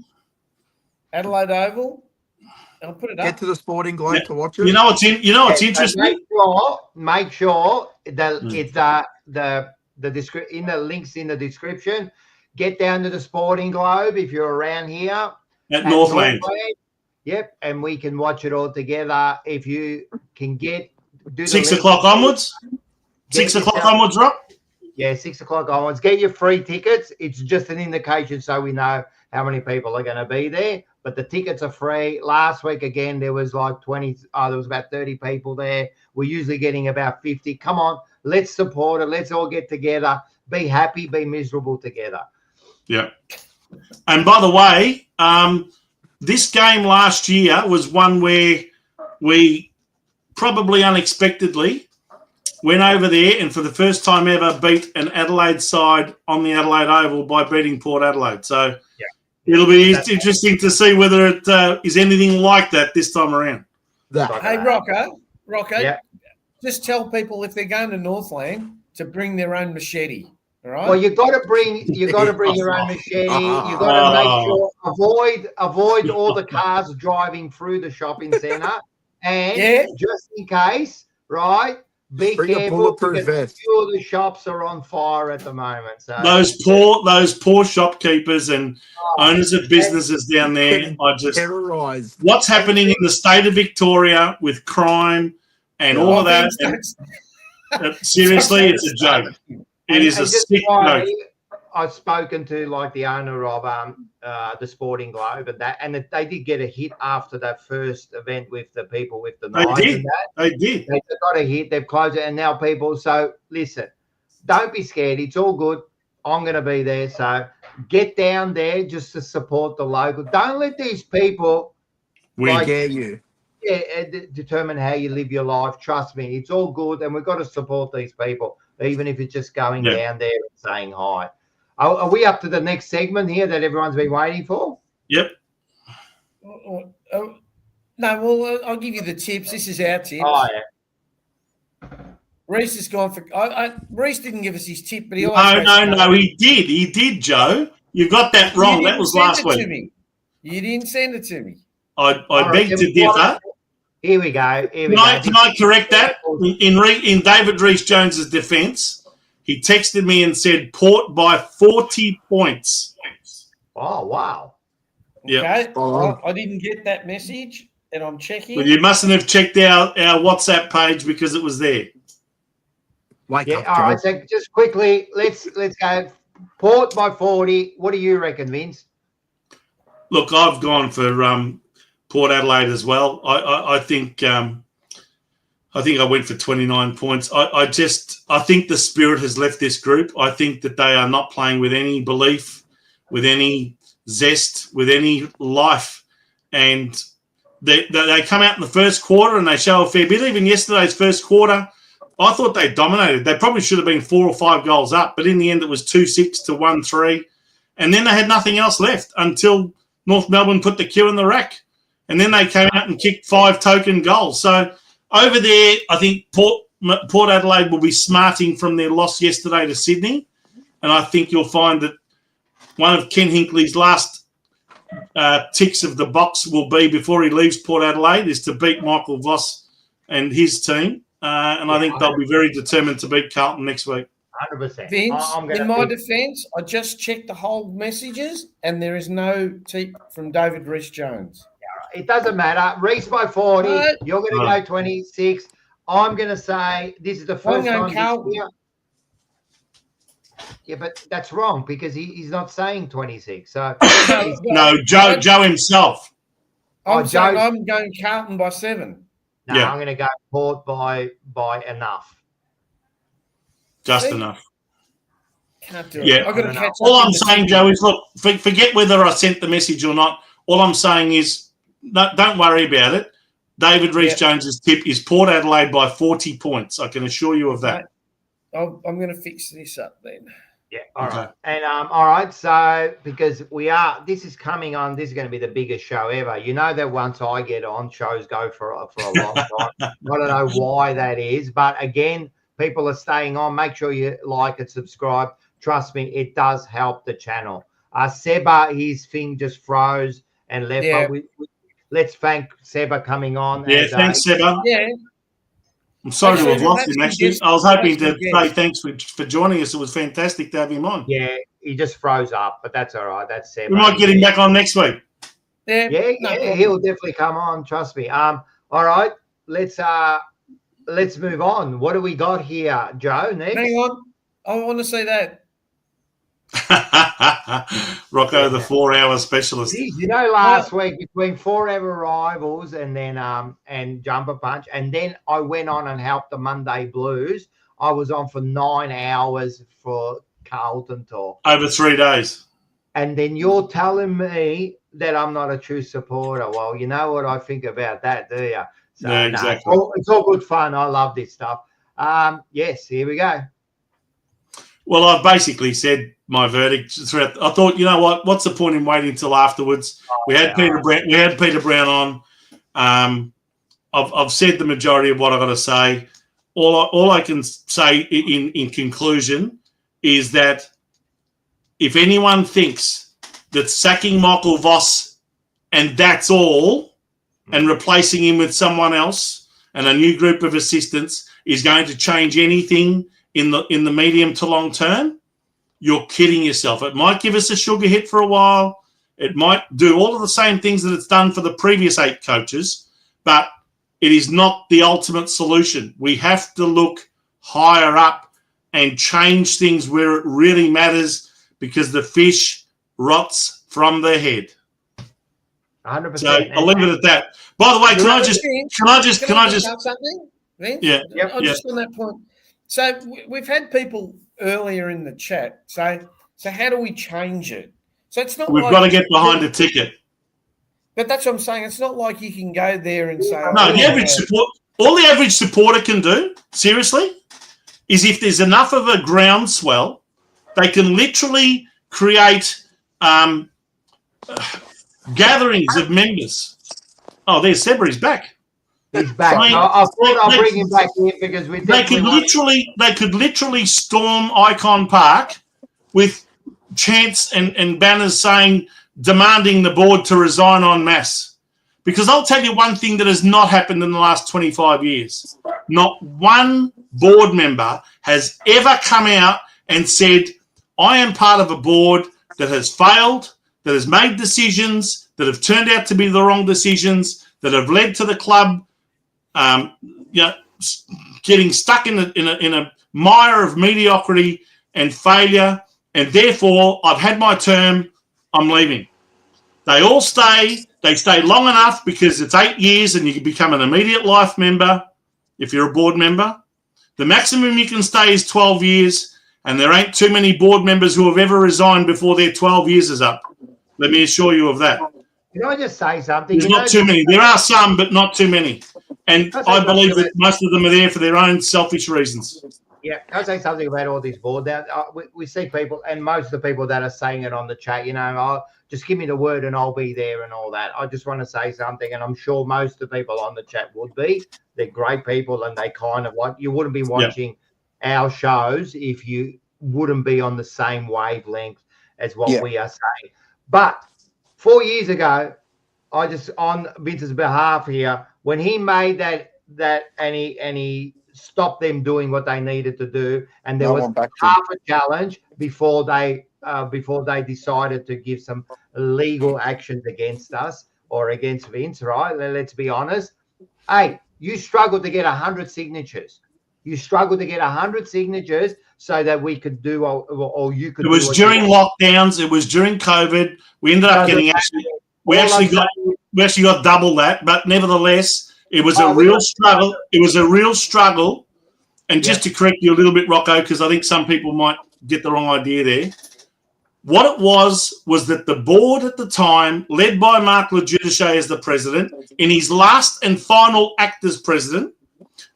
Adelaide Oval. I'll put it up.
Get to the Sporting Globe to watch it.
You know what's interesting?
Make sure that it's in the links in the description. Get down to the Sporting Globe if you're around here
At Northland.
Yep, and we can watch it all together. If you can do
6 o'clock onwards. 6 o'clock onwards, Rob.
Yeah, 6 o'clock onwards. Get your free tickets. It's just an indication so we know how many people are going to be there. But the tickets are free. Last week, again, there was like 20. There was about 30 people there. We're usually getting about 50. Come on, let's support it. Let's all get together. Be happy, be miserable together.
Yeah. And by the way, this game last year was one where we probably unexpectedly went over there and for the first time ever beat an Adelaide side on the Adelaide Oval by beating Port Adelaide. So it'll be interesting to see whether it is anything like that this time around.
Hey, Rocco, just tell people if they're going to Northland to bring their own machete. All right.
Well, you got to bring your own machete. You got to make sure avoid all the cars driving through the shopping centre, and just in case, right? Be careful because a few of the shops are on fire at the moment. So
those poor shopkeepers and owners of businesses down there are just terrorised. What's happening in the state of Victoria with crime and all of that? Seriously, it's a joke. It is a sick joke.
I've spoken to like the owner of the Sporting Globe and they did get a hit after that first event with the people with the knives. They did. They got a hit. They've closed it, and now people. So listen, don't be scared. It's all good. I'm going to be there. So get down there just to support the local. Don't let these people
scare you.
Yeah, determine how you live your life. Trust me, it's all good, and we've got to support these people, even if it's just going down there and saying hi. Are we up to the next segment here that everyone's been waiting for?
Yep.
No, well, I'll give you the tips. This is our tips.
Oh, yeah.
Rhys has gone for. Rhys didn't give us his tip, but he
No, he did. He did, Joe. You got that wrong. That was last week.
You didn't send it to me.
I beg to differ.
Here we go.
Can I correct that? In David Rhys-Jones's defence, he texted me and said Port by 40 points.
Oh, wow.
Okay. I didn't get that message, and I'm checking.
Well, you mustn't have checked our WhatsApp page because it was there.
All right. So just quickly, let's go. Port by 40. What do you reckon, Vince?
Look, I've gone for Port Adelaide as well. I think I went for 29 points. I think the spirit has left this group. I think that they are not playing with any belief, with any zest, with any life. And they come out in the first quarter and they show a fair bit. Even yesterday's first quarter, I thought they dominated. They probably should have been 4 or 5 goals up, but in the end it was 2-6 to 1-3. And then they had nothing else left until North Melbourne put the cue in the rack. And then they came out and kicked 5 token goals. So over there, I think Port Adelaide will be smarting from their loss yesterday to Sydney. And I think you'll find that one of Ken Hinkley's last ticks of the box will be, before he leaves Port Adelaide, is to beat Michael Voss and his team. And I think they'll be very determined to beat Carlton next week.
100%.
Vince, in my defence, I just checked the whole messages and there is no tip from David Rhys-Jones.
It doesn't matter. Reese by 40. You're going to go 26. I'm going to say this is the first time this year. Yeah, but that's wrong because he's not saying 26. So
no, Joe himself.
I'm going Carlton by 7.
No, I'm going to go Port by enough.
Just enough.
Can't do it.
Yeah.
I've got to catch
all I'm saying, Joe, is look, forget whether I sent the message or not. All I'm saying is don't worry about it. David Rhys-Jones's tip is Port Adelaide by 40 points. I can assure you of that.
I'm going to fix this up then.
Yeah, all right. And all right, so because this is coming on, this is going to be the biggest show ever. You know that once I get on, shows go for a long time. I don't know why that is, but again, people are staying on. Make sure you like and subscribe. Trust me, it does help the channel. Sebba, his thing just froze and left.
Yeah.
But let's thank Sebba coming on.
Yeah, thanks, Sebba.
Yeah.
I'm sorry to have lost him, actually. I was hoping to say thanks for joining us. It was fantastic to have him on.
Yeah, he just froze up, but that's all right. That's Sebba.
We might get him back on next week.
Yeah, he'll definitely come on. Trust me. All right, let's move on. What do we got here, Joe? Next.
Hang on, I want to see that.
Rocco, the 4-hour specialist.
Jeez, you know, last week between Forever Rivals and then and Jumper Punch, and then I went on and helped the Monday Blues. I was on for 9 hours for Carlton talk
over 3 days.
And then you're telling me that I'm not a true supporter. Well, you know what I think about that, do you? So,
yeah, exactly.
It's all good fun. I love this stuff. Yes, here we go.
Well, I've basically said my verdict throughout. I thought, you know what? What's the point in waiting till afterwards? We had Peter Brown on. I've said the majority of what I've got to say. All I can say in conclusion is that if anyone thinks that sacking Michael Voss and that's all, and replacing him with someone else and a new group of assistants is going to change anything in the medium to long term, you're kidding yourself. It might give us a sugar hit for a while. It might do all of the same things that it's done for the previous 8 coaches, but it is not the ultimate solution. We have to look higher up and change things where it really matters, because the fish rots from the head.
100%.
So I'll leave it at that. By the way, can I just
something? Vince?
Yeah.
Just on that point. So we've had people earlier in the chat say, so how do we change it? So it's not.
We've got to get behind a ticket.
But that's what I'm saying. It's not like you can go there and say,
no. All the average supporter can do, seriously, is if there's enough of a groundswell, they can literally create gatherings of members. Oh, there's Sebba. He's back.
He's back. I thought I'll bring him back in because
they could literally storm Icon Park with chants and banners saying, demanding the board to resign en masse. Because I'll tell you one thing that has not happened in the last 25 years. Not one board member has ever come out and said, I am part of a board that has failed, that has made decisions that have turned out to be the wrong decisions, that have led to the club getting stuck in a mire of mediocrity and failure, and therefore I've had my term, I'm leaving. They all stay. They stay long enough because it's 8 years and you can become an immediate life member if you're a board member. The maximum you can stay is 12 years, and there ain't too many board members who have ever resigned before their 12 years is up. Let me assure you of that.
Can I just say something?
There's not too many. There are some, but not too many. And I believe that most of them are there for their own selfish reasons.
Yeah, can I say something about all this board? Now, we see people, and most of the people that are saying it on the chat, just give me the word and I'll be there and all that. I just want to say something, and I'm sure most of the people on the chat would be. They're great people, and they kind of like, you wouldn't be watching our shows if you wouldn't be on the same wavelength as what we are saying. But 4 years ago, I just, on Vince's behalf here, when he made that and he stopped them doing what they needed to do, and there was half a challenge before they decided to give some legal actions against us or against Vince, right? Let's be honest. Hey, you struggled to get 100 signatures. You struggled to get 100 signatures so that we could do, or you could.
It was during lockdowns. It was during COVID. We ended up getting we actually got double that, but nevertheless, it was a real struggle. It was a real struggle. And just to correct you a little bit, Rocco, because I think some people might get the wrong idea there. What it was that the board at the time, led by Mark Lejudice as the president, in his last and final act as president,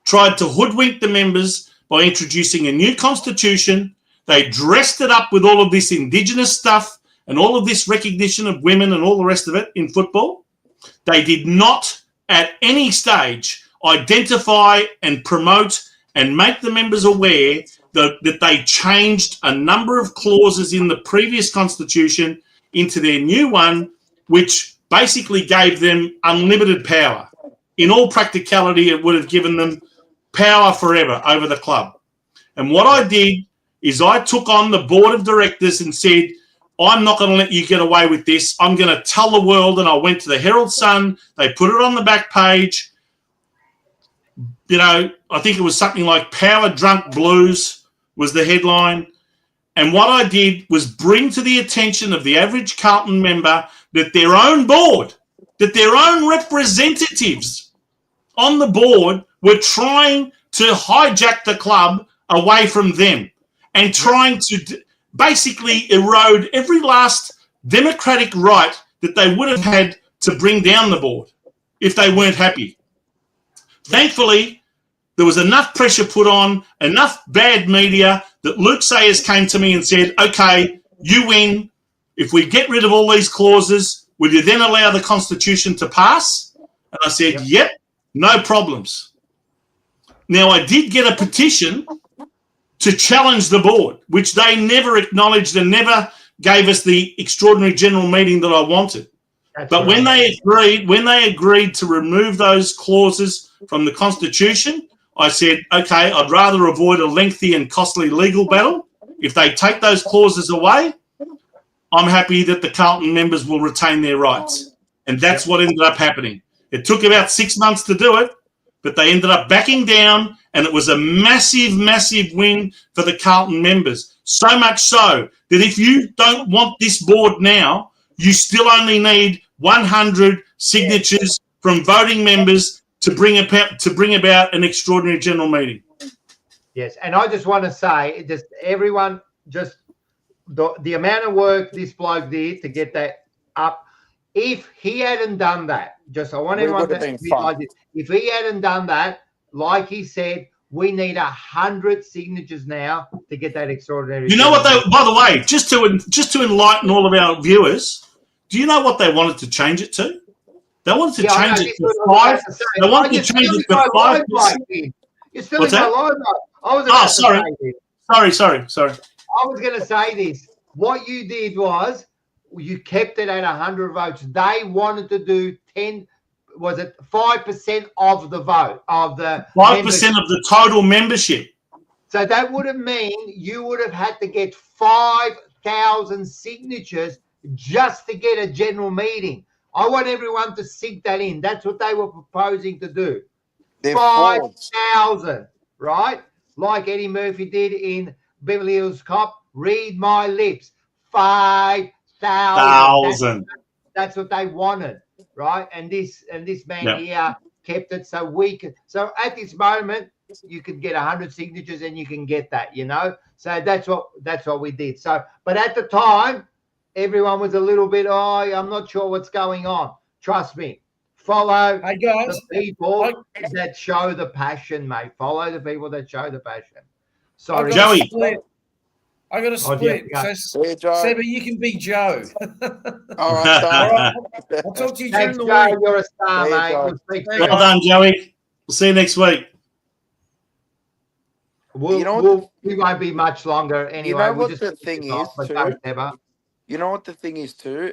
tried to hoodwink the members by introducing a new constitution. They dressed it up with all of this Indigenous stuff and all of this recognition of women and all the rest of it in football. They did not at any stage identify and promote and make the members aware that they changed a number of clauses in the previous constitution into their new one, which basically gave them unlimited power. In all practicality, it would have given them power forever over the club. And what I did is I took on the board of directors and said, I'm not going to let you get away with this. I'm going to tell the world. And I went to the Herald Sun. They put it on the back page. I think it was something like Power Drunk Blues was the headline. And what I did was bring to the attention of the average Carlton member that their own board, that their own representatives on the board were trying to hijack the club away from them and trying to basically erode every last democratic right that they would have had to bring down the board if they weren't happy. Thankfully, there was enough pressure put on, enough bad media that Luke Sayers came to me and said, okay, you win. If we get rid of all these clauses, will you then allow the Constitution to pass? And I said, yep, no problems. Now, I did get a petition to challenge the board, which they never acknowledged and never gave us the extraordinary general meeting that I wanted. But when they agreed to remove those clauses from the Constitution, I said, okay, I'd rather avoid a lengthy and costly legal battle. If they take those clauses away, I'm happy that the Carlton members will retain their rights. And that's what ended up happening. It took about 6 months to do it, but they ended up backing down, and it was a massive, massive win for the Carlton members. So much so that if you don't want this board now, you still only need 100 signatures from voting members to bring about an extraordinary general meeting.
Yes, and I just want to say, just everyone, just the amount of work this bloke did to get that up. If he hadn't done that, I want everyone to realize it. If he hadn't done that, like he said, we need 100 signatures now to get that extraordinary.
You know what? By the way, just to enlighten all of our viewers, do you know what they wanted to change it to? They wanted to change it to 5. They wanted to change it to 5%.
You're still in my line,
Sorry.
I was going to say this. What you did was you kept it at 100 votes. They wanted to do 5% of the vote of the
5% of the total membership.
So that would have mean you would have had to get 5,000 signatures just to get a general meeting. I want everyone to sink that in. That's what they were proposing to do. 5,000, right? Like Eddie Murphy did in Beverly Hills Cop. Read my lips. 5,000. That's what they wanted, right? And this man here kept it so we could. So at this moment, you could get 100 signatures, and you can get that, So that's what we did. So, but at the time, everyone was a little bit, I'm not sure what's going on. Trust me, follow the people that show the passion, mate. Follow the people that show the passion. Sorry,
Joey.
I got a split. So, Sebba, you can be Joe.
All right.
I'll talk to you
Thanks,
during the week.
You're a star, mate.
Well done, Joey. We'll see you next week.
We won't be much longer anyway.
You know what the thing is, too? You know what the thing is, too?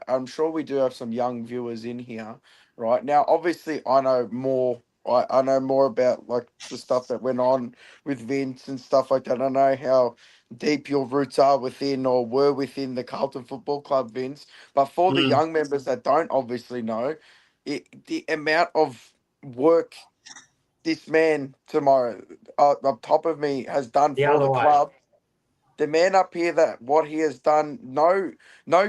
I'm sure we do have some young viewers in here, right? Now, obviously, I know more. I know more about like the stuff that went on with Vince and stuff like that. I know how deep your roots are within or were within the Carlton Football Club, Vince. But for the young members that don't obviously know, the amount of work this man tomorrow up top of me has done for the club. The man up here, that what he has done, no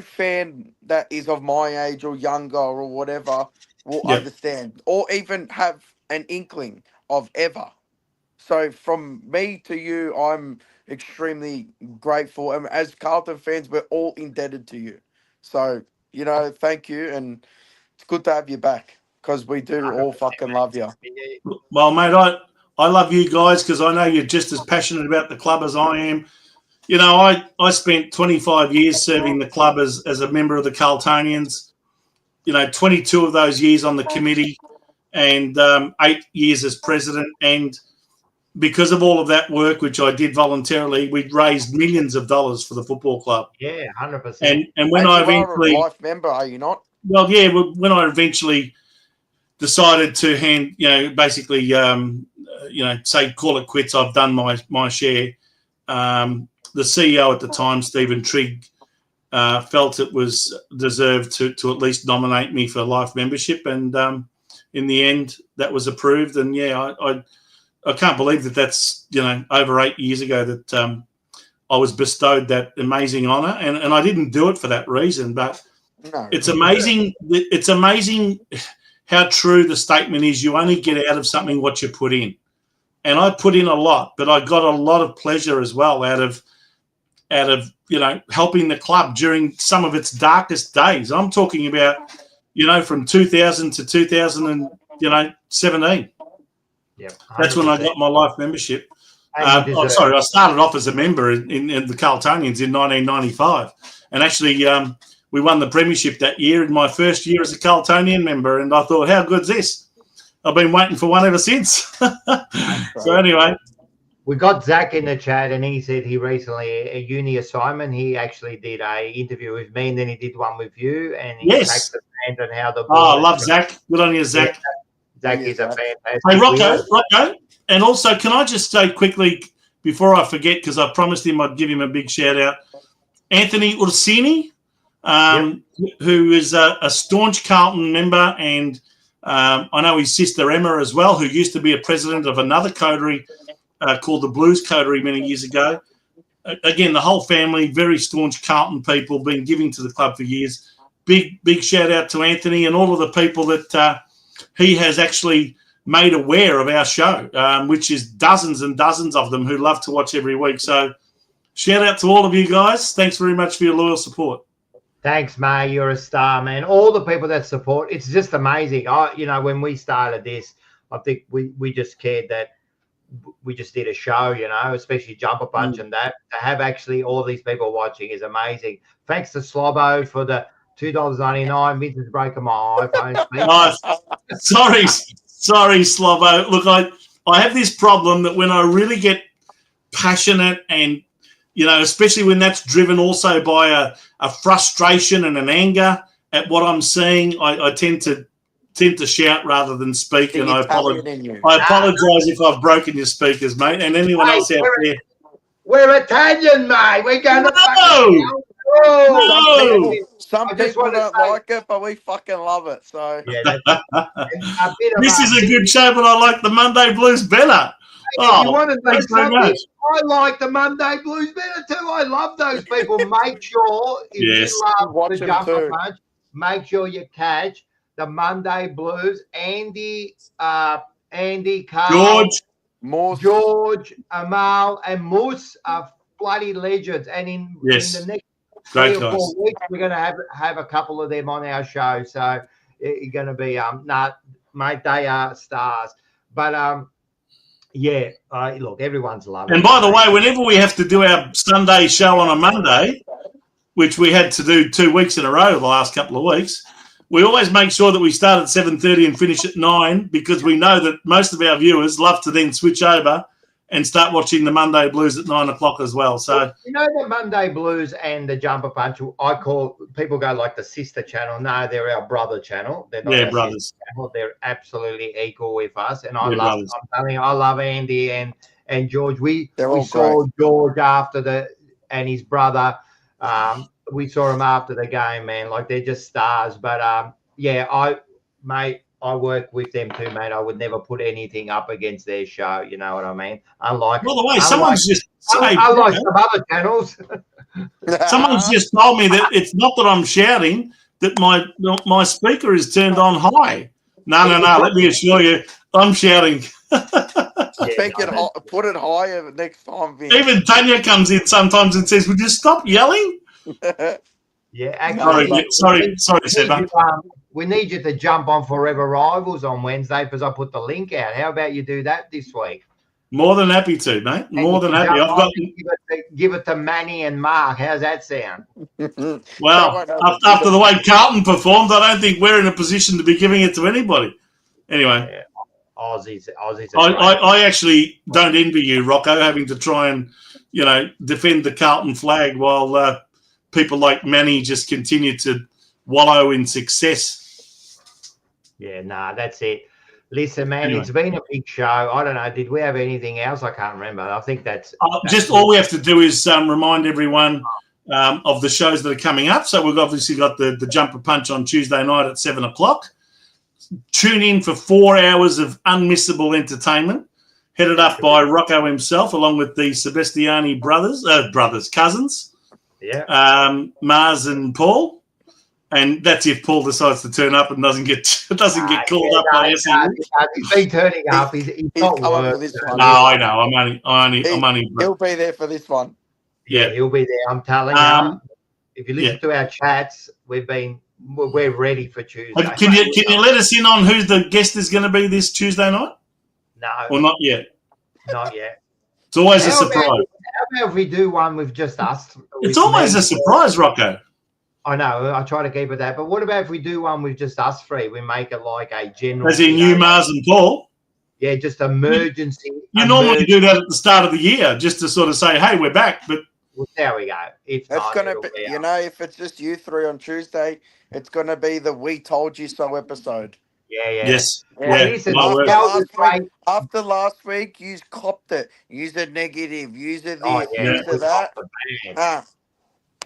fan that is of my age or younger or whatever will understand or even have an inkling of ever. So from me to you, I'm extremely grateful. And as Carlton fans, we're all indebted to you. So, thank you. And it's good to have you back because we do all fucking love you.
Well, mate, I love you guys because I know you're just as passionate about the club as I am. I spent 25 years serving the club as a member of the Carltonians. 22 of those years on the committee and 8 years as president. And because of all of that work, which I did voluntarily, we raised millions of dollars for the football club.
Yeah, 100%.
And when I eventually...
You're a life member, are you not?
Well, yeah, when I eventually decided to hand, basically, say, call it quits, I've done my share. The CEO at the time, Stephen Trigg, felt it was deserved to at least nominate me for life membership. And in the end, that was approved. And, I can't believe that's, over 8 years ago that I was bestowed that amazing honour. And I didn't do it for that reason. But it's amazing. It's amazing how true the statement is. You only get out of something what you put in. And I put in a lot, but I got a lot of pleasure as well out of helping the club during some of its darkest days. I'm talking about, from 2000 to 2017.
Yeah,
that's when I got my life membership. I started off as a member in the Carltonians in 1995, and actually we won the Premiership that year in my first year as a Carltonian member. And I thought, how good's this? I've been waiting for one ever since. So anyway.
We got Zach in the chat, and he said he recently, a uni assignment, he actually did a interview with me, and then he did one with you. And he
yes.
on how the
I love Zach. Good on you, Zach.
Yeah, Zach is a fantastic.
Hey, Rocco. And also, can I just say quickly, before I forget, because I promised him I'd give him a big shout out, Anthony Ursini, who is a staunch Carlton member, and I know his sister Emma as well, who used to be a president of another coterie called the Blues Coterie many years ago. Again, the whole family, very staunch Carlton people, been giving to the club for years. Big shout out to Anthony and all of the people that he has actually made aware of our show, which is dozens and dozens of them who love to watch every week. So shout out to all of you guys. Thanks very much for your loyal support.
Thanks, May. You're a star, man. All the people that support, it's just amazing. When we started this, I think we just cared that we just did a show, especially Jumper Punch and that. To have actually all these people watching is amazing. Thanks to Slobbo for the $2.99. Vince is breaking my iPhone.
Sorry, Slobbo. Look, I have this problem that when I really get passionate and, especially when that's driven also by a frustration and an anger at what I'm seeing, I tend to shout rather than speak, and I apologize if I've broken your speakers, mate, and anyone else out there.
We're Italian, mate. We're going to
Some people don't like it, but we fucking love it. So
this is a good show, but I like the Monday Blues better.
You want to think something? I like the Monday Blues better too. I love those people. Make sure if you love the Jumper Punch, make sure you catch the Monday Blues. Andy, Carl, George, Amal, and Moose are bloody legends. And in the next 3 or 4 weeks, we're going to have a couple of them on our show. So it's going to be mate, they are stars. But look, everyone's loving.
And by the way, whenever we have to do our Sunday show on a Monday, which we had to do 2 weeks in a row the last couple of weeks, we always make sure that we start at 7:30 and finish at 9, because we know that most of our viewers love to then switch over and start watching the Monday Blues at 9 o'clock as well. So
the Monday Blues and the Jumper Punch, people go like the sister channel. No, they're our brother channel. They're not our brothers. Channel. They're absolutely equal with us, and I love Andy and George. We saw George and his brother. We saw him after the game, man. Like, they're just stars. But I work with them too, mate. I would never put anything up against their show. You know what I mean?
By the way, someone's just
some other channels.
Someone's just told me that it's not that I'm shouting, that my speaker is turned on high. No. Let me assure you, I'm shouting.
Put it higher next time, Vince.
Even Tanya comes in sometimes and says, "Would you stop yelling?"
Yeah, actually,
sorry, Sebba.
We need you to jump on Forever Rivals on Wednesday, because I put the link out. How about you do that this week?
More than happy to, mate. More than happy.
Give it to Manny and Mark. How's that sound?
Well, after the way Carlton performed, I don't think we're in a position to be giving it to anybody. Anyway.
Yeah. Aussies.
I actually don't envy you, Rocco, having to try and, defend the Carlton flag while people like Manny just continue to wallow in success.
Yeah, that's it. Listen, man, It's been a big show. I don't know. Did we have anything else? I can't remember. I think that's
just all we have to do is remind everyone of the shows that are coming up. So we've obviously got the Jumper Punch on Tuesday night at 7 o'clock. Tune in for 4 hours of unmissable entertainment, headed up by Rocco himself, along with the Sebastiani cousins.
Yeah.
Mars and Paul. And that's if Paul decides to turn up and doesn't get called up by SE.
He's been turning up. He's not worth it.
No, I know. I'm only.
He'll be there for this one.
Yeah, he'll be there. I'm telling you. If you listen to our chats, we're ready for Tuesday.
Can you let us in on who the guest is going to be this Tuesday night?
No.
Or not yet?
Not yet.
It's always a surprise.
How about if we do one with just us?
It's always a surprise, Rocco.
I know. I try to keep it that. But what about if we do one with just us three? We make it like a general.
As in you, Mars and Paul?
Yeah, just emergency.
You normally do that at the start of the year, just to sort of say, hey, we're back. But
there we go.
It's going to be, if it's just you three on Tuesday, it's going to be the We Told You So episode.
Yeah.
Yes.
Listen,
after last week, you copped it. Use a negative. Use a this. Use a that.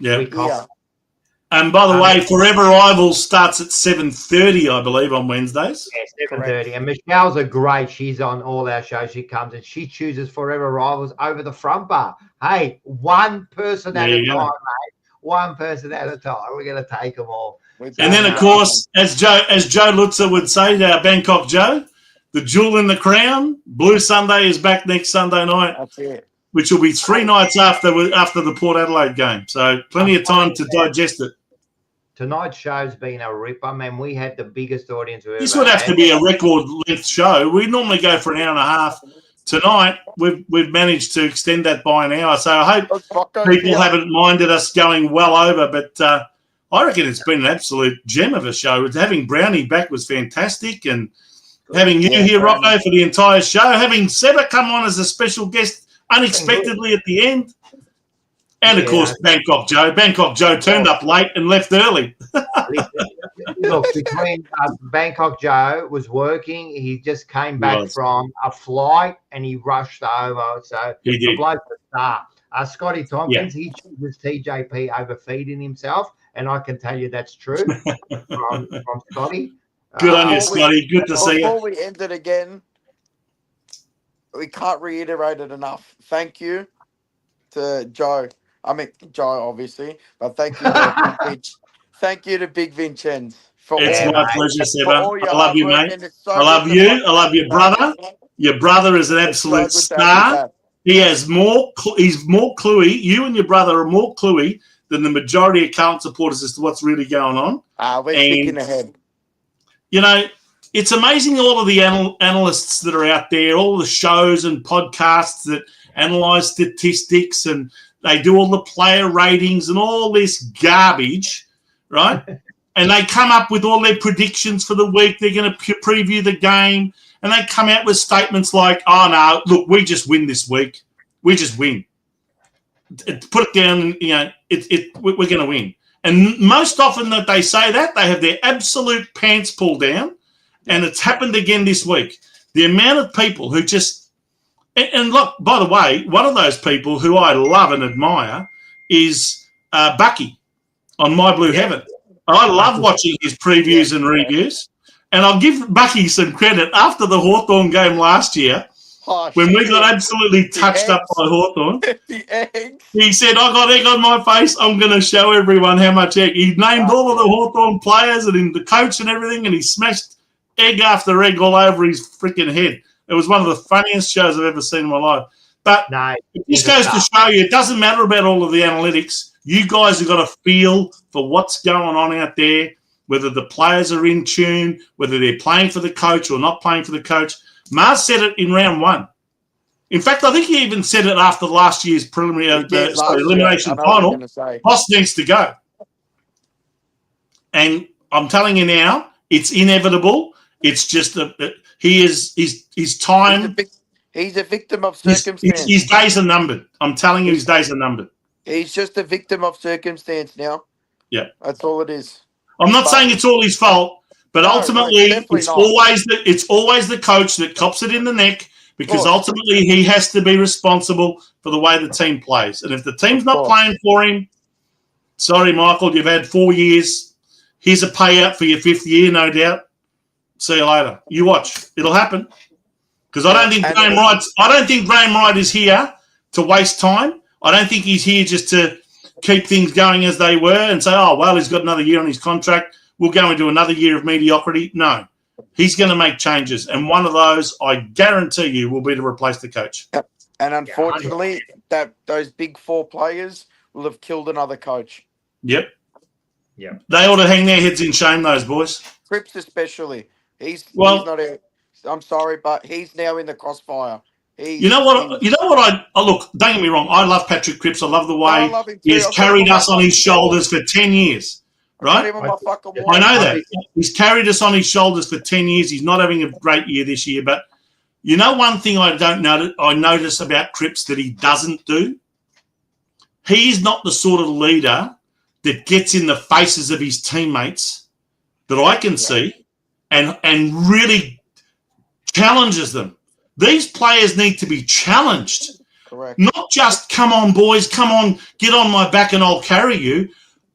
Yeah. And by the way, Forever Rivals starts at 7:30, I believe, on Wednesdays.
Yeah, 7:30. And Michelle's great. She's on all our shows. She comes and she chooses Forever Rivals over the front bar. Hey, one person at a time, mate. One person at a time. We're going to take them all.
And then, of course, as Joe Lutzer would say, our Bangkok Joe, the jewel in the crown, Blue Sunday is back next Sunday night.
That's it.
Which will be 3 nights after the Port Adelaide game. So plenty of time to digest it.
Tonight's show's been a ripper, man. We had the biggest audience we've
This would have to be a record length show. We normally go for an hour and a half. Tonight, we've managed to extend that by an hour. So I hope people haven't minded us going well over. But I reckon it's been an absolute gem of a show. Having Brownie back was fantastic. And having you here, Rocco, for the entire show. Having Sebba come on as a special guest unexpectedly at the end. And, of course, Bangkok Joe. Bangkok Joe turned up late and left early.
Look, between Bangkok Joe was working. He just came back from a flight and he rushed over. So the bloke's a star. Scotty Tompkins, he chooses TJP over feeding himself. And I can tell you that's true from Scotty.
Good on you, Scotty. Good to see you.
Before we end it again, we can't reiterate it enough. Thank you to Joe. I mean, Joe, obviously, but thank you to Thank you to Big Vincenz for
It's
all,
my pleasure,
for all
Sebba.
your
I love
hard
you,
work,
mate.
and it's so
I love
good to
you.
finally
I love your
have you back.
brother. Your brother is an
It's so
absolute
good to have you
star.
back.
He has more. He's more cluey. You and your brother are more cluey than the majority of Carlton supporters as to what's really going on.
We're thinking ahead.
You know, it's amazing all of the analysts that are out there, all the shows and podcasts that analyze statistics, and they do all the player ratings and all this garbage, right? And they come up with all their predictions for the week. They're going to preview the game, and they come out with statements like, "Oh no, look, we just win this week. We just win. Put it down. You know, we're going to win." And most often that they say that, they have their absolute pants pulled down, and it's happened again this week. The amount of people who just and look, by the way, one of those people who I love and admire is Bucky on My Blue Heaven. I love watching his previews and reviews, and I'll give Bucky some credit. After the Hawthorn game last year, when we got absolutely touched up by Hawthorn, he said, "I got egg on my face. I'm going to show everyone how much egg." He named all of the Hawthorn players and in the coach and everything, and he smashed egg after egg all over his freaking head. It was one of the funniest shows I've ever seen in my life. But this goes to show you, it doesn't matter about all of the analytics. You guys have got a feel for what's going on out there, whether the players are in tune, whether they're playing for the coach or not playing for the coach. Mars said it in round one. In fact, I think he even said it after last year's elimination final. Boss needs to go. And I'm telling you now, it's inevitable. It's just his time.
He's a victim of circumstance.
His days are numbered. I'm telling you, his days are numbered.
He's just a victim of circumstance now.
Yeah.
That's all it is.
I'm not saying it's all his fault, but ultimately it's always the coach that cops it in the neck, because ultimately he has to be responsible for the way the team plays. And if the team's not playing for him, sorry, Michael, you've had 4 years. Here's a payout for your 5th year, no doubt. See you later. You watch. It'll happen. Because I don't think Graham Wright is here to waste time. I don't think he's here just to keep things going as they were and say, "Oh, well, he's got another year on his contract. We'll go into another year of mediocrity." No. He's going to make changes. And one of those, I guarantee you, will be to replace the coach.
And unfortunately, those big 4 players will have killed another coach.
Yep. Yeah. They ought to hang their heads in shame, those boys.
Cripps especially. He's not out. I'm sorry, but he's now in the crossfire. You know what?
Look, don't get me wrong. I love Patrick Cripps. I love the way he has carried us on his shoulders for 10 years. Right? I know that. He's carried us on his shoulders for 10 years. He's not having a great year this year. But you know one thing I notice about Cripps that he doesn't do? He's not the sort of leader that gets in the faces of his teammates that I can see and really challenges them. These players need to be challenged.
Correct.
Not just, "Come on, boys, come on, get on my back and I'll carry you."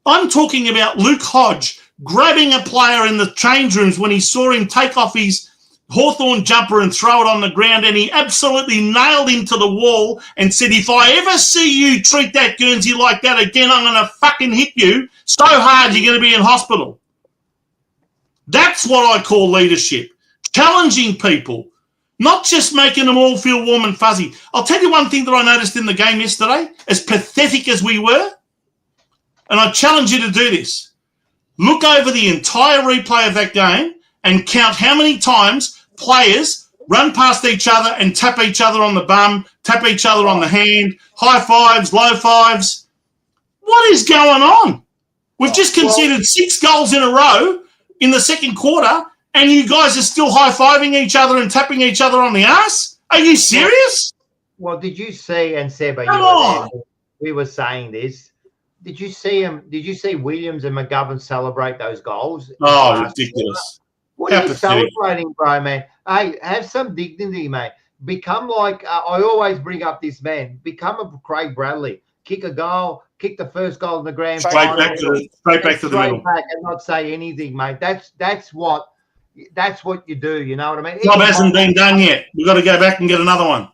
I'm talking about Luke Hodge grabbing a player in the change rooms when he saw him take off his Hawthorn jumper and throw it on the ground, and he absolutely nailed him to the wall and said, "If I ever see you treat that Guernsey like that again, I'm going to fucking hit you so hard you're going to be in hospital." That's what I call leadership. Challenging people. Not just making them all feel warm and fuzzy. I'll tell you one thing that I noticed in the game yesterday, as pathetic as we were, and I challenge you to do this. Look over the entire replay of that game and count how many times players run past each other and tap each other on the bum, tap each other on the hand, high fives, low fives. What is going on? We've just conceded 6 goals in a row in the second quarter, and you guys are still high-fiving each other and tapping each other on the ass? Are you serious?
Well, did you see, and Sebba, we were saying this, did you see him? Did you see Williams and McGovern celebrate those goals?
Oh, ridiculous.
What are you celebrating, bro, man? Hey, have some dignity, mate. Become like, I always bring up this man, become a Craig Bradley. Kick a goal, kick the first goal in the grand final.
Straight back to the middle.
Back and not say anything, mate. That's what you do. You know what I mean?
Job hasn't been done yet. We've got to go back and get another one.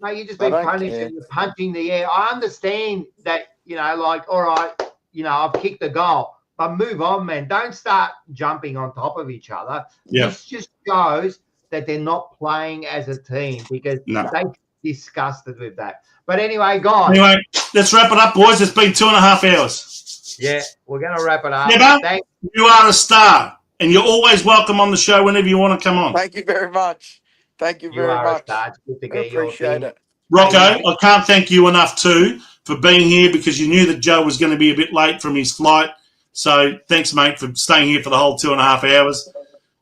No, you just been punishing, you're punching the air. I understand that, like, all right, I've kicked the goal, but move on, man. Don't start jumping on top of each other.
Yeah.
This just shows that they're not playing as a team because they're disgusted with that. But anyway, guys.
Anyway, let's wrap it up, boys. It's been 2.5 hours.
Yeah, we're going to wrap it up.
Sebba, you are a star, and you're always welcome on the show whenever you want to come on.
Thank you very much. Thank you very much.
It's good to
I
get your
appreciate it.
Rocco, I can't thank you enough too for being here because you knew that Joe was going to be a bit late from his flight. So thanks, mate, for staying here for the whole 2.5 hours.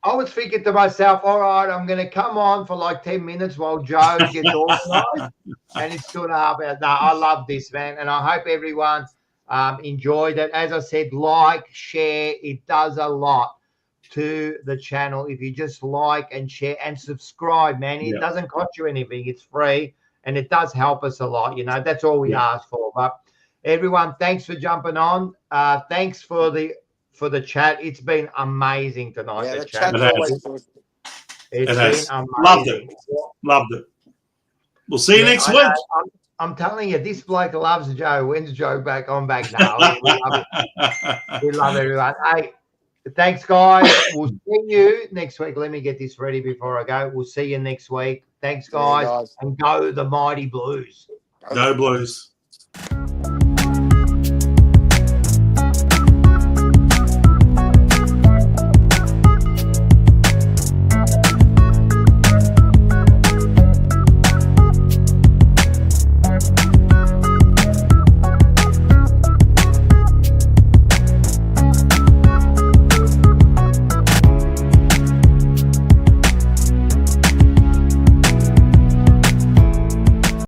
I was thinking to myself, all right, I'm going to come on for like 10 minutes while Joe gets organised, and it's 2.5 hours. No, I love this, man, and I hope everyone enjoyed it. As I said, like, share. It does a lot to the channel if you just like and share and subscribe, man. It doesn't cost you anything. It's free, and it does help us a lot. You know, that's all we ask for. But everyone, thanks for jumping on. Thanks for the chat. It's been amazing tonight.
Yeah,
the
the
chat.
chat's always good.
It's been amazing.
Loved it. We'll see you next week.
I'm telling you, this bloke loves Joe. When's Joe back? I'm back now. We love everyone. Hey, thanks, guys. We'll see you next week. Let me get this ready before I go. We'll see you next week. Thanks, guys. And go the Mighty Blues.
Go Blues.